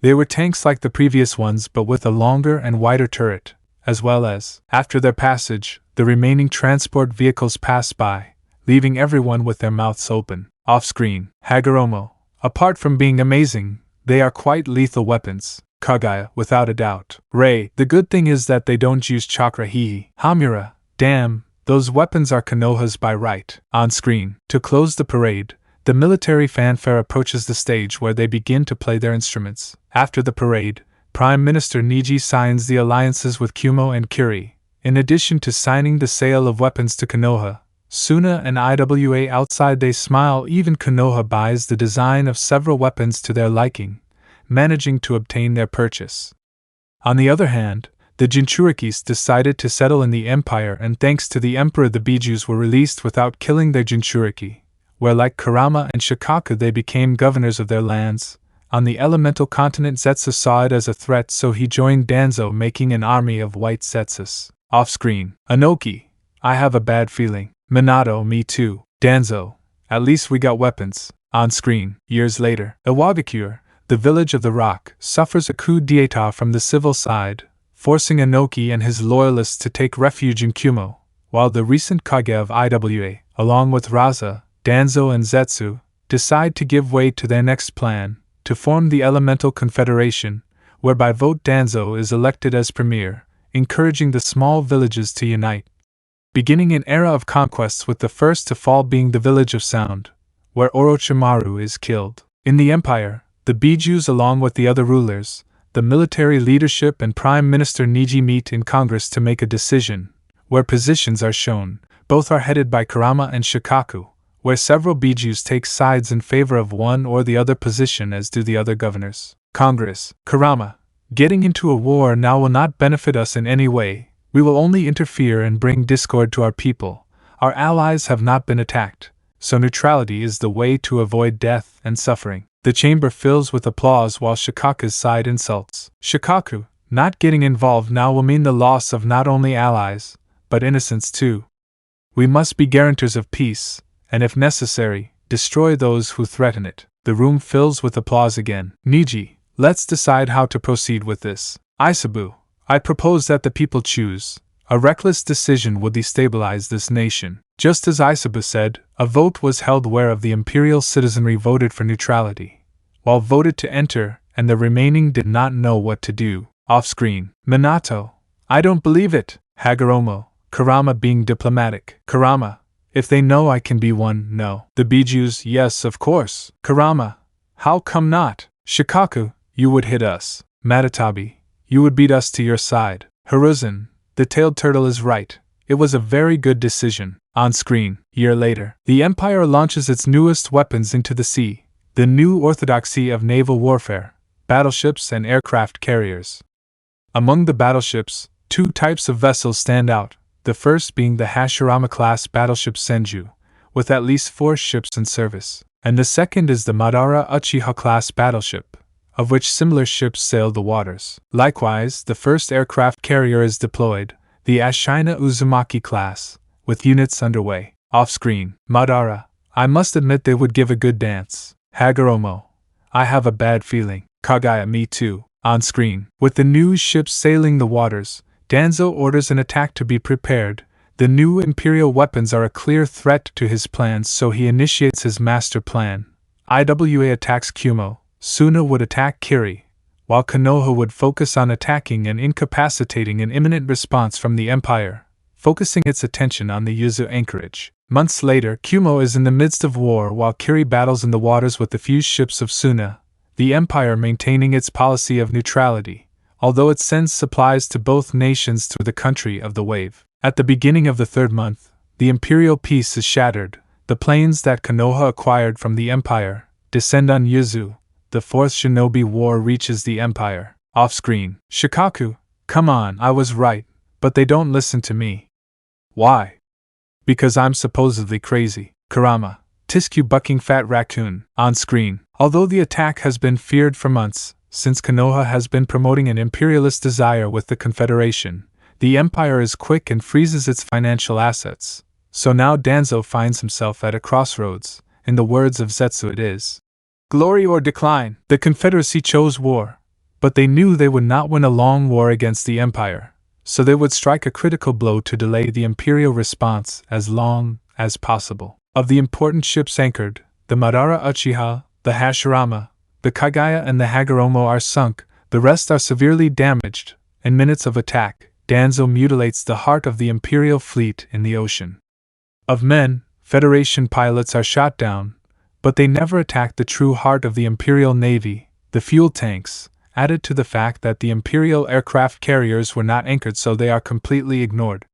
They were tanks like the previous ones but with a longer and wider turret, as well as, after their passage, the remaining transport vehicles passed by, leaving everyone with their mouths open. Off-screen. Hagoromo. Apart from being amazing, they are quite lethal weapons. Kagaya, without a doubt. Rei, the good thing is that they don't use chakra hihi. Hamura, damn, those weapons are Konoha's by right. On screen. To close the parade, the military fanfare approaches the stage where they begin to play their instruments. After the parade, Prime Minister Neji signs the alliances with Kumo and Kuri, in addition to signing the sale of weapons to Konoha, Suna and IWA outside. They smile. Even Konoha buys the design of several weapons to their liking, managing to obtain their purchase. On the other hand, the jinchurikis decided to settle in the empire, and thanks to the emperor the bijus were released without killing their jinchuriki, where like Kurama and Shikaku they became governors of their lands. On the elemental continent, Zetsu saw it as a threat, so he joined Danzo, making an army of white Zetsus. Off-screen. Anoki, I have a bad feeling. Minato, me too. Danzo, at least we got weapons. On screen. Years later, Iwagakure, the village of the rock, suffers a coup d'état from the civil side, forcing Anoki and his loyalists to take refuge in Kumo, while the recent Kage of IWA, along with Raza, Danzo and Zetsu, decide to give way to their next plan, to form the Elemental Confederation, whereby vote Danzo is elected as premier, encouraging the small villages to unite. Beginning an era of conquests, with the first to fall being the village of Sound, where Orochimaru is killed. In the Empire, The Bijus, along with the other rulers, the military leadership and Prime Minister Niji, meet in Congress to make a decision, where positions are shown. Both are headed by Kurama and Shikaku, where several Bijus take sides in favor of one or the other position, as do the other governors. Congress. Kurama, getting into a war now will not benefit us in any way. We will only interfere and bring discord to our people. Our allies have not been attacked, so neutrality is the way to avoid death and suffering. The chamber fills with applause while Shikaku's side insults. Shikaku, not getting involved now will mean the loss of not only allies, but innocents too. We must be guarantors of peace, and if necessary, destroy those who threaten it. The room fills with applause again. Niji, let's decide how to proceed with this. Isabu, I propose that the people choose. A reckless decision would destabilize this nation. Just as Isabu said, a vote was held whereof the imperial citizenry voted for neutrality, while voted to enter, and the remaining did not know what to do. Off-screen. Minato, I don't believe it. Hagoromo, Kurama being diplomatic. Kurama, if they know I can be one, no. The Bijus, yes, of course. Kurama, how come not? Shikaku, you would hit us. Matatabi, you would beat us to your side. Hiruzen, the tailed turtle is right. It was a very good decision. On screen. Year later, the Empire launches its newest weapons into the sea, the new orthodoxy of naval warfare, battleships and aircraft carriers. Among the battleships, two types of vessels stand out, the first being the Hashirama-class battleship Senju, with at least 4 ships in service, and the second is the Madara Uchiha-class battleship, of which similar ships sail the waters. Likewise, the first aircraft carrier is deployed, the Ashina Uzumaki class, with units underway. Off-screen. Madara, I must admit they would give a good dance. Hagoromo, I have a bad feeling. Kagaya, me too. On-screen. With the new ships sailing the waters, Danzo orders an attack to be prepared. The new imperial weapons are a clear threat to his plans, so he initiates his master plan. Iwa attacks Kumo, Suna would attack Kiri, while Konoha would focus on attacking and incapacitating an imminent response from the Empire, focusing its attention on the Yuzu anchorage. Months later, Kumo is in the midst of war while Kiri battles in the waters with the few ships of Suna, the Empire maintaining its policy of neutrality, although it sends supplies to both nations through the country of the wave. At the beginning of the 3rd month, the imperial peace is shattered. The planes that Konoha acquired from the Empire descend on Yuzu. The 4th Shinobi War reaches the Empire. Off-screen. Shikaku, come on, I was right, but they don't listen to me. Why? Because I'm supposedly crazy. Kurama, Tisku bucking fat raccoon. On-screen. Although the attack has been feared for months, since Konoha has been promoting an imperialist desire with the Confederation, the Empire is quick and freezes its financial assets. So now Danzo finds himself at a crossroads. In the words of Zetsu, it is glory or decline. The Confederacy chose war, but they knew they would not win a long war against the Empire, so they would strike a critical blow to delay the imperial response as long as possible. Of the important ships anchored, the Madara Uchiha, the Hashirama, the Kagaya and the Hagoromo are sunk, the rest are severely damaged. In minutes of attack, Danzo mutilates the heart of the imperial fleet in the ocean. Of men, Federation pilots are shot down, but they never attack the true heart of the Imperial Navy, the fuel tanks, added to the fact that the Imperial aircraft carriers were not anchored, so they are completely ignored.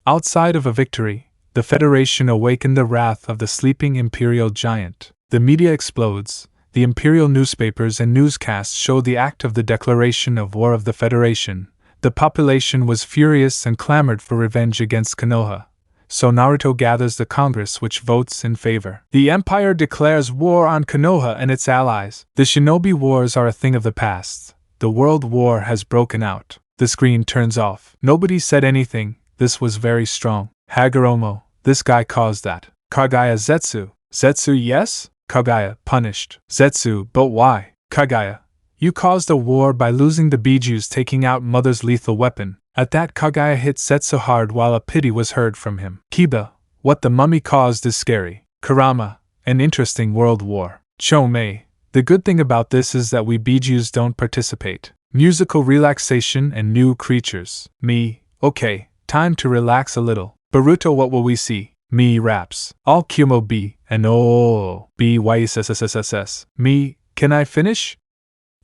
Outside of a victory, the Federation awakened the wrath of the sleeping Imperial giant. The media explodes. The Imperial newspapers and newscasts show the act of the declaration of war of the Federation. The population was furious and clamored for revenge against Konoha. So Naruto gathers the Congress, which votes in favor. The Empire declares war on Konoha and its allies. The Shinobi Wars are a thing of the past. The World War has broken out. The screen turns off. Nobody said anything. This was very strong. Hagoromo, this guy caused that. Kagaya, Zetsu. Zetsu, yes? Kagaya, punished. Zetsu, but why? Kagaya, you caused a war by losing the Bijus taking out Mother's lethal weapon. At that, Kagaya hit Zetsu hard while a pity was heard from him. Kiba, what the mummy caused is scary. Kurama, an interesting world war. Chomei, the good thing about this is that we Bijus don't participate. Musical relaxation and new creatures. Me, okay, time to relax a little. Baruto, what will we see? Me raps. All Kumo B and O B Y S S S S S. Me, Can I finish?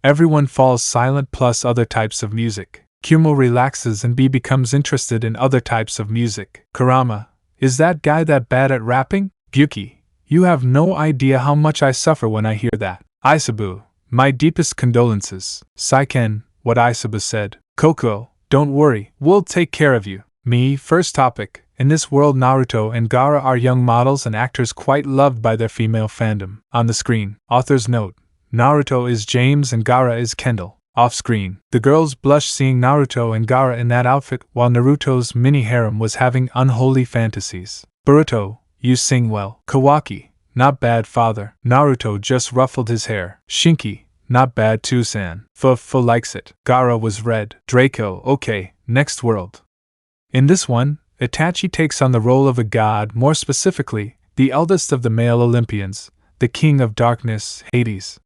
Everyone falls silent plus other types of music. Kumo relaxes and B becomes interested in other types of music. Kurama, is that guy that bad at rapping? Gyuki, you have no idea how much I suffer when I hear that. Isabu, my deepest condolences. Saiken, what Isabu said. Koko, don't worry, we'll take care of you. Me, first topic. In this world, Naruto and Gaara are young models and actors quite loved by their female fandom. On the screen, author's note. Naruto is James and Gaara is Kendall. Off-screen, the girls blushed seeing Naruto and Gaara in that outfit while Naruto's mini-harem was having unholy fantasies. Boruto, you sing well. Kawaki, not bad father. Naruto just ruffled his hair. Shinki, not bad too san. Fu likes it. Gaara was red. Draco, okay, next world. In this one, Itachi takes on the role of a god, more specifically, the eldest of the male Olympians, the king of darkness, Hades.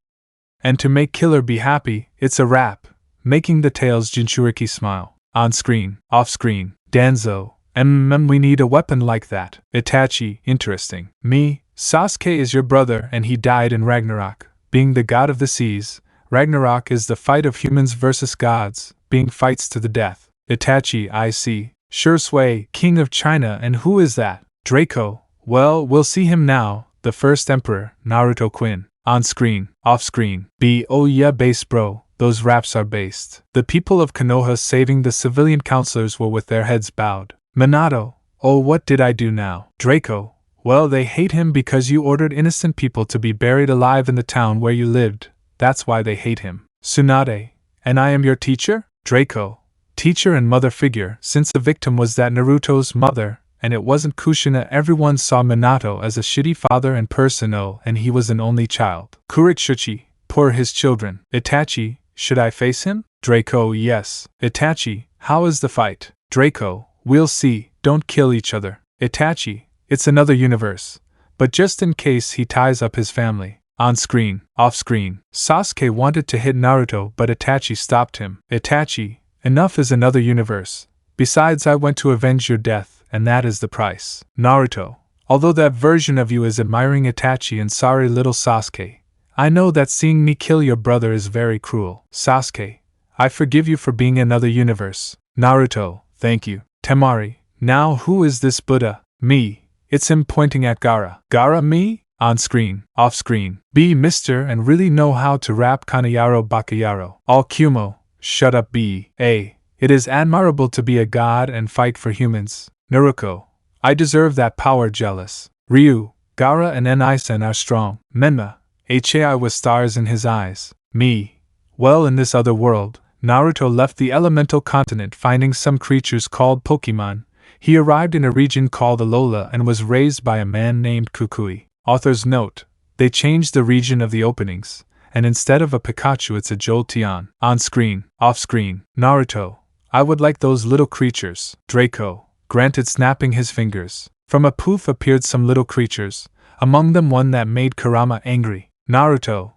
And to make Killer be happy, it's a rap, making the Tails Jinchuriki smile. On screen, off screen, Danzo, we need a weapon like that. Itachi, interesting. Me, Sasuke is your brother and he died in Ragnarok. Being the god of the seas, Ragnarok is the fight of humans versus gods, being fights to the death. Itachi, I see. Sure Sui, king of China, and who is that? Draco, well, we'll see him now, the first emperor, Naruto Quinn. On screen, off screen. B. Oh yeah, base bro, those raps are based. The people of Konoha saving the civilian counselors were with their heads bowed. Minato, oh what did I do now? Draco, well they hate him because you ordered innocent people to be buried alive in the town where you lived, that's why they hate him. Tsunade, and I am your teacher? Draco, teacher and mother figure, since the victim was that Naruto's mother, and it wasn't Kushina. Everyone saw Minato as a shitty father and personal, and he was an only child. Kuritsuchi, poor his children. Itachi, should I face him? Draco, yes. Itachi, how is the fight? Draco, we'll see, don't kill each other. Itachi, it's another universe, but just in case he ties up his family. On screen, off screen. Sasuke wanted to hit Naruto, but Itachi stopped him. Itachi, enough is another universe. Besides, I went to avenge your death, and that is the price. Naruto, although that version of you is admiring Itachi and sorry little Sasuke, I know that seeing me kill your brother is very cruel. Sasuke, I forgive you for being another universe. Naruto, thank you. Temari, now who is this Buddha? Me, it's him pointing at Gaara. Gaara me? On screen, off screen. B. Mister and really know how to rap Kanayaro Bakayaro. All Kumo, shut up B. A. It is admirable to be a god and fight for humans. Naruto, I deserve that power jealous. Ryu, Gaara and Enisen are strong. Menma, Hai with stars in his eyes. Me, well in this other world, Naruto left the elemental continent finding some creatures called Pokemon. He arrived in a region called Alola and was raised by a man named Kukui. Author's note, they changed the region of the openings, and instead of a Pikachu it's a Jolteon. On screen, off screen. Naruto, I would like those little creatures. Draco, granted snapping his fingers. From a poof appeared some little creatures, among them one that made Kurama angry. Naruto,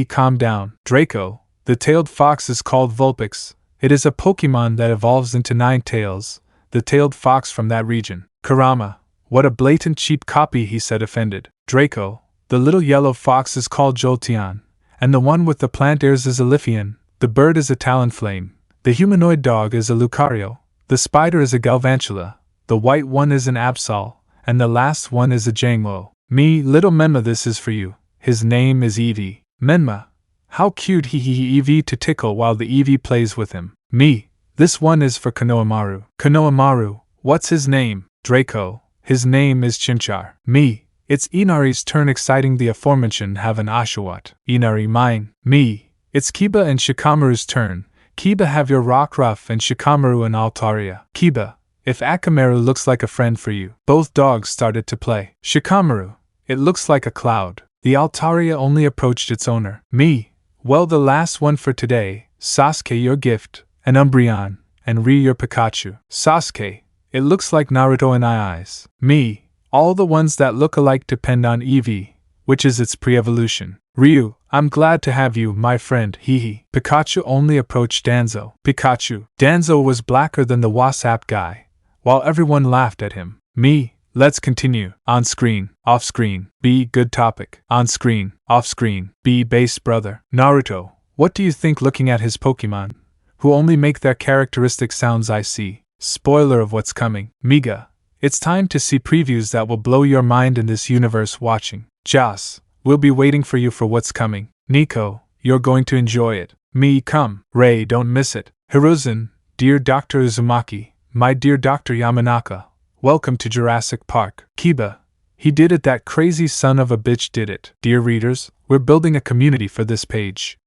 calm down. Draco, the tailed fox is called Vulpix. It is a Pokemon that evolves into 9 tails, the tailed fox from that region. Kurama, what a blatant cheap copy, he said offended. Draco, the little yellow fox is called Jolteon, and the one with the plant ears is a Lithian, the bird is a Talonflame, the humanoid dog is a Lucario, the spider is a Galvantula, the white one is an Absol, and the last one is a Jangmo. Me, little Menma, this is for you. His name is Eevee. Menma, how cute Eevee to tickle while the Eevee plays with him. Me, this one is for Konohamaru. Konohamaru, what's his name? Draco, his name is Chimchar. Me, it's Inari's turn, exciting the aforementioned have an Oshawott. Inari, mine. Me, it's Kiba and Shikamaru's turn. Kiba, have your Rockruff, and Shikamaru and Altaria. Kiba, if Akamaru looks like a friend for you. Both dogs started to play. Shikamaru, it looks like a cloud. The Altaria only approached its owner. Me, well the last one for today. Sasuke, your gift, and Umbreon, and Ryu, your Pikachu. Sasuke, it looks like Naruto and eyes. Me, all the ones that look alike depend on Eevee, which is its pre-evolution. Ryu, I'm glad to have you, my friend, Pikachu only approached Danzo. Pikachu, Danzo was blacker than the WhatsApp guy, while everyone laughed at him. Me, Let's continue. On screen, off screen. B. Good topic. On screen, off screen. B. Base brother. Naruto, what do you think looking at his Pokemon, who only make their characteristic sounds I see? Spoiler of what's coming. Miga, it's time to see previews that will blow your mind in this universe watching. Jas, we'll be waiting for you for what's coming. Nico, you're going to enjoy it. Me, come. Ray, don't miss it. Hiruzen, dear Dr. Uzumaki, my dear Dr. Yamanaka, welcome to Jurassic Park. Kiba, he did it, that crazy son of a bitch did it. Dear readers, we're building a community for this page.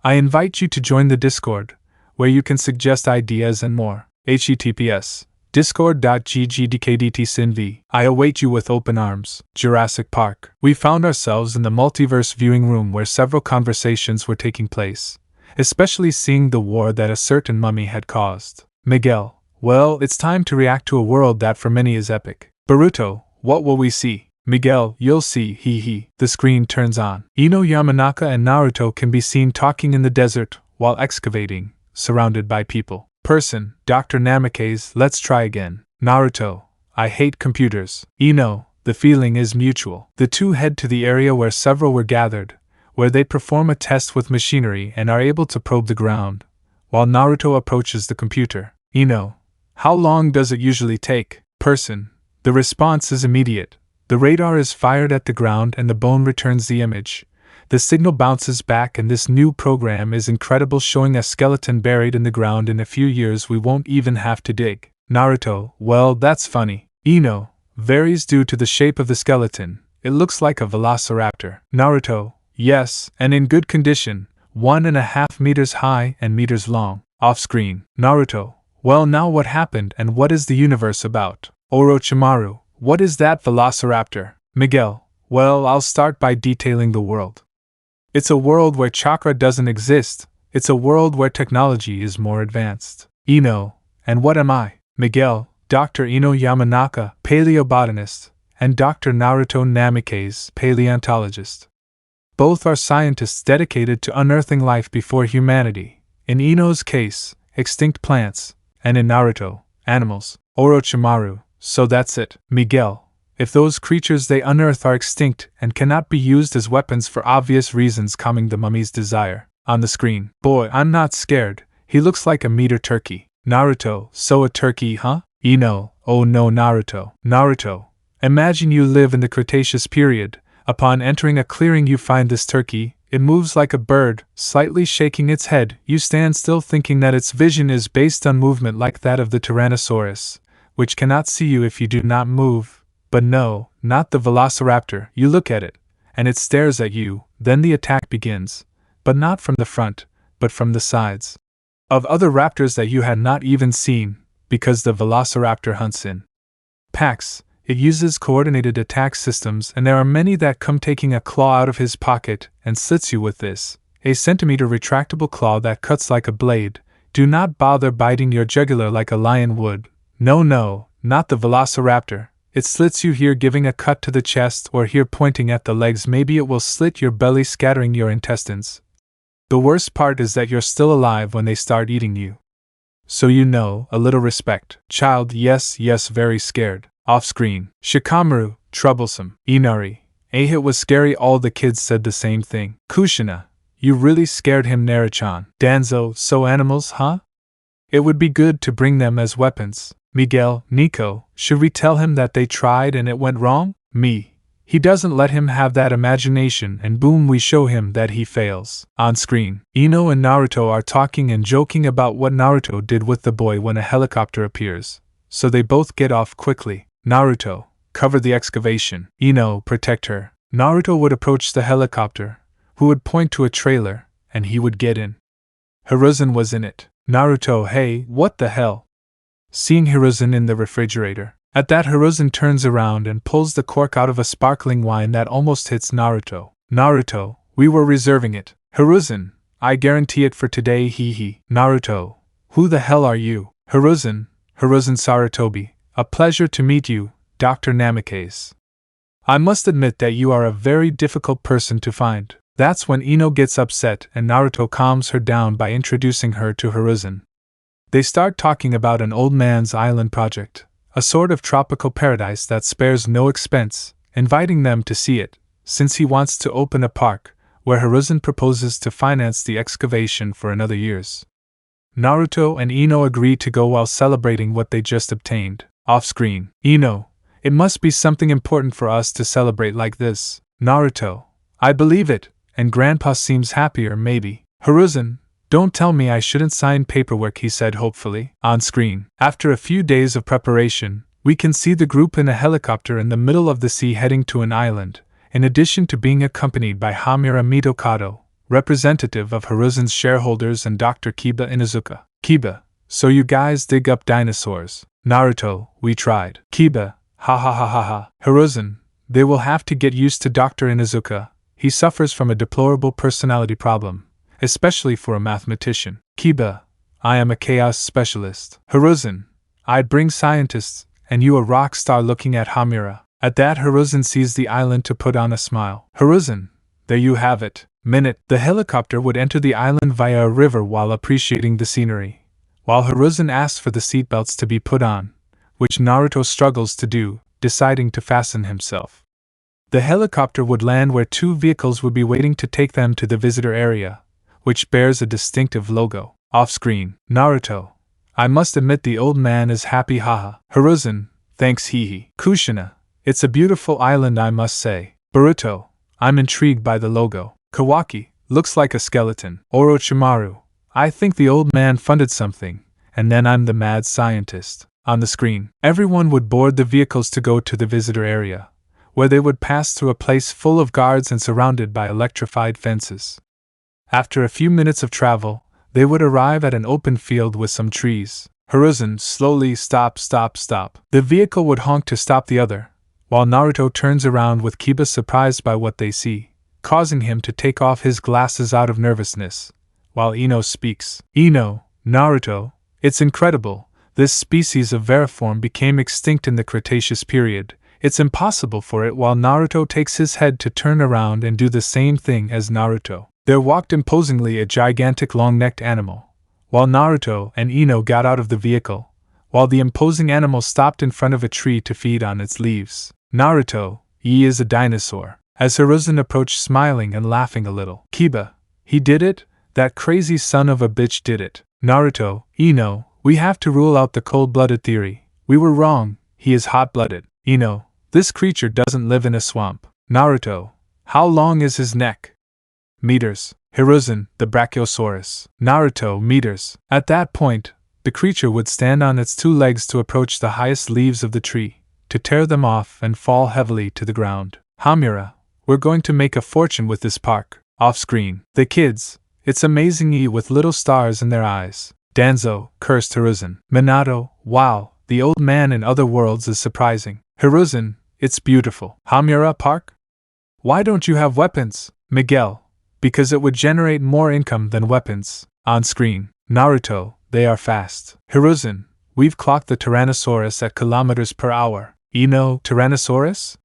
I invite you to join the Discord, where you can suggest ideas and more. https discord.gg/dkdtsinv. I await you with open arms. Jurassic Park. We found ourselves in the multiverse viewing room where several conversations were taking place, especially seeing the war that a certain mummy had caused. Miguel, well, it's time to react to a world that for many is epic. Boruto, what will we see? Miguel, you'll see, hee hee. The screen turns on. Ino, Yamanaka and Naruto can be seen talking in the desert while excavating, surrounded by people. Person, Dr. Namikaze, let's try again. Naruto, I hate computers. Ino, the feeling is mutual. The two head to the area where several were gathered, where they perform a test with machinery and are able to probe the ground, while Naruto approaches the computer. Ino, how long does it usually take? Person, the response is immediate. The radar is fired at the ground and the bone returns the image. The signal bounces back and this new program is incredible, showing a skeleton buried in the ground. In a few years we won't even have to dig. Naruto, well, that's funny. Ino, varies due to the shape of the skeleton. It looks like a velociraptor. Naruto, yes, and in good condition, 1.5 meters high and meters long. Off screen. Naruto, well, now what happened and what is the universe about? Orochimaru, what is that velociraptor? Miguel, well, I'll start by detailing the world. It's a world where chakra doesn't exist. It's a world where technology is more advanced. Ino, and what am I? Miguel, Dr. Ino Yamanaka, paleobotanist, and Dr. Naruto Namikaze, paleontologist. Both are scientists dedicated to unearthing life before humanity. In Ino's case, extinct plants, and in Naruto, animals. Orochimaru, so that's it. Miguel, if those creatures they unearth are extinct and cannot be used as weapons for obvious reasons, calming the mummy's desire. On the screen. Boy, I'm not scared. He looks like a meter turkey. Naruto, so a turkey, huh? Ino, oh no, Naruto. Naruto, imagine you live in the Cretaceous period. Upon entering a clearing you find this turkey. It moves like a bird, slightly shaking its head. You stand still thinking that its vision is based on movement like that of the Tyrannosaurus, which cannot see you if you do not move. But no, not the velociraptor. You look at it, and it stares at you. Then the attack begins, but not from the front, but from the sides. Of other raptors that you had not even seen, because the velociraptor hunts in packs. It uses coordinated attack systems, and there are many that come taking a claw out of his pocket and slits you with this, a centimeter retractable claw that cuts like a blade. Do not bother biting your jugular like a lion would. No, not the velociraptor. It slits you here, giving a cut to the chest, or here pointing at the legs. Maybe it will slit your belly, scattering your intestines. The worst part is that you're still alive when they start eating you. So you know, a little respect. Child, yes, very scared. Off screen. Shikamaru, troublesome. Inari, it was scary. All the kids said the same thing. Kushina, you really scared him. Naruchan. Danzo, so animals, huh? It would be good to bring them as weapons. Miguel, Nico, should we tell him that they tried and it went wrong? Me. He doesn't let him have that imagination, and boom, we show him that he fails. On screen. Ino and Naruto are talking and joking about what Naruto did with the boy when a helicopter appears, so they both get off quickly. Naruto, cover the excavation. Ino, protect her. Naruto would approach the helicopter, who would point to a trailer, and he would get in. Hiruzen was in it. Naruto, hey, what the hell? Seeing Hiruzen in the refrigerator. At that, Hiruzen turns around and pulls the cork out of a sparkling wine that almost hits Naruto. Naruto, we were reserving it. Hiruzen, I guarantee it for today, hee hee. Naruto, who the hell are you? Hiruzen Sarutobi, a pleasure to meet you, Dr. Namikaze. I must admit that you are a very difficult person to find. That's when Ino gets upset and Naruto calms her down by introducing her to Hiruzen. They start talking about an old man's island project, a sort of tropical paradise that spares no expense, inviting them to see it, since he wants to open a park, where Hiruzen proposes to finance the excavation for another years. Naruto and Ino agree to go while celebrating what they just obtained. Off-screen, Ino, it must be something important for us to celebrate like this. Naruto, I believe it, and Grandpa seems happier maybe. Hiruzen, don't tell me I shouldn't sign paperwork, he said hopefully. On screen, after a few days of preparation, we can see the group in a helicopter in the middle of the sea heading to an island, in addition to being accompanied by Hamura Mitokado, representative of Hiruzen's shareholders, and Dr. Kiba Inuzuka. Kiba, so you guys dig up dinosaurs. Naruto, we tried. Kiba, ha ha ha ha ha. Hiruzen, they will have to get used to Dr. Inuzuka. He suffers from a deplorable personality problem, especially for a mathematician. Kiba, I am a chaos specialist. Hiruzen, I'd bring scientists, and you a rock star. Looking at Hamura. At that, Hiruzen sees the island to put on a smile. Hiruzen, there you have it. Minute, the helicopter would enter the island via a river while appreciating the scenery, while Hiruzen asks for the seatbelts to be put on, which Naruto struggles to do, deciding to fasten himself. The helicopter would land where two vehicles would be waiting to take them to the visitor area, which bears a distinctive logo. Off-screen, Naruto, I must admit the old man is happy, haha. Hiruzen, thanks, hehe. Kushina, it's a beautiful island, I must say. Boruto, I'm intrigued by the logo. Kawaki, looks like a skeleton. Orochimaru, I think the old man funded something, and then I'm the mad scientist. On the screen, everyone would board the vehicles to go to the visitor area, where they would pass through a place full of guards and surrounded by electrified fences. After a few minutes of travel, they would arrive at an open field with some trees. Hiruzen, slowly, stop, stop, stop. The vehicle would honk to stop the other, while Naruto turns around with Kiba surprised by what they see, causing him to take off his glasses out of nervousness, while Ino speaks. Ino, Naruto, it's incredible, this species of veriform became extinct in the Cretaceous period, it's impossible for it. While Naruto takes his head to turn around and do the same thing as Naruto, there walked imposingly a gigantic long-necked animal, while Naruto and Ino got out of the vehicle, while the imposing animal stopped in front of a tree to feed on its leaves. Naruto, he is a dinosaur. As Hiruzen approached, smiling and laughing a little. Kiba, he did it? That crazy son of a bitch did it. Naruto, Ino, we have to rule out the cold-blooded theory. We were wrong, he is hot-blooded. Ino, this creature doesn't live in a swamp. Naruto, how long is his neck? Meters. Hiruzen, the Brachiosaurus. Naruto, meters. At that point, the creature would stand on its two legs to approach the highest leaves of the tree, to tear them off and fall heavily to the ground. Hamura, we're going to make a fortune with this park. Off-screen, the kids, it's amazing with little stars in their eyes. Danzo, cursed Hiruzen. Minato, wow, the old man in other worlds is surprising. Hiruzen, it's beautiful. Hamura Park? Why don't you have weapons? Miguel, because it would generate more income than weapons. On screen, Naruto, they are fast. Hiruzen, we've clocked the Tyrannosaurus at kilometers per hour. Ino, Tyrannosaurus?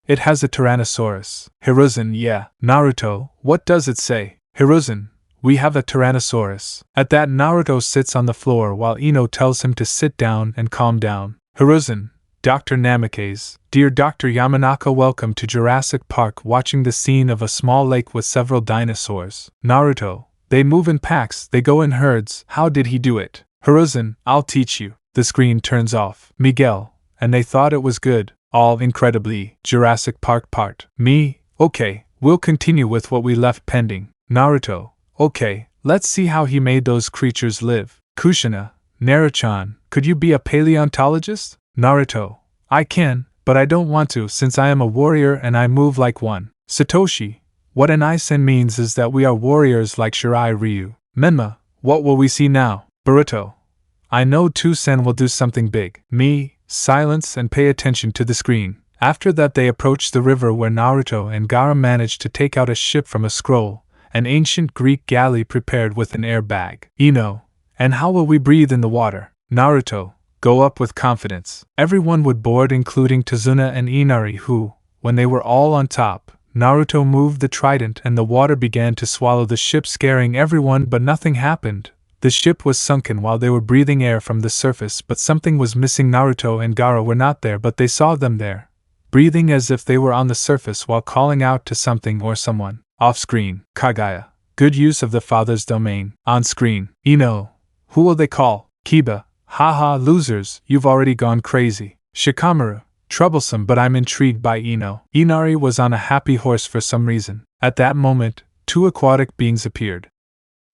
It has a Tyrannosaurus. Hiruzen, yeah. Naruto, what does it say? Hiruzen, we have a Tyrannosaurus. At that, Naruto sits on the floor while Ino tells him to sit down and calm down. Hiruzen, Dr. Namikaze, dear Dr. Yamanaka, welcome to Jurassic Park, watching the scene of a small lake with several dinosaurs. Naruto, they move in packs, they go in herds, how did he do it? Hiruzen, I'll teach you. The screen turns off. Miguel, and they thought it was good. All incredibly. Jurassic Park part. Me, okay, we'll continue with what we left pending. Naruto, okay, let's see how he made those creatures live. Kushina, Naruchan, could you be a paleontologist? Naruto, I can, but I don't want to since I am a warrior and I move like one. Satoshi, what an Isen means is that we are warriors like Shirai Ryu. Menma, what will we see now? Boruto, I know Two-sen will do something big. Me, silence and pay attention to the screen. After that they approached the river where Naruto and Gaara managed to take out a ship from a scroll, an ancient Greek galley prepared with an air bag. Ino, and how will we breathe in the water? Naruto, go up with confidence. Everyone would board including Tazuna and Inari who, when they were all on top, Naruto moved the trident and the water began to swallow the ship, scaring everyone, but nothing happened. The ship was sunken while they were breathing air from the surface, but something was missing. Naruto and Gaara were not there, but they saw them there, breathing as if they were on the surface while calling out to something or someone. Off-screen, Kagaya. Good use of the father's domain. On-screen, Ino. Who will they call? Kiba. Haha, losers, you've already gone crazy. Shikamaru. Troublesome, but I'm intrigued by Ino. Inari was on a happy horse for some reason. At that moment, two aquatic beings appeared.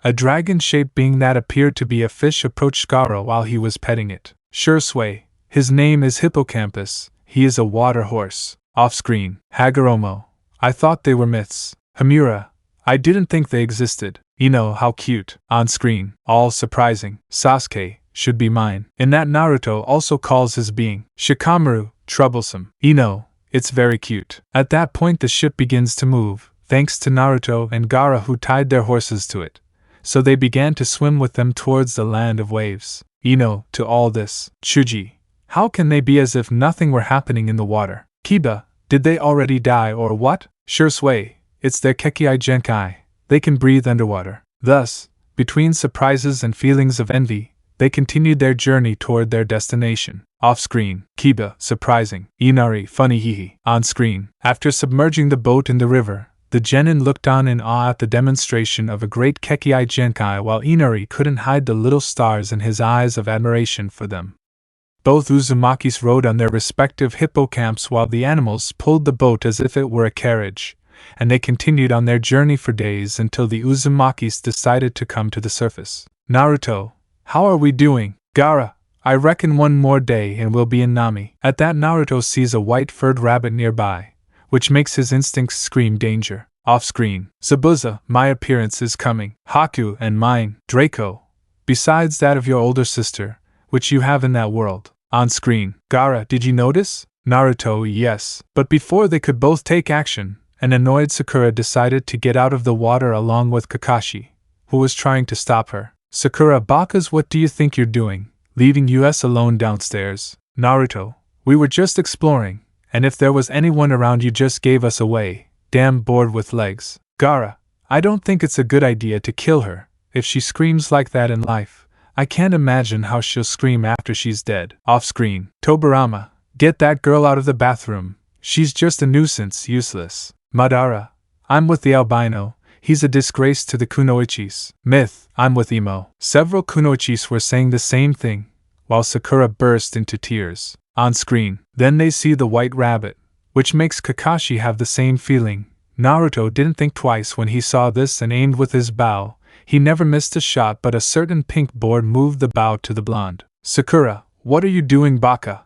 A dragon-shaped being that appeared to be a fish approached Gaara while he was petting it. Shursui. His name is Hippocampus. He is a water horse. Off-screen, Hagoromo. I thought they were myths. Hamura. I didn't think they existed. Ino, how cute. On-screen, all surprising. Sasuke. Should be mine. In that Naruto also calls his being. Shikamaru. Troublesome. Ino. It's very cute. At that point the ship begins to move, thanks to Naruto and Gaara who tied their horses to it. So they began to swim with them towards the land of waves. Ino, to all this. Chuji. How can they be as if nothing were happening in the water? Kiba. Did they already die or what? Shursui. It's their Kekkei Genkai. They can breathe underwater. Thus, between surprises and feelings of envy, they continued their journey toward their destination. Off-screen, Kiba, surprising. Inari, funny hihi. On-screen, after submerging the boat in the river, the genin looked on in awe at the demonstration of a great Kekkei Genkai while Inari couldn't hide the little stars in his eyes of admiration for them. Both Uzumakis rode on their respective hippocamps while the animals pulled the boat as if it were a carriage, and they continued on their journey for days until the Uzumakis decided to come to the surface. Naruto. How are we doing? Gaara. I reckon one more day and we'll be in Nami. At that Naruto sees a white-furred rabbit nearby, which makes his instincts scream danger. Off-screen, Zabuza, my appearance is coming. Haku and mine, Draco. Besides that of your older sister, which you have in that world. On-screen, Gaara, did you notice? Naruto, yes. But before they could both take action, an annoyed Sakura decided to get out of the water along with Kakashi, who was trying to stop her. Sakura, Bakas, what do you think you're doing, leaving us alone downstairs? Naruto, we were just exploring, and if there was anyone around you just gave us away, damn bored with legs. Gaara, I don't think it's a good idea to kill her. If she screams like that in life, I can't imagine how she'll scream after she's dead. Off-screen, Tobirama, get that girl out of the bathroom. She's just a nuisance, useless. Madara, I'm with the albino. He's a disgrace to the kunoichis. Myth, I'm with Emo. Several kunoichis were saying the same thing, while Sakura burst into tears. On screen, then they see the white rabbit, which makes Kakashi have the same feeling. Naruto didn't think twice when he saw this and aimed with his bow. He never missed a shot, but a certain pink board moved the bow to the blonde. Sakura, what are you doing, Baka?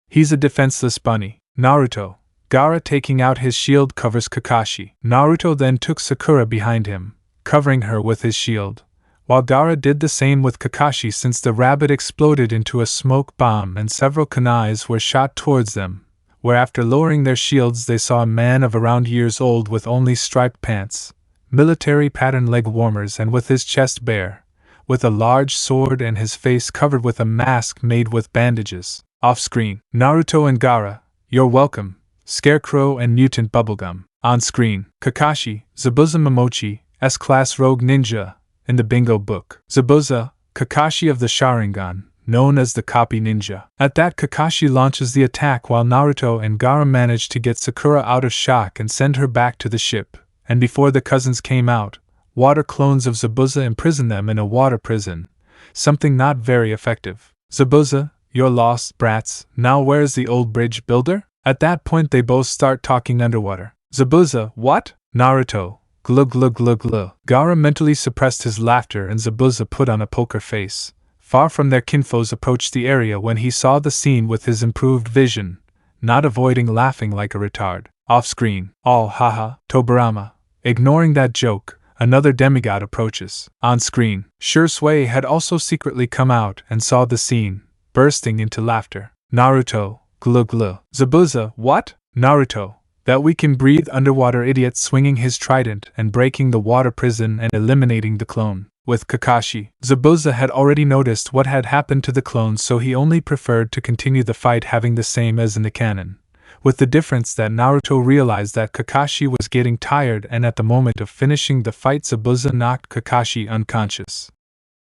He's a defenseless bunny. Naruto. Gaara taking out his shield covers Kakashi. Naruto then took Sakura behind him, covering her with his shield, while Gaara did the same with Kakashi since the rabbit exploded into a smoke bomb and several kunais were shot towards them, where after lowering their shields they saw a man of around years old with only striped pants, military pattern leg warmers and with his chest bare, with a large sword and his face covered with a mask made with bandages. Off-screen, Naruto and Gaara, you're welcome. Scarecrow and Mutant Bubblegum. On-screen, Kakashi, Zabuza Momochi, S-Class Rogue Ninja, in the Bingo book. Zabuza, Kakashi of the Sharingan, known as the Copy Ninja. At that, Kakashi launches the attack while Naruto and Gaara manage to get Sakura out of shock and send her back to the ship, and before the cousins came out, water clones of Zabuza imprisoned them in a water prison, something not very effective. Zabuza, you're lost, brats. Now where's the old bridge builder? At that point they both start talking underwater. Zabuza, what? Naruto, glug glug glug glug. Gaara mentally suppressed his laughter and Zabuza put on a poker face. Far from their kinfoes approached the area when he saw the scene with his improved vision, not avoiding laughing like a retard. Off-screen, all haha, Tobirama. Ignoring that joke, another demigod approaches. On-screen, Shursui had also secretly come out and saw the scene, bursting into laughter. Naruto, glug glug. Zabuza, what? Naruto, that we can breathe underwater, idiot, swinging his trident and breaking the water prison and eliminating the clone. With Kakashi, Zabuza had already noticed what had happened to the clones, so he only preferred to continue the fight having the same as in the canon, with the difference that Naruto realized that Kakashi was getting tired and at the moment of finishing the fight Zabuza knocked Kakashi unconscious.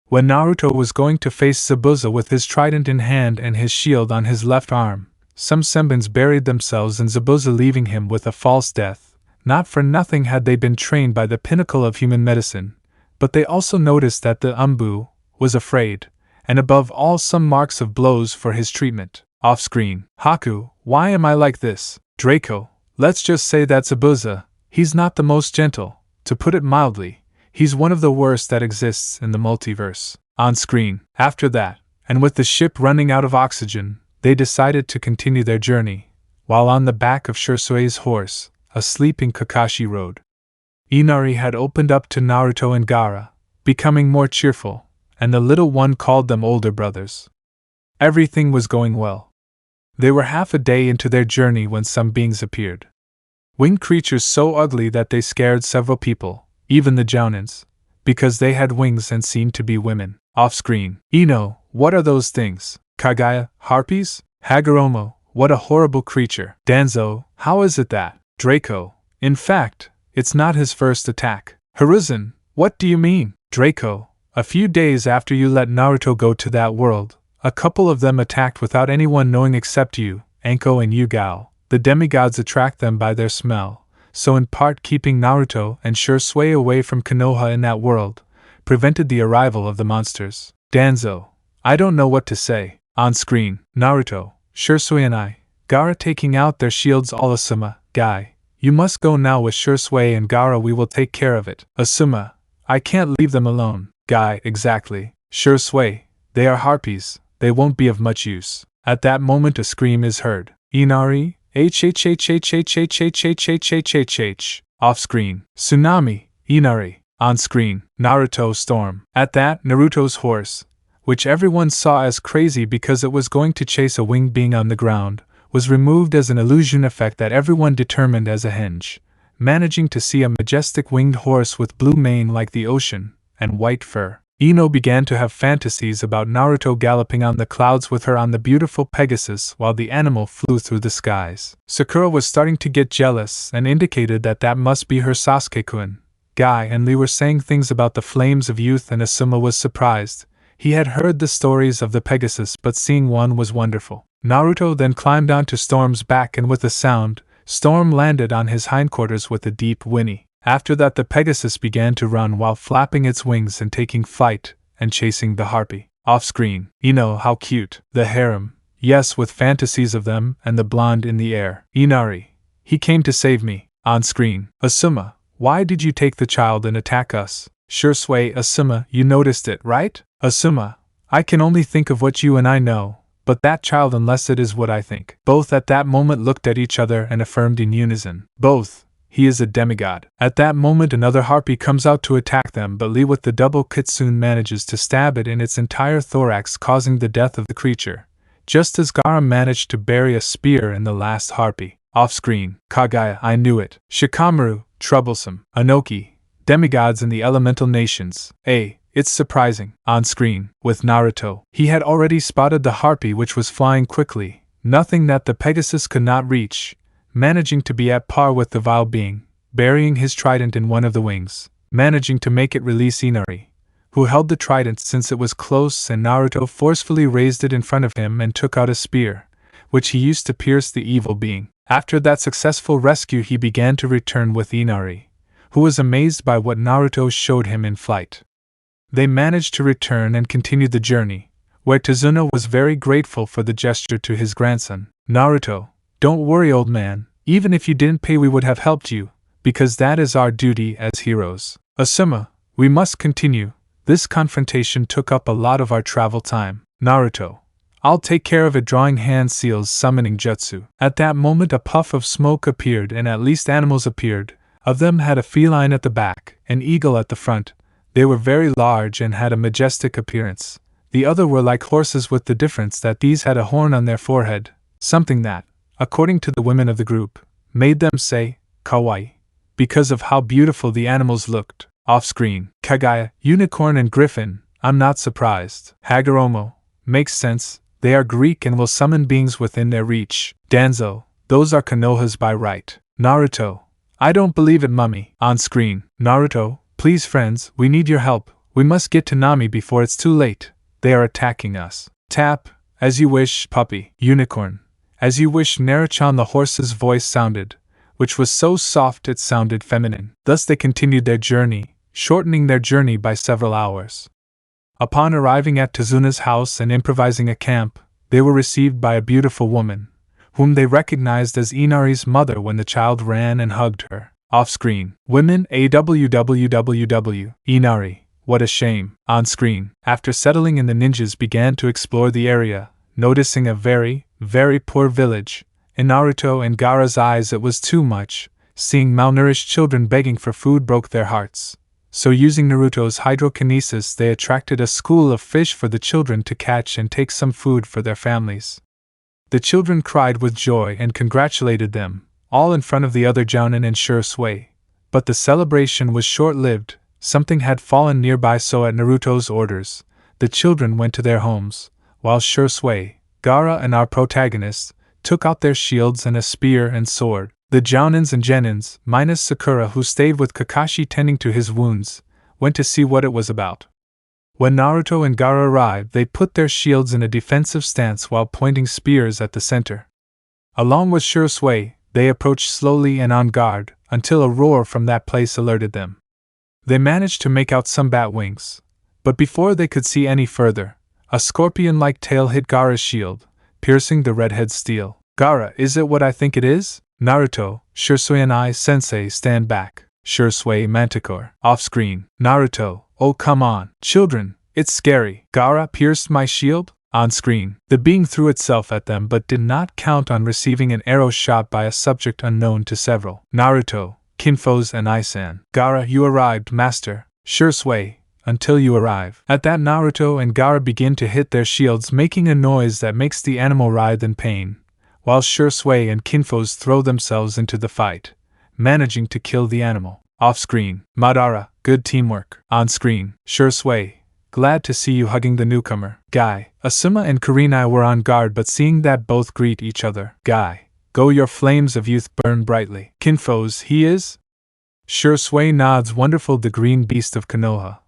When Naruto was going to face Zabuza with his trident in hand and his shield on his left arm, some Senbins buried themselves in Zabuza, leaving him with a false death. Not for nothing had they been trained by the pinnacle of human medicine, but they also noticed that the Anbu was afraid, and above all some marks of blows for his treatment. Off-screen, Haku, why am I like this? Draco, let's just say that Zabuza, he's not the most gentle, to put it mildly, he's one of the worst that exists in the multiverse. On-screen, after that, and with the ship running out of oxygen, they decided to continue their journey, while on the back of Shursue's horse, a sleeping Kakashi rode. Inari had opened up to Naruto and Gaara, becoming more cheerful, and the little one called them older brothers. Everything was going well. They were half a day into their journey when some beings appeared. Winged creatures so ugly that they scared several people, even the Jounins, because they had wings and seemed to be women. Off-screen, Ino, what are those things? Kagaya, harpies? Hagoromo, what a horrible creature. Danzo, how is it that? Draco, in fact, it's not his first attack. Hiruzen, what do you mean? Draco, a few days after you let Naruto go to that world, a couple of them attacked without anyone knowing except you, Anko and Yugao. The demigods attract them by their smell, so in part keeping Naruto and Shursui away from Konoha in that world, prevented the arrival of the monsters. Danzo, I don't know what to say. On screen, Naruto, Shursui and Gaara taking out their shields. All Asuma, Guy, you must go now with Shursui and Gaara, we will take care of it. Asuma, I can't leave them alone. Guy, exactly. Shursui, they are harpies, they won't be of much use. At that moment a scream is heard. Inari, H. Off screen, Tsunami, Inari. On screen, Naruto, Storm. At that, Naruto's horse, which everyone saw as crazy because it was going to chase a winged being on the ground, was removed as an illusion effect that everyone determined as a henge, managing to see a majestic winged horse with blue mane like the ocean, and white fur. Ino began to have fantasies about Naruto galloping on the clouds with her on the beautiful Pegasus while the animal flew through the skies. Sakura was starting to get jealous and indicated that that must be her Sasuke-kun. Guy and Lee were saying things about the flames of youth, and Asuma was surprised. He had heard the stories of the Pegasus, but seeing one was wonderful. Naruto then climbed onto Storm's back, and with a sound, Storm landed on his hindquarters with a deep whinny. After that the Pegasus began to run while flapping its wings and taking flight, and chasing the harpy. Off-screen, Ino, how cute. The harem, yes, with fantasies of them and the blonde in the air. Inari, he came to save me. On-screen, Asuma, why did you take the child and attack us? Shursui, Asuma, you noticed it, right? Asuma, I can only think of what you and I know, but that child, unless it is what I think. Both at that moment looked at each other and affirmed in unison. Both. He is a demigod. At that moment another harpy comes out to attack them, but Lee with the double kitsune manages to stab it in its entire thorax, causing the death of the creature, just as Gaara managed to bury a spear in the last harpy. Off-screen, Kagaya, I knew it. Shikamaru, troublesome. Anoki, demigods in the elemental nations. It's surprising. On-screen, with Naruto, he had already spotted the harpy, which was flying quickly, nothing that the Pegasus could not reach, managing to be at par with the vile being, burying his trident in one of the wings, managing to make it release Inari, who held the trident since it was close, and Naruto forcefully raised it in front of him and took out a spear, which he used to pierce the evil being. After that successful rescue he began to return with Inari, who was amazed by what Naruto showed him in flight. They managed to return and continued the journey, where Tazuna was very grateful for the gesture to his grandson. Naruto, don't worry, old man, even if you didn't pay we would have helped you, because that is our duty as heroes. Asuma, we must continue. This confrontation took up a lot of our travel time. Naruto, I'll take care of it. Drawing hand seals summoning jutsu. At that moment a puff of smoke appeared, and at least animals appeared. Of them had a feline at the back, an eagle at the front. They were very large and had a majestic appearance. The other were like horses, with the difference that these had a horn on their forehead, something that, according to the women of the group, made them say, kawaii, because of how beautiful the animals looked. Off-screen, Kagaya, unicorn and griffin, I'm not surprised. Hagoromo, makes sense, they are Greek and will summon beings within their reach. Danzo, those are Konohas by right. Naruto, I don't believe it, mummy. On-screen, Naruto, please friends, we need your help, We must get to Nami before it's too late. They are attacking us. Tap, as you wish, puppy. Unicorn. As you wish. Naruchan, the horse's voice sounded, which was so soft it sounded feminine. Thus they continued their journey, shortening their journey by several hours. Upon arriving at Tazuna's house and improvising a camp, they were received by a beautiful woman, whom they recognized as Inari's mother when the child ran and hugged her. Off-screen. Women AWWWW. Inari. What a shame. On-screen. After settling in, the ninjas began to explore the area, noticing a very, very poor village. In Naruto and Gaara's eyes it was too much. Seeing malnourished children begging for food broke their hearts. So using Naruto's hydrokinesis, they attracted a school of fish for the children to catch and take some food for their families. The children cried with joy and congratulated them, all in front of the other Jounin and Shursui. But the celebration was short-lived. Something had fallen nearby, so at Naruto's orders, the children went to their homes, while Shursui, Gaara and our protagonists, took out their shields and a spear and sword. The Jounins and Genins, minus Sakura who stayed with Kakashi tending to his wounds, went to see what it was about. When Naruto and Gaara arrived, they put their shields in a defensive stance while pointing spears at the center. Along with Shursui, they approached slowly and on guard, until a roar from that place alerted them. They managed to make out some bat wings, but before they could see any further, a scorpion-like tail hit Gaara's shield, piercing the redhead's steel. Gaara, is it what I think it is? Naruto, Shursui and I, Sensei, stand back. Shursui, Manticore. Off-screen. Naruto, oh come on. Children, it's scary. Gaara pierced my shield? On-screen. The being threw itself at them but did not count on receiving an arrow shot by a subject unknown to several. Naruto, Kinfos and Isan. Gaara, you arrived, master. Shursui, until you arrive. At that, Naruto and Gaara begin to hit their shields, making a noise that makes the animal writhe in pain, while Shursui and Kinfos throw themselves into the fight, managing to kill the animal. Off-screen. Madara, good teamwork. On-screen. Shursui, glad to see you hugging the newcomer. Guy, Asuma and Kurenai were on guard, but seeing that both greet each other. Guy, go, your flames of youth burn brightly. Kinfos, he is? Shursui nods, wonderful, the green beast of Konoha.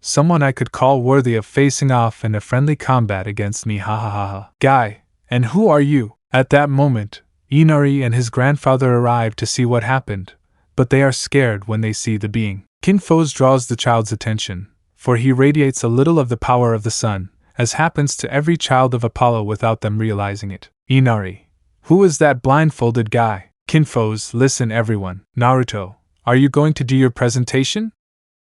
Someone I could call worthy of facing off in a friendly combat against me, ha ha ha ha. Guy, and who are you? At that moment, Inari and his grandfather arrive to see what happened, but they are scared when they see the being. Kinfos draws the child's attention, for he radiates a little of the power of the sun, as happens to every child of Apollo without them realizing it. Inari, who is that blindfolded guy? Kinfos, listen everyone. Naruto, are you going to do your presentation?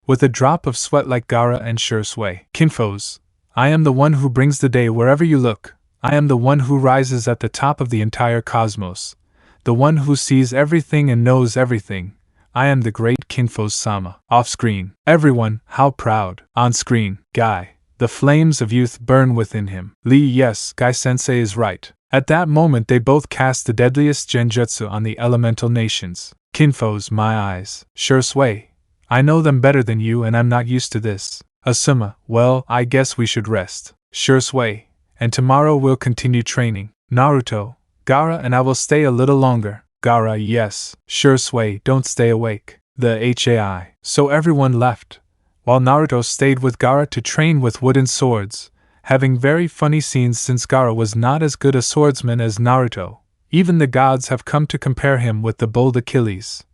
With a drop of sweat like Gaara and Shursui. Kinfos, I am the one who brings the day wherever you look. I am the one who rises at the top of the entire cosmos, the one who sees everything and knows everything. I am the great Kinfos-sama. Off-screen. Everyone, how proud. On-screen. Guy, the flames of youth burn within him. Lee, yes, Guy-sensei is right. At that moment they both cast the deadliest genjutsu on the elemental nations. Kinfos, my eyes. Shursui, I know them better than you and I'm not used to this. Asuma, well, I guess we should rest. Shursui, and tomorrow we'll continue training. Naruto, Gaara and I will stay a little longer. Gaara, yes. Shursui, don't stay awake. The HAI. So everyone left, while Naruto stayed with Gaara to train with wooden swords, having very funny scenes since Gaara was not as good a swordsman as Naruto. Even the gods have come to compare him with the bold Achilles,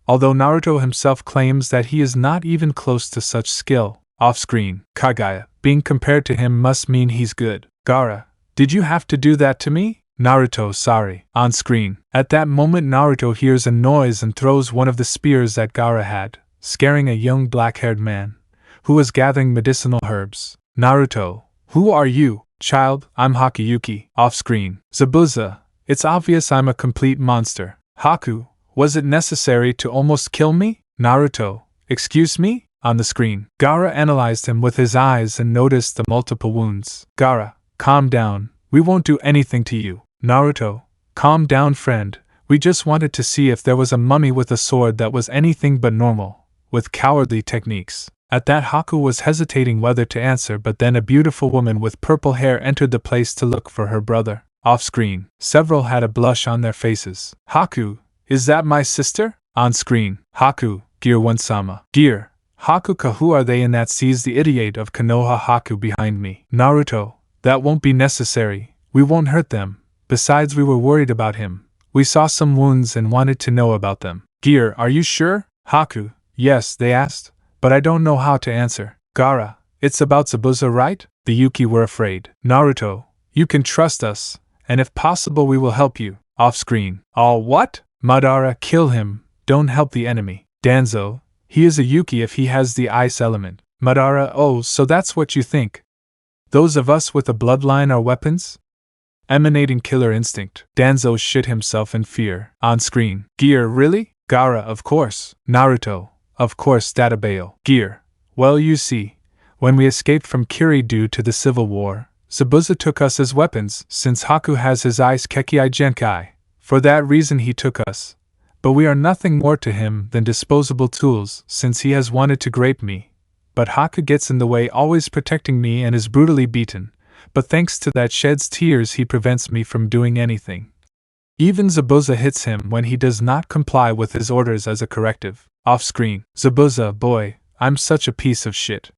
although Naruto himself claims that he is not even close to such skill. Off-screen. Kagaya, being compared to him must mean he's good. Gaara, did you have to do that to me? Naruto, sorry. On-screen. At that moment Naruto hears a noise and throws one of the spears that Gaara had, scaring a young black-haired man, who was gathering medicinal herbs. Naruto, who are you? Child, I'm Hakuyuki. Off-screen. Zabuza, it's obvious I'm a complete monster. Haku, was it necessary to almost kill me? Naruto, excuse me? On the screen. Gaara analyzed him with his eyes and noticed the multiple wounds. Gaara, calm down, we won't do anything to you. Naruto, calm down friend, we just wanted to see if there was a mummy with a sword that was anything but normal, with cowardly techniques. At that Haku was hesitating whether to answer, but then a beautiful woman with purple hair entered the place to look for her brother. Off-screen. Several had a blush on their faces. Haku, is that my sister? On-screen. Haku, Gear 1 Sama. Gear, Hakuka, who are they in that sees the idiot of Konoha Haku behind me? Naruto, that won't be necessary, we won't hurt them, besides we were worried about him. We saw some wounds and wanted to know about them. Gear, are you sure? Haku, yes, they asked, but I don't know how to answer. Gaara, it's about Zabuza, right? The Yuki were afraid. Naruto, you can trust us, and if possible we will help you. Off-screen. All what? Madara, kill him, don't help the enemy. Danzo, he is a Yuki if he has the ice element. Madara, oh, so that's what you think. Those of us with a bloodline are weapons? Emanating killer instinct. Danzo shit himself in fear. On screen. Gear, really? Gaara, of course. Naruto, of course. Databayo. Gear, well, you see, when we escaped from Kiri due to the civil war, Zabuza took us as weapons, since Haku has his ice Kekkei Genkai. For that reason he took us. But we are nothing more to him than disposable tools, since he has wanted to grape me. But Haku gets in the way, always protecting me, and is brutally beaten. But thanks to that sheds tears he prevents me from doing anything. Even Zabuza hits him when he does not comply with his orders as a corrective. Off-screen. Zabuza, boy, I'm such a piece of shit.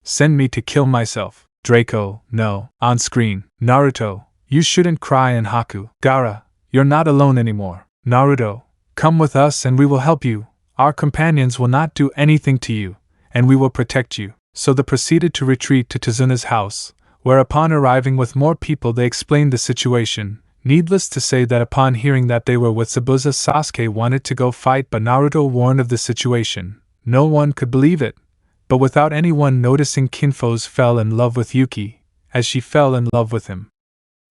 Send me to kill myself. Draco, no. On screen. Naruto, you shouldn't cry. And Haku, Gaara, you're not alone anymore. Naruto, come with us and we will help you. Our companions will not do anything to you, and we will protect you. So they proceeded to retreat to Tazuna's house, where upon arriving with more people they explained the situation. Needless to say that upon hearing that they were with Zabuza, Sasuke wanted to go fight, but Naruto warned of the situation. No one could believe it. But without anyone noticing, Kinfos fell in love with Yuki, as she fell in love with him.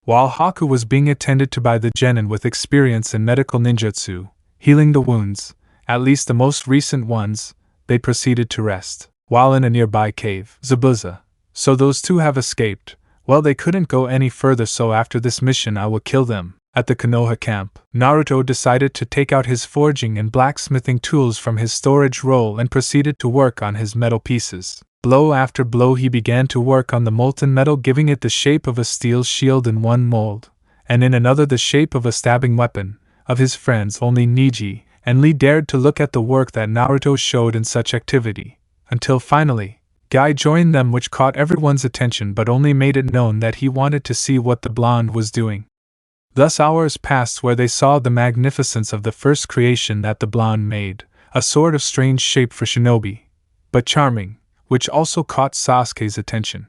While Haku was being attended to by the genin with experience in medical ninjutsu, healing the wounds, at least the most recent ones, they proceeded to rest. While in a nearby cave, Zabuza, so those two have escaped. Well, they couldn't go any further, so after this mission I will kill them. At the Konoha camp, Naruto decided to take out his forging and blacksmithing tools from his storage roll and proceeded to work on his metal pieces. Blow after blow he began to work on the molten metal, giving it the shape of a steel shield in one mold, and in another the shape of a stabbing weapon. Of his friends only Neji and Lee dared to look at the work that Naruto showed in such activity, until finally, Guy joined them, which caught everyone's attention but only made it known that he wanted to see what the blonde was doing. Thus hours passed where they saw the magnificence of the first creation that the blonde made, a sword of strange shape for Shinobi, but charming, which also caught Sasuke's attention.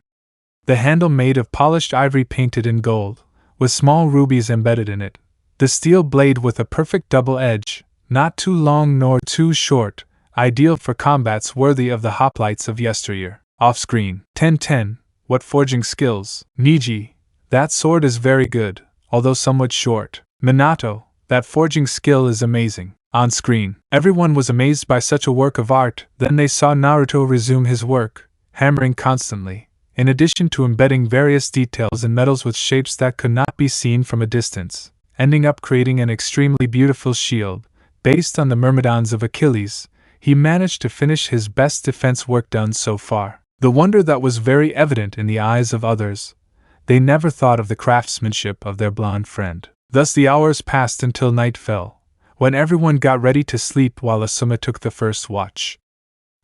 The handle made of polished ivory painted in gold, with small rubies embedded in it. The steel blade with a perfect double edge, not too long nor too short, ideal for combats worthy of the hoplites of yesteryear. Off-screen. 10-10, what forging skills. Neji, that sword is very good, although somewhat short. Minato, that forging skill is amazing. On screen, everyone was amazed by such a work of art. Then they saw Naruto resume his work, hammering constantly, in addition to embedding various details in metals with shapes that could not be seen from a distance, ending up creating an extremely beautiful shield. Based on the myrmidons of Achilles, he managed to finish his best defense work done so far. The wonder that was very evident in the eyes of others. They never thought of the craftsmanship of their blonde friend. Thus the hours passed until night fell, when everyone got ready to sleep while Asuma took the first watch.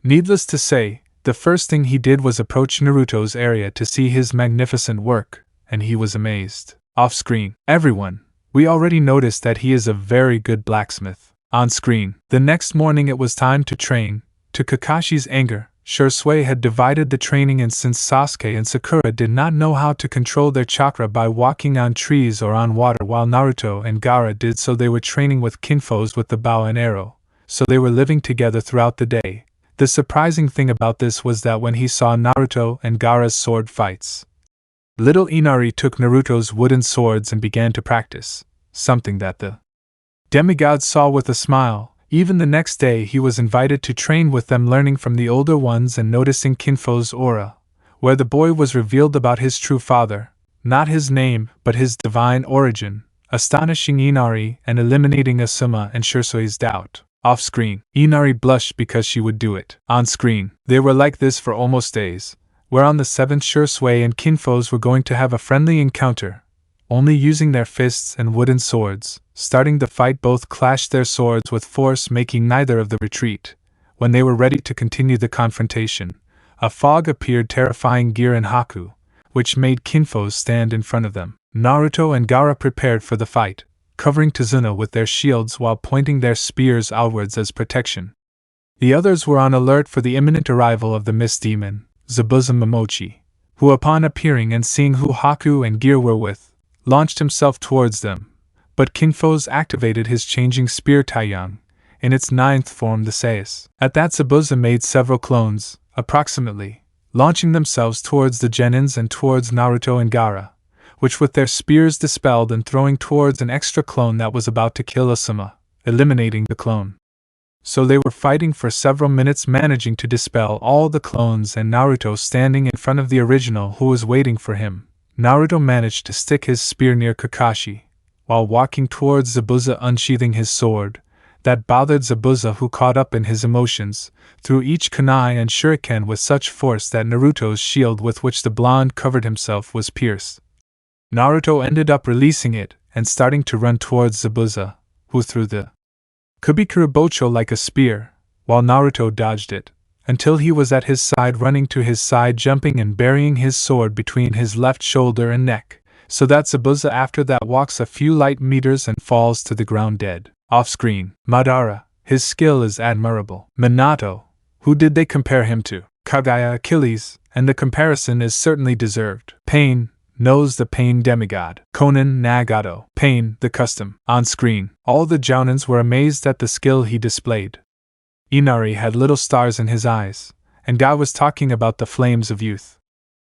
Needless to say, the first thing he did was approach Naruto's area to see his magnificent work, and he was amazed. Off-screen, everyone, we already noticed that he is a very good blacksmith. On screen, the next morning it was time to train. To Kakashi's anger, Shursui had divided the training, and since Sasuke and Sakura did not know how to control their chakra by walking on trees or on water, while Naruto and Gaara did so, they were training with kinfos with the bow and arrow, so they were living together throughout the day. The surprising thing about this was that when he saw Naruto and Gaara's sword fights, little Inari took Naruto's wooden swords and began to practice, something that the demigod saw with a smile. Even the next day he was invited to train with them, learning from the older ones and noticing Kinfo's aura, where the boy was revealed about his true father, not his name but his divine origin, astonishing Inari and eliminating Asuma and Shursui's doubt. Off-screen, Inari blushed because she would do it. On-screen, they were like this for almost days, where on the 7th Shursui and Kinfos were going to have a friendly encounter, only using their fists and wooden swords. Starting the fight, both clashed their swords with force, making neither of them retreat, when they were ready to continue the confrontation, a fog appeared terrifying Gear and Haku, which made kinfoes stand in front of them. Naruto and Gaara prepared for the fight, covering Tazuna with their shields while pointing their spears outwards as protection. The others were on alert for the imminent arrival of the Mist Demon, Zabuza Momochi, who upon appearing and seeing who Haku and Gear were with, launched himself towards them, but Kinfo's activated his changing spear Taiyang, in its 9th form the Sais. At that Zabuza made several clones, approximately, launching themselves towards the Genins and towards Naruto and Gaara, which with their spears dispelled and throwing towards an extra clone that was about to kill Asuma, eliminating the clone. So they were fighting for several minutes, managing to dispel all the clones and Naruto standing in front of the original who was waiting for him. Naruto managed to stick his spear near Kakashi, while walking towards Zabuza unsheathing his sword. That bothered Zabuza, who caught up in his emotions, threw each kunai and shuriken with such force that Naruto's shield with which the blonde covered himself was pierced. Naruto ended up releasing it and starting to run towards Zabuza, who threw the Kubikuru Bocho like a spear, while Naruto dodged it, until he was at his side, running to his side, jumping and burying his sword between his left shoulder and neck, so that Zabuza after that walks a few light meters and falls to the ground dead. Off-screen, Madara, his skill is admirable. Minato, who did they compare him to? Kagaya Achilles, and the comparison is certainly deserved. Pain knows the Pain demigod. Konan Nagato, Pain the custom. On screen, all the Jounins were amazed at the skill he displayed. Inari had little stars in his eyes, and Guy was talking about the flames of youth.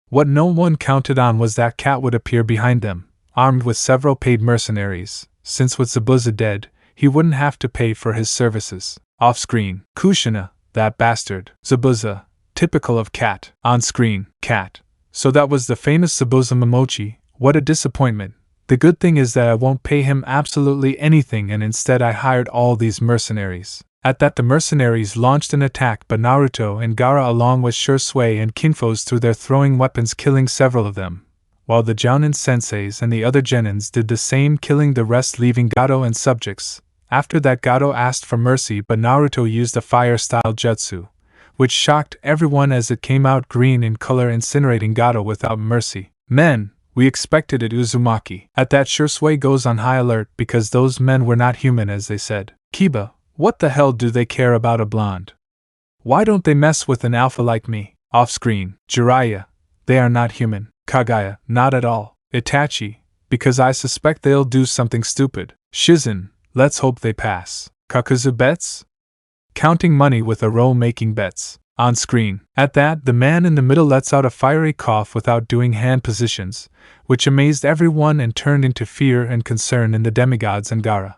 What no one counted on was that Cat would appear behind them, armed with several paid mercenaries, since with Zabuza dead, he wouldn't have to pay for his services. Off-screen, Kushina, that bastard. Zabuza, typical of Cat. On-screen, Cat. So that was the famous Zabuza Momochi. What a disappointment. The good thing is that I won't pay him absolutely anything, and instead I hired all these mercenaries. At that the mercenaries launched an attack, but Naruto and Gaara along with Shursui and Kinfos threw their throwing weapons, killing several of them, while the Jounin senseis and the other genins did the same, killing the rest, leaving Gato and subjects. After that Gato asked for mercy, but Naruto used a fire-style jutsu, which shocked everyone as it came out green in color, incinerating Gato without mercy. Men, we expected it, Uzumaki. At that Shursui goes on high alert because those men were not human as they said. Kiba, what the hell do they care about a blonde? Why don't they mess with an alpha like me? Off-screen, Jiraiya, they are not human. Kagaya, not at all. Itachi, because I suspect they'll do something stupid. Shizen, let's hope they pass. Kakuzu bets? Counting money with a row, making bets. On screen. At that, the man in the middle lets out a fiery cough without doing hand positions, which amazed everyone and turned into fear and concern in the demigods and Gaara.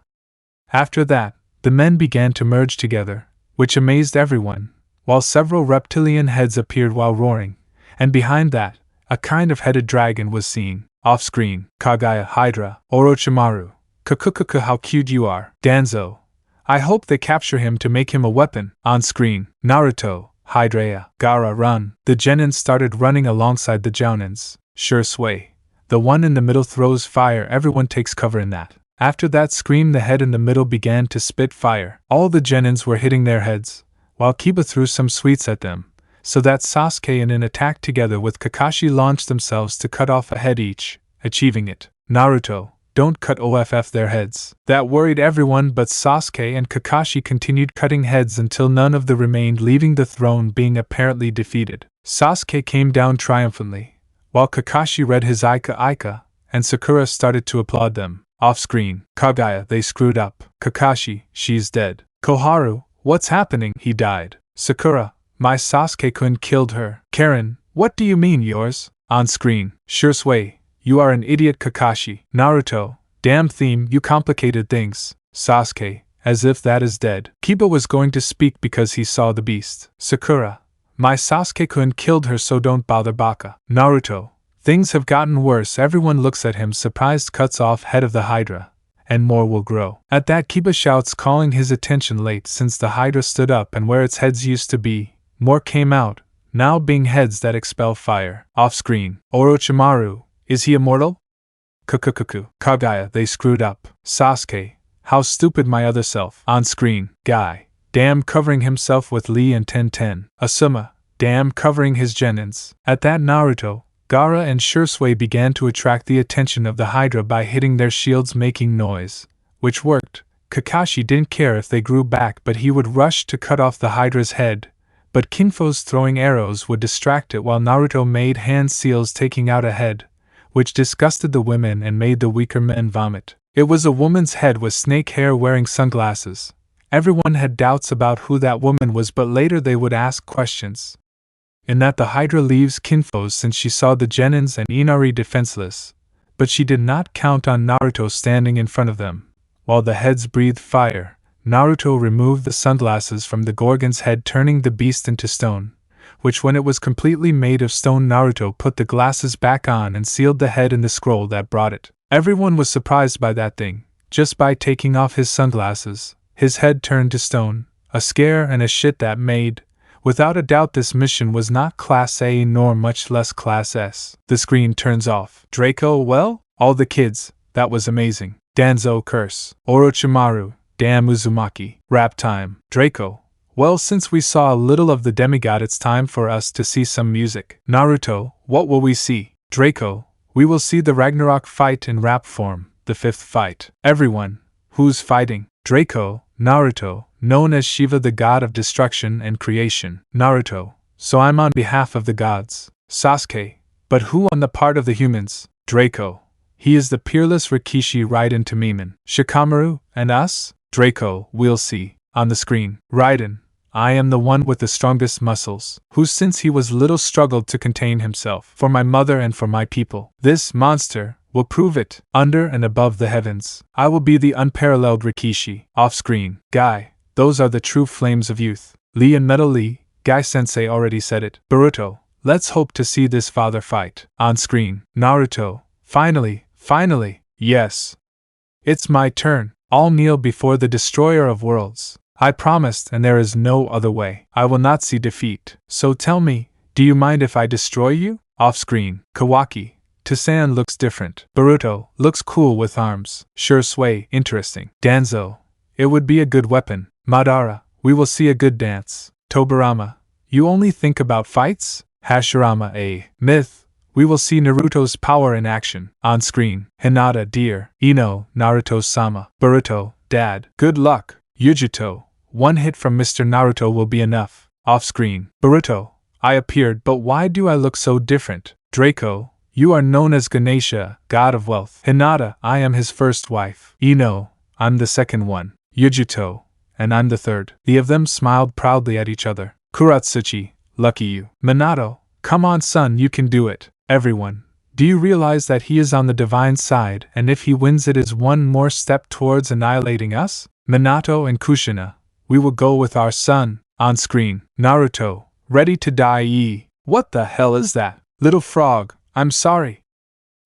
After that, the men began to merge together, which amazed everyone, while several reptilian heads appeared while roaring, and behind that, a kind of headed dragon was seen. Off-screen, Kagaya, Hydra, Orochimaru. Kukukuku, how cute you are. Danzo, I hope they capture him to make him a weapon. On screen, Naruto, Hydrea, Gaara, run. The Genins started running alongside the Jounins. Shursui, the one in the middle, throws fire, everyone takes cover in that. After that scream, the head in the middle began to spit fire. All the Genins were hitting their heads, while Kiba threw some sweets at them, so that Sasuke and in attack together with Kakashi launched themselves to cut off a head each, achieving it. Naruto, don't cut off their heads. That worried everyone, but Sasuke and Kakashi continued cutting heads until none of the remained, leaving the throne being apparently defeated. Sasuke came down triumphantly, while Kakashi read his Aika, and Sakura started to applaud them. Off-screen, Kagaya, they screwed up. Kakashi, she's dead. Koharu, what's happening? He died. Sakura, my Sasuke-kun killed her. Karen, what do you mean yours? On screen, Shursui, you are an idiot. Kakashi, Naruto, damn theme, you complicated things. Sasuke, as if that is dead. Kiba was going to speak because he saw the beast. Sakura, my Sasuke-kun killed her, so don't bother Baka. Naruto, things have gotten worse. Everyone looks at him surprised, cuts off head of the Hydra, and more will grow. At that Kiba shouts, calling his attention late since the Hydra stood up and where its heads used to be, more came out, now being heads that expel fire. Off-screen, Orochimaru, is he immortal? Kukukuku, Kagaya, they screwed up. Sasuke, how stupid, my other self. On screen, Guy, damn covering himself with Lee and Ten. Asuma, damn covering his genins. At that Naruto, Gaara and Shursui began to attract the attention of the Hydra by hitting their shields making noise, which worked. Kakashi didn't care if they grew back, but he would rush to cut off the Hydra's head, but Kinfo's throwing arrows would distract it while Naruto made hand seals taking out a head, which disgusted the women and made the weaker men vomit. It was a woman's head with snake hair wearing sunglasses. Everyone had doubts about who that woman was, but later they would ask questions. In that the Hydra leaves Kinfo's since she saw the Genins and Inari defenseless, but she did not count on Naruto standing in front of them. While the heads breathed fire, Naruto removed the sunglasses from the Gorgon's head, turning the beast into stone, which when it was completely made of stone, Naruto put the glasses back on and sealed the head in the scroll that brought it. Everyone was surprised by that thing. Just by taking off his sunglasses, his head turned to stone, a scare and a shit that made. Without a doubt this mission was not Class A nor much less Class S. The screen turns off. Draco, well, all the kids, that was amazing. Danzo, curse. Orochimaru, damn Uzumaki. Rap time. Draco, well, since we saw a little of the demigod, it's time for us to see some music. Naruto, what will we see? Draco, we will see the Ragnarok fight in rap form, the fifth fight. Everyone, who's fighting? Draco, Naruto, known as Shiva, the god of destruction and creation. Naruto, so I'm on behalf of the gods. Sasuke, but who on the part of the humans? Draco, he is the peerless Rikishi Raiden Tamimin. Shikamaru, and us? Draco, we'll see. On the screen, Raiden, I am the one with the strongest muscles, who since he was little struggled to contain himself. For my mother and for my people. This monster will prove it. Under and above the heavens, I will be the unparalleled Rikishi. Off screen, Guy, those are the true flames of youth. Lee and Metal Lee, Guy Sensei already said it. Boruto, let's hope to see this father fight. On screen, Naruto, finally, yes. It's my turn. I'll kneel before the destroyer of worlds. I promised, and there is no other way. I will not see defeat. So tell me, do you mind if I destroy you? Off screen, Kawaki, Toussaint looks different. Boruto, looks cool with arms. Shursui, interesting. Danzo, it would be a good weapon. Madara, we will see a good dance. Tobirama, you only think about fights? Hashirama, a myth. We will see Naruto's power in action. On screen, Hinata, dear. Ino, Naruto-sama. Boruto, dad. Good luck. Yujito, one hit from Mr. Naruto will be enough. Off screen, Boruto, I appeared, but why do I look so different? Draco, you are known as Ganesha, god of wealth. Hinata, I am his first wife. Ino, I'm the second one. Yujito, and I'm the third. The of them smiled proudly at each other. Kuratsuchi, lucky you. Minato, come on son, you can do it. Everyone, do you realize that he is on the divine side, and if he wins it is one more step towards annihilating us? Minato and Kushina, we will go with our son. On screen, Naruto, ready to die. What the hell is that? Little frog, I'm sorry.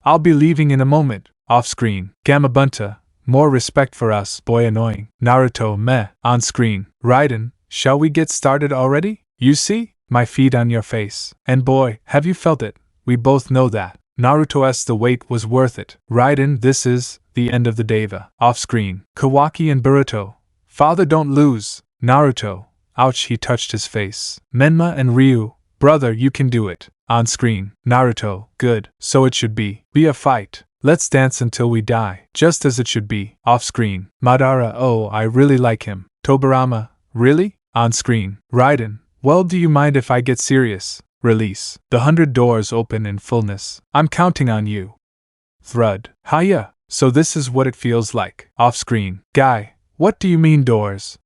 I'll be leaving in a moment. Off screen, Gamabunta, more respect for us, boy annoying. Naruto, meh. On screen, Raiden, shall we get started already? You see, my feet on your face. And boy, have you felt it? We both know that. Naruto-s the wait was worth it. Raiden, this is the end of the Deva. Off screen, Kawaki and Boruto, father don't lose. Naruto, ouch, he touched his face. Menma and Ryu, brother you can do it. On screen, Naruto, good, so it should be. Be a fight. Let's dance until we die, just as it should be. Off screen, Madara, oh I really like him. Tobirama, really? On screen, Raiden, well do you mind if I get serious? Release. The 100 doors open in fullness. I'm counting on you. Thrud. Hiya. So this is what it feels like. Off screen. Guy, what do you mean doors?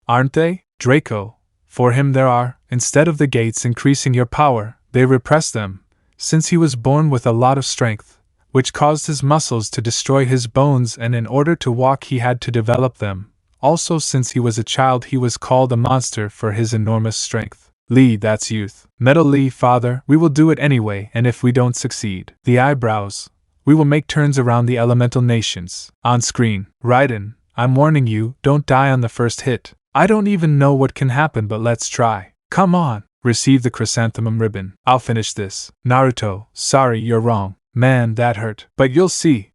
Aren't they? Draco. For him there are. Instead of the gates increasing your power, they repress them, since he was born with a lot of strength, which caused his muscles to destroy his bones, and in order to walk he had to develop them. Also since he was a child he was called a monster for his enormous strength. Lee, that's youth. Metal Lee, father, we will do it anyway, and if we don't succeed, the eyebrows, we will make turns around the elemental nations. On screen, Raiden, I'm warning you, don't die on the first hit. I don't even know what can happen, but let's try. Come on. Receive the chrysanthemum ribbon. I'll finish this. Naruto, sorry, you're wrong. Man, that hurt. But you'll see.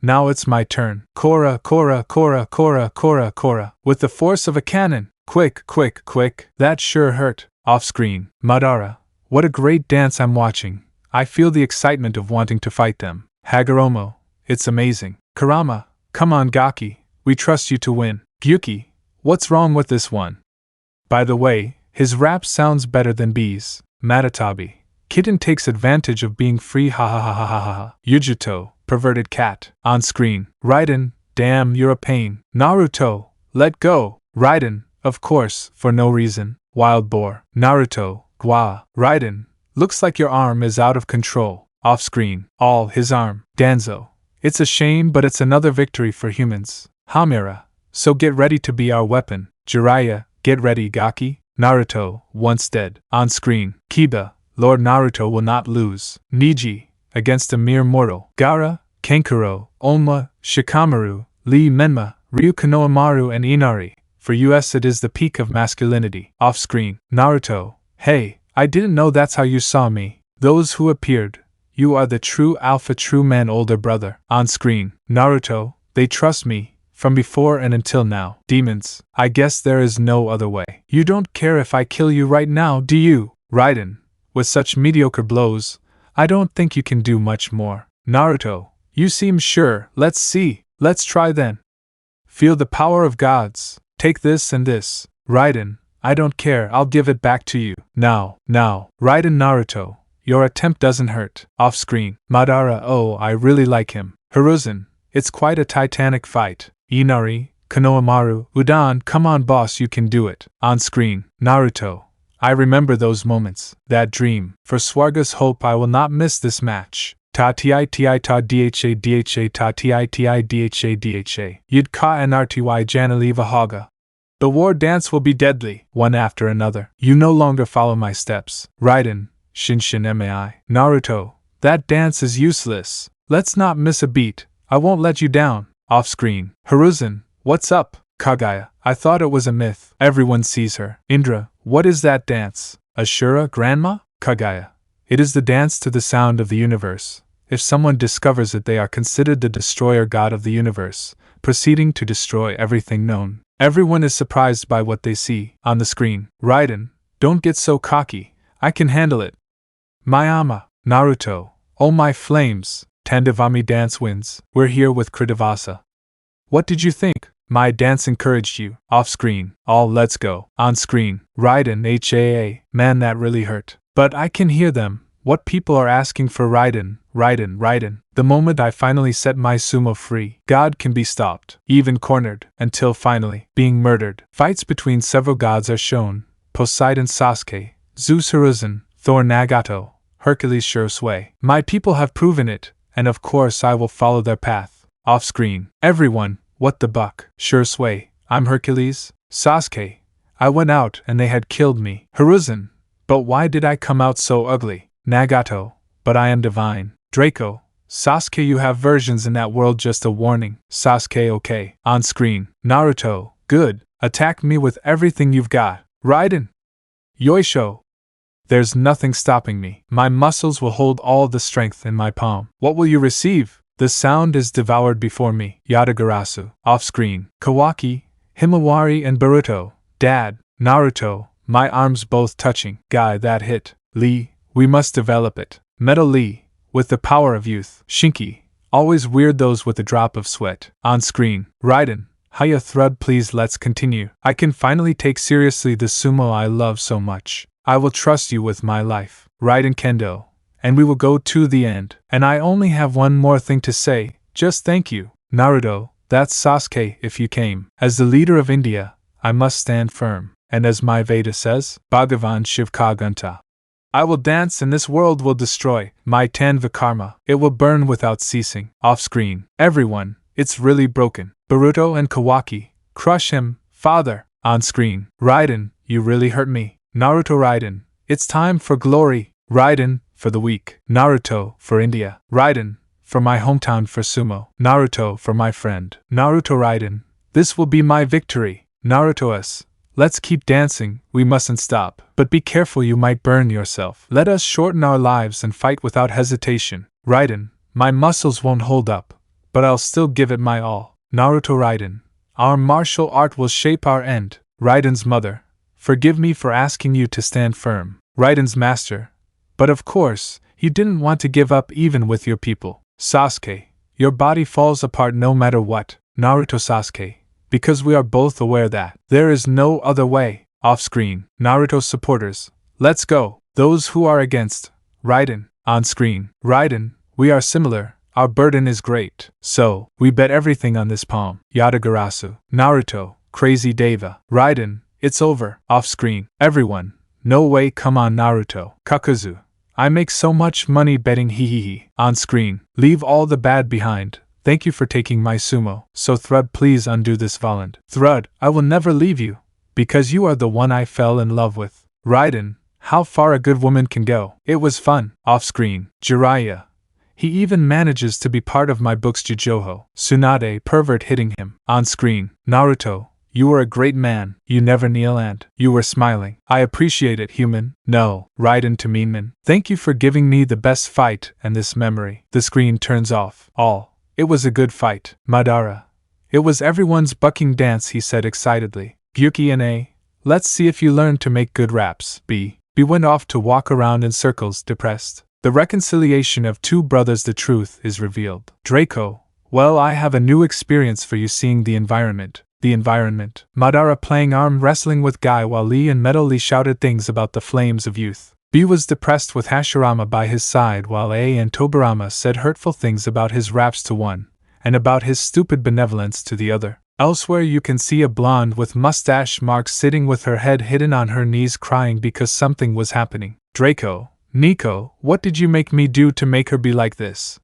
Now it's my turn. Korra, Korra, Korra, Korra, Korra, Korra. With the force of a cannon, Quick, quick, quick. That sure hurt. Off screen. Madara. What a great dance I'm watching. I feel the excitement of wanting to fight them. Hagoromo. It's amazing. Kurama. Come on, Gaki. We trust you to win. Gyuki. What's wrong with this one? By the way, his rap sounds better than B's. Matatabi. Kitten takes advantage of being free, ha ha ha ha ha ha. Yujuto. Perverted cat. On screen. Raiden. Damn, you're a pain. Naruto. Let go. Raiden. Of course, for no reason. Wild boar. Naruto. Gwa. Raiden. Looks like your arm is out of control. Off screen. All his arm. Danzo. It's a shame, but it's another victory for humans. Hamira. So get ready to be our weapon. Jiraiya. Get ready, Gaki. Naruto. Once dead. On screen. Kiba. Lord Naruto will not lose. Niji. Against a mere mortal. Gaara. Kankuro. Onma. Shikamaru. Lee Menma. Ryu Konohamaru and Inari. For us it is the peak of masculinity. Off screen. Naruto. Hey, I didn't know that's how you saw me. Those who appeared. You are the true alpha true man older brother. On screen. Naruto. They trust me. From before and until now. Demons. I guess there is no other way. You don't care if I kill you right now, do you? Raiden. With such mediocre blows, I don't think you can do much more. Naruto. You seem sure. Let's see. Let's try then. Feel the power of gods. Take this and this. Raiden. I don't care, I'll give it back to you. Now. Raiden Naruto. Your attempt doesn't hurt. Off screen. Madara. Oh, I really like him. Hiruzen. It's quite a titanic fight. Inari. Konohamaru. Udon. Come on boss, you can do it. On screen. Naruto. I remember those moments. That dream. For Swarga's hope I will not miss this match. Ta ti ta dha ta ti dha. Yid ka nrty janaliva haga. The war dance will be deadly, one after another. You no longer follow my steps. Raiden. Shinshin mai. Naruto. That dance is useless. Let's not miss a beat. I won't let you down. Off screen. Hiruzen. What's up? Kagaya. I thought it was a myth. Everyone sees her. Indra. What is that dance? Ashura, grandma? Kagaya. It is the dance to the sound of the universe. If someone discovers it, they are considered the destroyer god of the universe, proceeding to destroy everything known. Everyone is surprised by what they see on the screen. Raiden. Don't get so cocky. I can handle it. Mayama. Naruto. Oh my flames. Tandavami dance wins. We're here with Kridavasa. What did you think? My dance encouraged you. Off screen. All let's go. On screen. Raiden. HAA. Man, that really hurt. But I can hear them. What people are asking for. Raiden. The moment I finally set my sumo free, God can be stopped, even cornered, until finally being murdered. Fights between several gods are shown. Poseidon Sasuke, Zeus Hiruzen, Thor Nagato, Hercules Shirosue. My people have proven it, and of course I will follow their path. Off screen. Everyone, what the buck? Shirosue, I'm Hercules. Sasuke, I went out and they had killed me. Hiruzen, but why did I come out so ugly? Nagato, but I am divine. Draco, Sasuke, you have versions in that world, just a warning. Sasuke, okay. On screen. Naruto, good. Attack me with everything you've got. Raiden. Yoisho. There's nothing stopping me. My muscles will hold all the strength in my palm. What will you receive? The sound is devoured before me. Yadagarasu. Off screen. Kawaki, Himawari and Boruto. Dad. Naruto, my arms both touching. Guy, that hit. Lee, we must develop it. Metal Lee. With the power of youth. Shinki. Always weird those with a drop of sweat. On screen. Raiden. Hiya Thrud, please let's continue. I can finally take seriously the sumo I love so much. I will trust you with my life. Raiden Kendo. And we will go to the end. And I only have one more thing to say. Just thank you. Naruto. That's Sasuke if you came. As the leader of India, I must stand firm. And as my Veda says, Bhagavan Shivkaganta. I will dance and this world will destroy my Tanva karma. It will burn without ceasing. Off screen. Everyone, it's really broken. Boruto and Kawaki, crush him, father. On screen. Raiden, you really hurt me. Naruto. Raiden, it's time for glory. Raiden, for the weak. Naruto, for India. Raiden, for my hometown, for sumo. Naruto, for my friend. Naruto. Raiden, this will be my victory. Naruto us. Let's keep dancing, we mustn't stop. But be careful, you might burn yourself. Let us shorten our lives and fight without hesitation. Raiden, my muscles won't hold up, but I'll still give it my all. Naruto. Raiden, our martial art will shape our end. Raiden's mother, forgive me for asking you to stand firm. Raiden's master, but of course, you didn't want to give up even with your people. Sasuke, your body falls apart no matter what. Naruto Sasuke, because we are both aware that there is no other way. Off-screen, Naruto supporters, let's go. Those who are against Raiden, on-screen, Raiden, we are similar, our burden is great. So, we bet everything on this palm. Yadagarasu, Naruto, Crazy Deva, Raiden, it's over. Off-screen, everyone, no way, come on Naruto. Kakazu, I make so much money betting hehehe. On-screen, leave all the bad behind. Thank you for taking my sumo. So Thrud, please undo this Voland. Thrud, I will never leave you, because you are the one I fell in love with. Raiden, how far a good woman can go. It was fun. Off-screen, Jiraiya, he even manages to be part of my book's Jujoho. Tsunade, pervert, hitting him. On-screen, Naruto, you were a great man. You never kneel and you were smiling. I appreciate it, human. No. Raiden to Meanman, thank you for giving me the best fight and this memory. The screen turns off. All. It was a good fight. Madara. It was everyone's bucking dance, he said excitedly. Gyuki and A, let's see if you learn to make good raps. B went off to walk around in circles, depressed. The reconciliation of two brothers, the truth is revealed. Draco, well, I have a new experience for you, seeing the environment. The environment. Madara playing arm wrestling with Guy while Lee and Metal Lee shouted things about the flames of youth. B was depressed with Hashirama by his side while A and Tobirama said hurtful things about his raps to one, and about his stupid benevolence to the other. Elsewhere you can see a blonde with mustache marks sitting with her head hidden on her knees crying because something was happening. Draco, Nico, what did you make me do to make her be like this?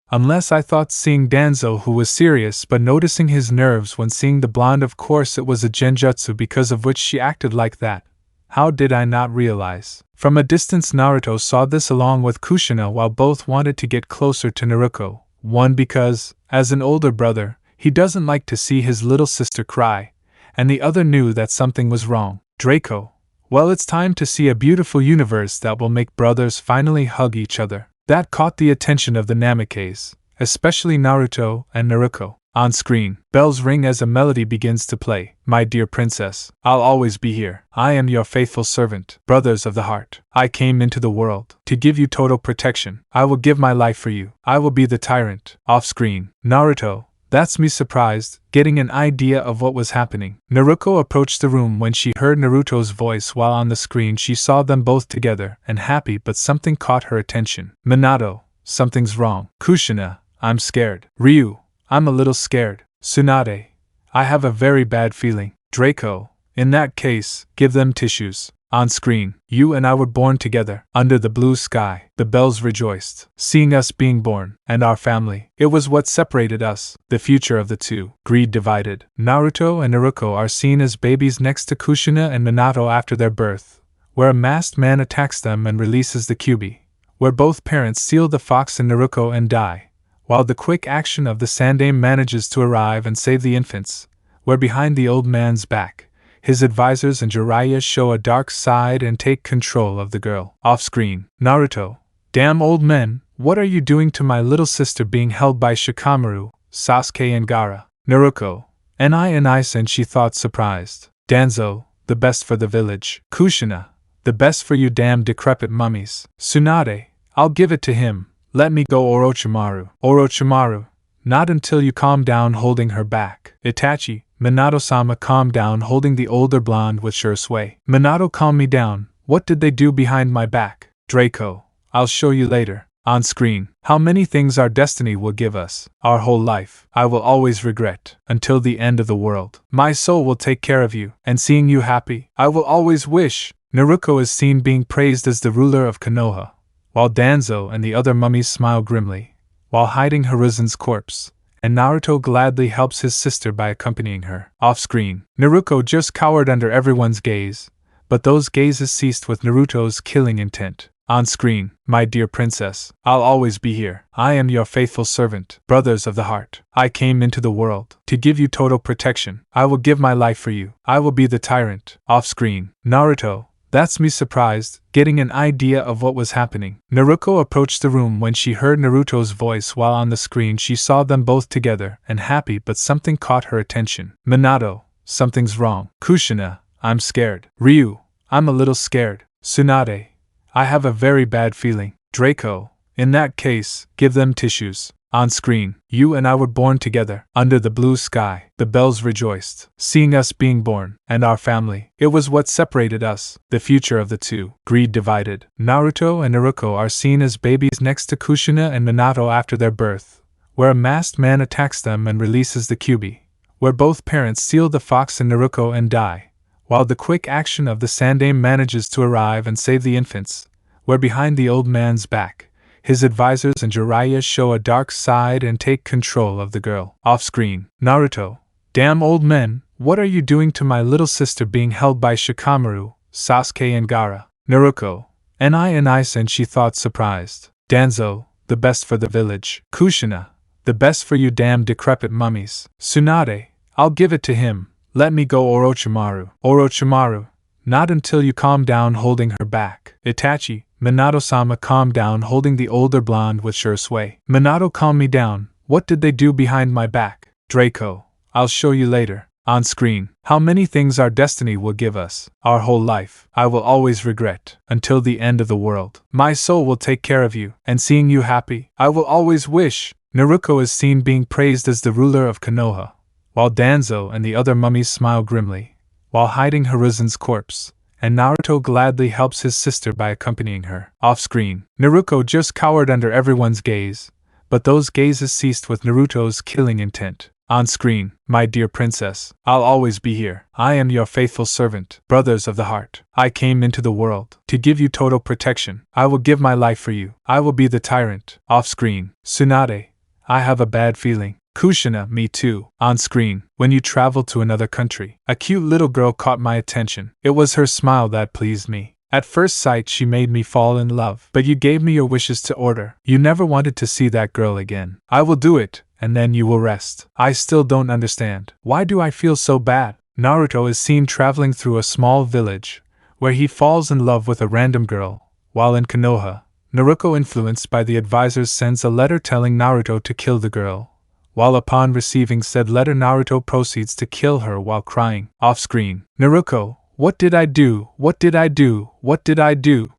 Unless I thought seeing Danzo, who was serious but noticing his nerves when seeing the blonde, of course it was a genjutsu because of which she acted like that. How did I not realize? From a distance Naruto saw this along with Kushina while both wanted to get closer to Naruto. One because, as an older brother, he doesn't like to see his little sister cry, and the other knew that something was wrong. Draco, well, it's time to see a beautiful universe that will make brothers finally hug each other. That caught the attention of the Namikes, especially Naruto and Naruto. On screen, bells ring as a melody begins to play. My dear princess, I'll always be here. I am your faithful servant. Brothers of the heart, I came into the world to give you total protection. I will give my life for you. I will be the tyrant. Off screen, Naruto, that's me surprised, getting an idea of what was happening. Naruto approached the room when she heard Naruto's voice, while on the screen she saw them both together and happy, but something caught her attention. Minato, something's wrong. Kushina, I'm scared. Ryu, I'm a little scared. Tsunade, I have a very bad feeling. Draco, in that case, give them tissues. On screen, you and I were born together, under the blue sky. The bells rejoiced, seeing us being born, and our family. It was what separated us, the future of the two. Greed divided. Naruto and Naruto are seen as babies next to Kushina and Minato after their birth, where a masked man attacks them and releases the Kyuubi, where both parents steal the fox and Naruto and die, while the quick action of the Sandaime manages to arrive and save the infants, where behind the old man's back, his advisors and Jiraiya show a dark side and take control of the girl. Off-screen, Naruto, damn old men, what are you doing to my little sister being held by Shikamaru, Sasuke and Gaara? Naruto, and she thought surprised. Danzo, the best for the village. Kushina, the best for you damn decrepit mummies. Tsunade, I'll give it to him. Let me go. Orochimaru. Orochimaru, not until you calm down, holding her back. Itachi, Minato-sama, calm down, holding the older blonde with sure sway. Minato, calm me down. What did they do behind my back? Draco, I'll show you later. On screen, how many things our destiny will give us, our whole life, I will always regret, until the end of the world. My soul will take care of you, and seeing you happy, I will always wish. Naruto is seen being praised as the ruler of Konoha, while Danzo and the other mummies smile grimly, while hiding Hiruzen's corpse, and Naruto gladly helps his sister by accompanying her. Off-screen, Naruto just cowered under everyone's gaze, but those gazes ceased with Naruto's killing intent. On screen, my dear princess, I'll always be here. I am your faithful servant. Brothers of the heart, I came into the world to give you total protection. I will give my life for you. I will be the tyrant. Off-screen, Naruto, that's me surprised, getting an idea of what was happening. Naruto approached the room when she heard Naruto's voice, while on the screen she saw them both together and happy, but something caught her attention. Minato, something's wrong. Kushina, I'm scared. Ryu, I'm a little scared. Tsunade, I have a very bad feeling. Draco, in that case, give them tissues. On screen, you and I were born together, under the blue sky. The bells rejoiced, seeing us being born, and our family. It was what separated us, the future of the two. Greed divided. Naruto and Naruto are seen as babies next to Kushina and Minato after their birth, where a masked man attacks them and releases the Kyuubi, where both parents seal the fox in Naruto and die, while the quick action of the Sandaime manages to arrive and save the infants, where behind the old man's back, his advisors and Jiraiya show a dark side and take control of the girl. Off-screen, Naruto, damn old men, what are you doing to my little sister being held by Shikamaru, Sasuke and Gaara? Naruto, and she thought surprised. Danzo, the best for the village. Kushina, the best for you damn decrepit mummies. Tsunade, I'll give it to him, let me go Orochimaru. Orochimaru, not until you calm down holding her back. Itachi, Minato-sama calm down holding the older blonde with sure sway. Minato calm me down, what did they do behind my back? Draco, I'll show you later. On screen, how many things our destiny will give us, our whole life, I will always regret, until the end of the world. My soul will take care of you, and seeing you happy, I will always wish. Naruto is seen being praised as the ruler of Konoha, while Danzo and the other mummies smile grimly, while hiding Hiruzen's corpse. And Naruto gladly helps his sister by accompanying her. Off-screen, Naruto just cowered under everyone's gaze, but those gazes ceased with Naruto's killing intent. On-screen, my dear princess, I'll always be here. I am your faithful servant, brothers of the heart. I came into the world to give you total protection. I will give my life for you. I will be the tyrant. Off-screen, Tsunade, I have a bad feeling. Kushina, me too. On screen, when you traveled to another country, a cute little girl caught my attention. It was her smile that pleased me. At first sight she made me fall in love. But you gave me your wishes to order. You never wanted to see that girl again. I will do it, and then you will rest. I still don't understand. Why do I feel so bad? Naruto is seen traveling through a small village, where he falls in love with a random girl, while in Konoha, Naruto, influenced by the advisors, sends a letter telling Naruto to kill the girl. While upon receiving said letter, Naruto proceeds to kill her while crying. Off-screen, Naruto, what did I do? What did I do? What did I do?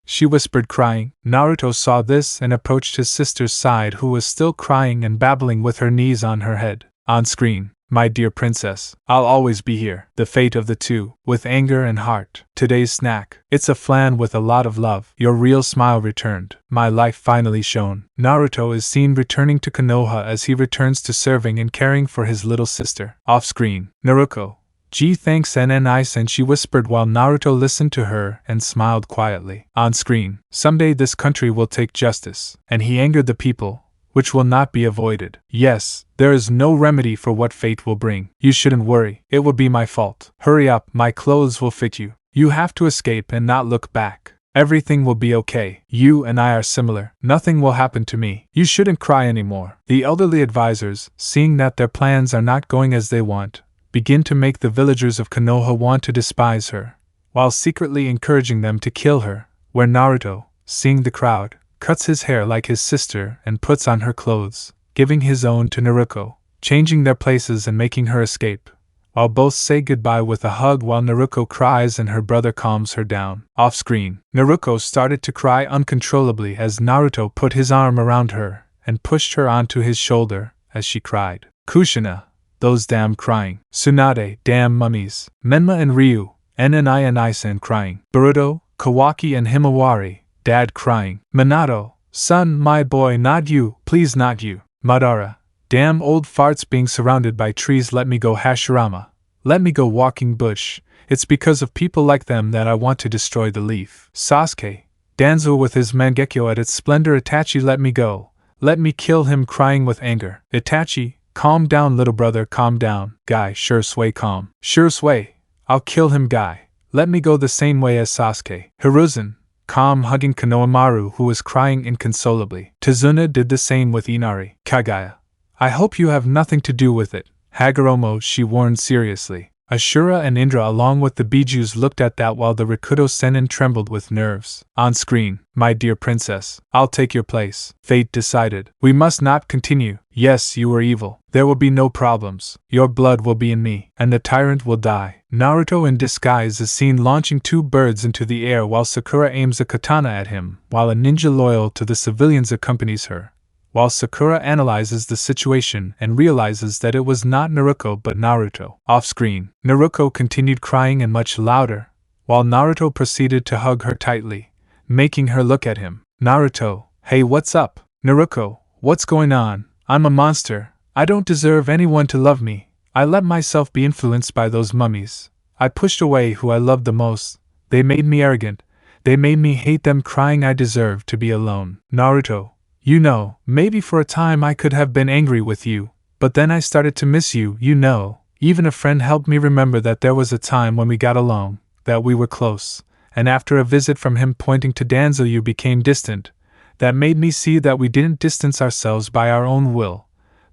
She whispered, crying. Naruto saw this and approached his sister's side, who was still crying and babbling with her knees on her head. On screen, my dear princess, I'll always be here. The fate of the two, with anger and heart. Today's snack, it's a flan with a lot of love. Your real smile returned. My life finally shone. Naruto is seen returning to Konoha as he returns to serving and caring for his little sister. Off screen, Naruto, gee thanks and she whispered while Naruto listened to her and smiled quietly. On screen, someday this country will take justice, and he angered the people, which will not be avoided. Yes, there is no remedy for what fate will bring. You shouldn't worry, it will be my fault. Hurry up, my clothes will fit you. You have to escape and not look back. Everything will be okay. You and I are similar. Nothing will happen to me. You shouldn't cry anymore. The elderly advisors, seeing that their plans are not going as they want, begin to make the villagers of Konoha want to despise her, while secretly encouraging them to kill her, where Naruto, seeing the crowd, cuts his hair like his sister and puts on her clothes, giving his own to Naruto, changing their places and making her escape, while both say goodbye with a hug while Naruto cries and her brother calms her down. Off-screen, Naruto started to cry uncontrollably as Naruto put his arm around her and pushed her onto his shoulder as she cried. Kushina, those damn crying. Tsunade, damn mummies. Menma and Ryu, and crying. Boruto, Kawaki and Himawari, Dad crying. Minato, son, my boy, not you, please not you. Madara, damn old farts being surrounded by trees. Let me go Hashirama. Let me go walking bush. It's because of people like them that I want to destroy the leaf. Sasuke, Danzo with his Maguekio at its splendor. Itachi, let me go. Let me kill him, crying with anger. Itachi, calm down little brother, calm down. Guy, sure sway calm. Sure sway, I'll kill him guy. Let me go the same way as Sasuke. Hiruzen, calm, hugging Konohamaru, who was crying inconsolably. Tazuna did the same with Inari. Kagaya, I hope you have nothing to do with it. Hagoromo, she warned seriously. Ashura and Indra along with the Bijus looked at that while the Rakuto Sennin trembled with nerves. On screen, my dear princess, I'll take your place. Fate decided. We must not continue. Yes, you were evil. There will be no problems. Your blood will be in me, and the tyrant will die. Naruto in disguise is seen launching 2 birds into the air while Sakura aims a katana at him, while a ninja loyal to the civilians accompanies her. While Sakura analyzes the situation and realizes that it was not Naruto but Naruto. Off-screen, Naruto continued crying and much louder, while Naruto proceeded to hug her tightly, making her look at him. Naruto, hey, what's up? Naruto, what's going on? I'm a monster. I don't deserve anyone to love me. I let myself be influenced by those mummies. I pushed away who I loved the most. They made me arrogant. They made me hate them, crying I deserve to be alone. Naruto, you know, maybe for a time I could have been angry with you, but then I started to miss you, you know. Even a friend helped me remember that there was a time when we got along, that we were close, and after a visit from him pointing to Danzo you became distant. That made me see that we didn't distance ourselves by our own will,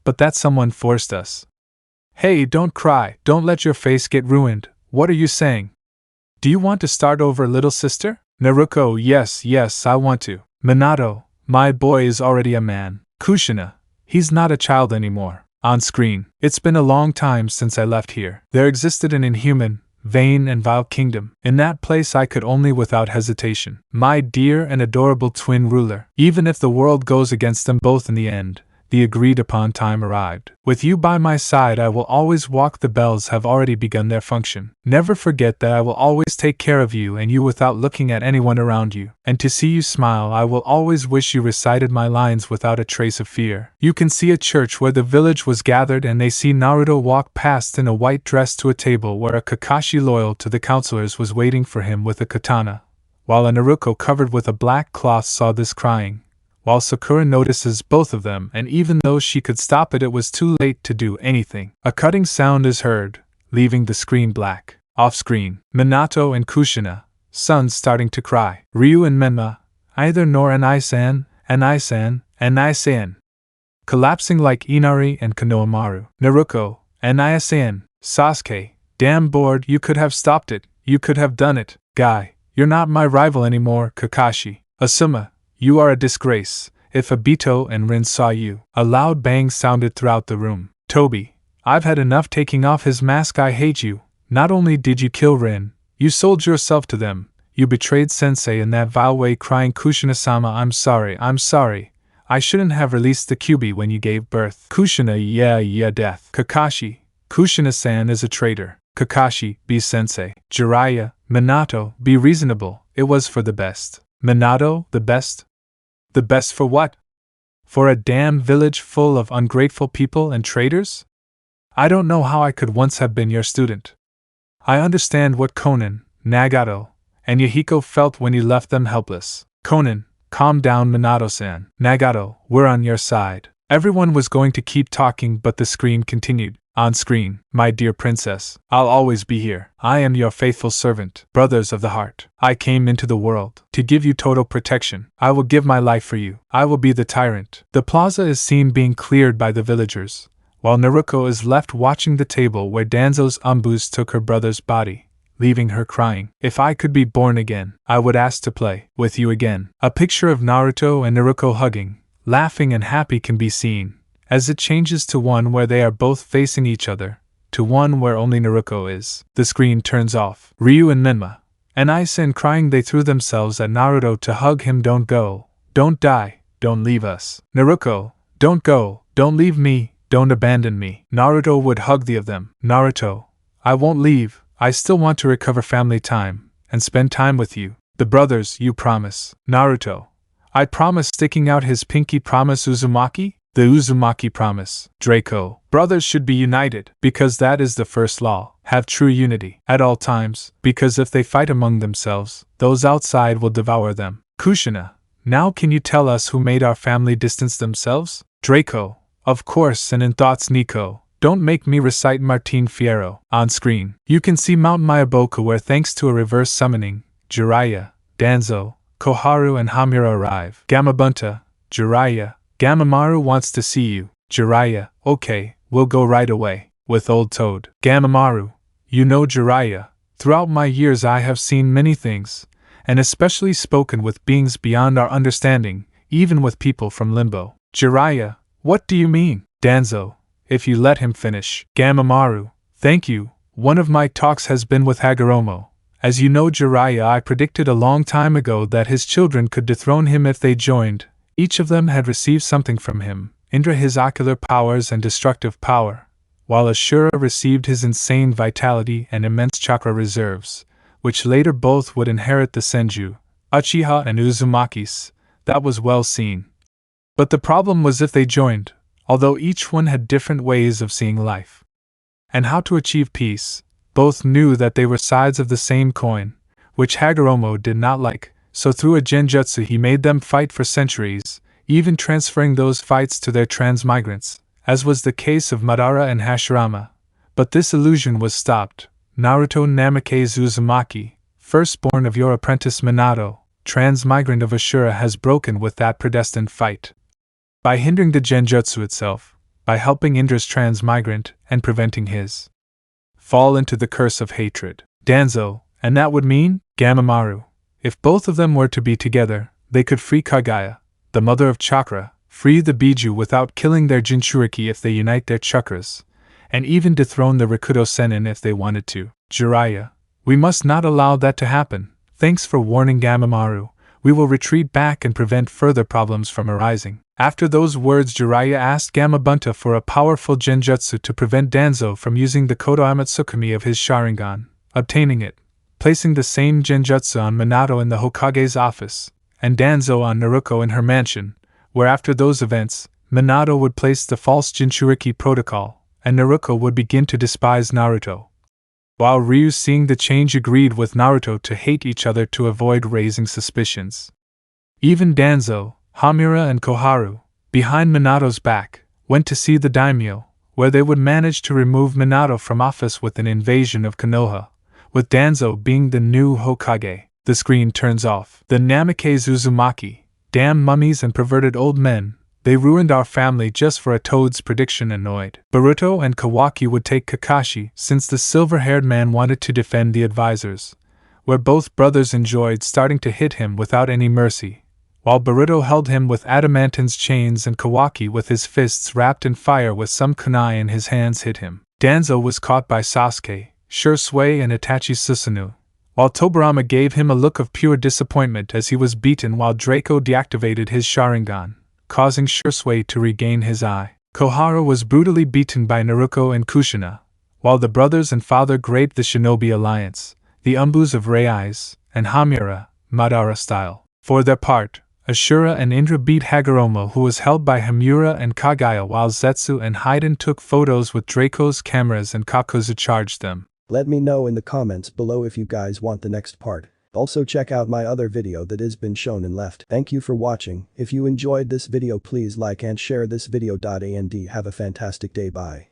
but that someone forced us. Hey, don't cry, don't let your face get ruined. What are you saying? Do you want to start over, little sister? Naruto, yes, I want to. Minato, my boy is already a man. Kushina, he's not a child anymore. On screen, it's been a long time since I left here. There existed an inhuman, vain and vile kingdom. In that place I could only without hesitation. My dear and adorable twin ruler. Even if the world goes against them both in the end, the agreed upon time arrived. With you by my side I will always walk. The bells have already begun their function. Never forget that I will always take care of you and you without looking at anyone around you. And to see you smile I will always wish. You recited my lines without a trace of fear. You can see a church where the village was gathered and they see Naruto walk past in a white dress to a table where a Kakashi loyal to the counselors was waiting for him with a katana, while a Naruto covered with a black cloth saw this crying. While Sakura notices both of them, and even though she could stop it, it was too late to do anything. A cutting sound is heard, leaving the screen black. Off-screen, Minato and Kushina, sons starting to cry. Ryu and Menma, either nor Anai-san, collapsing like Inari and Konohamaru. Naruto, Anai-san, Sasuke, damn bored, you could have stopped it, you could have done it. Guy, you're not my rival anymore. Kakashi, Asuma, you are a disgrace. If Obito and Rin saw you. A loud bang sounded throughout the room. Toby, I've had enough taking off his mask. I hate you. Not only did you kill Rin, you sold yourself to them. You betrayed Sensei in that vile way. Crying Kushina-sama, I'm sorry. I shouldn't have released the Kyuubi when you gave birth. Kushina, yeah, death. Kakashi, Kushina-san is a traitor. Kakashi, be Sensei. Jiraiya, Minato, be reasonable. It was for the best. Minato, the best? The best for what? For a damn village full of ungrateful people and traitors? I don't know how I could once have been your student. I understand what Konan, Nagato, and Yahiko felt when you left them helpless. Konan, calm down. Minato-san. Nagato, we're on your side. Everyone was going to keep talking, but the screen continued. On screen, my dear princess, I'll always be here. I am your faithful servant, brothers of the heart. I came into the world to give you total protection. I will give my life for you. I will be the tyrant. The plaza is seen being cleared by the villagers, while Naruto is left watching the table where Danzo's Anbus took her brother's body, leaving her crying. If I could be born again, I would ask to play with you again. A picture of Naruto and Naruto hugging, laughing and happy can be seen, as it changes to one where they are both facing each other, to one where only Naruto is. The screen turns off. Ryu and Menma, and Aizen crying, they threw themselves at Naruto to hug him. Don't go, don't die, don't leave us. Naruto, don't go, don't leave me, don't abandon me. Naruto would hug the of them. Naruto, I won't leave, I still want to recover family time, and spend time with you. The brothers, you promise. Naruto, I promise, sticking out his pinky. Promise. Uzumaki? The Uzumaki promise. Draco, brothers should be united, because that is the first law. Have true unity at all times, because if they fight among themselves, those outside will devour them. Kushina, now can you tell us who made our family distance themselves? Draco, of course, and in thoughts. Nico, don't make me recite Martin Fierro. On screen, you can see Mount Mayaboku where, thanks to a reverse summoning, Jiraiya, Danzo, Koharu and Hamura arrive. Gamabunta, Jiraiya, Gamamaru wants to see you. Jiraiya, okay, we'll go right away. With Old Toad. Gamamaru, You know, Jiraiya, throughout my years I have seen many things, and especially spoken with beings beyond our understanding, even with people from Limbo. Jiraiya, what do you mean? Danzo, if you let him finish. Gamamaru, thank you. One of my talks has been with Hagoromo. As you know, Jiraiya, I predicted a long time ago that his children could dethrone him if they joined. Each of them had received something from him, Indra his ocular powers and destructive power, while Ashura received his insane vitality and immense chakra reserves, which later both would inherit the Senju, Uchiha and Uzumakis. That was well seen. But the problem was if they joined, although each one had different ways of seeing life and how to achieve peace, both knew that they were sides of the same coin, which Hagoromo did not like, so through a genjutsu he made them fight for centuries, even transferring those fights to their transmigrants, as was the case of Madara and Hashirama. But this illusion was stopped. Naruto Namake's Uzumaki, firstborn of your apprentice Minato, transmigrant of Ashura, has broken with that predestined fight. By hindering the genjutsu itself, by helping Indra's transmigrant, and preventing his fall into the curse of hatred. Danzo, and that would mean, Gamamaru, if both of them were to be together, they could free Kagaya, the mother of chakra, free the Biju without killing their jinchuriki if they unite their chakras, and even dethrone the Rikudo Sennin if they wanted to. Jiraiya, we must not allow that to happen. Thanks for warning Gamamaru. We will retreat back and prevent further problems from arising. After those words, Jiraiya asked Gamabunta for a powerful genjutsu to prevent Danzo from using the Kodo Amatsukami of his Sharingan, obtaining it, placing the same genjutsu on Minato in the Hokage's office, and Danzo on Naruko in her mansion, where after those events, Minato would place the false jinchuriki protocol, and Naruko would begin to despise Naruto. While Ryu, seeing the change, agreed with Naruto to hate each other to avoid raising suspicions. Even Danzo, Hamura and Koharu, behind Minato's back, went to see the daimyo, where they would manage to remove Minato from office with an invasion of Konoha, with Danzo being the new Hokage. The screen turns off. The Namake's Uzumaki, damn mummies and perverted old men, they ruined our family just for a toad's prediction. Annoyed, Boruto and Kawaki would take Kakashi since the silver-haired man wanted to defend the advisors, where both brothers enjoyed starting to hit him without any mercy, while Boruto held him with adamantin's chains and Kawaki with his fists wrapped in fire with some kunai in his hands hit him. Danzo was caught by Sasuke, Shursui and Itachi Susanoo, while Tobirama gave him a look of pure disappointment as he was beaten while Draco deactivated his Sharingan, causing Shursui to regain his eye. Koharu was brutally beaten by Naruko and Kushina, while the brothers and father graded the Shinobi alliance, the Umbus of Rei's, and Hamura, Madara style. For their part, Ashura and Indra beat Hagoromo, who was held by Hamura and Kagaya, while Zetsu and Haiden took photos with Draco's cameras and Kakuzu charged them. Let me know in the comments below if you guys want the next part. Also check out my other video that has been shown and left. Thank you for watching. If you enjoyed this video, please like and share this video. And have a fantastic day. Bye.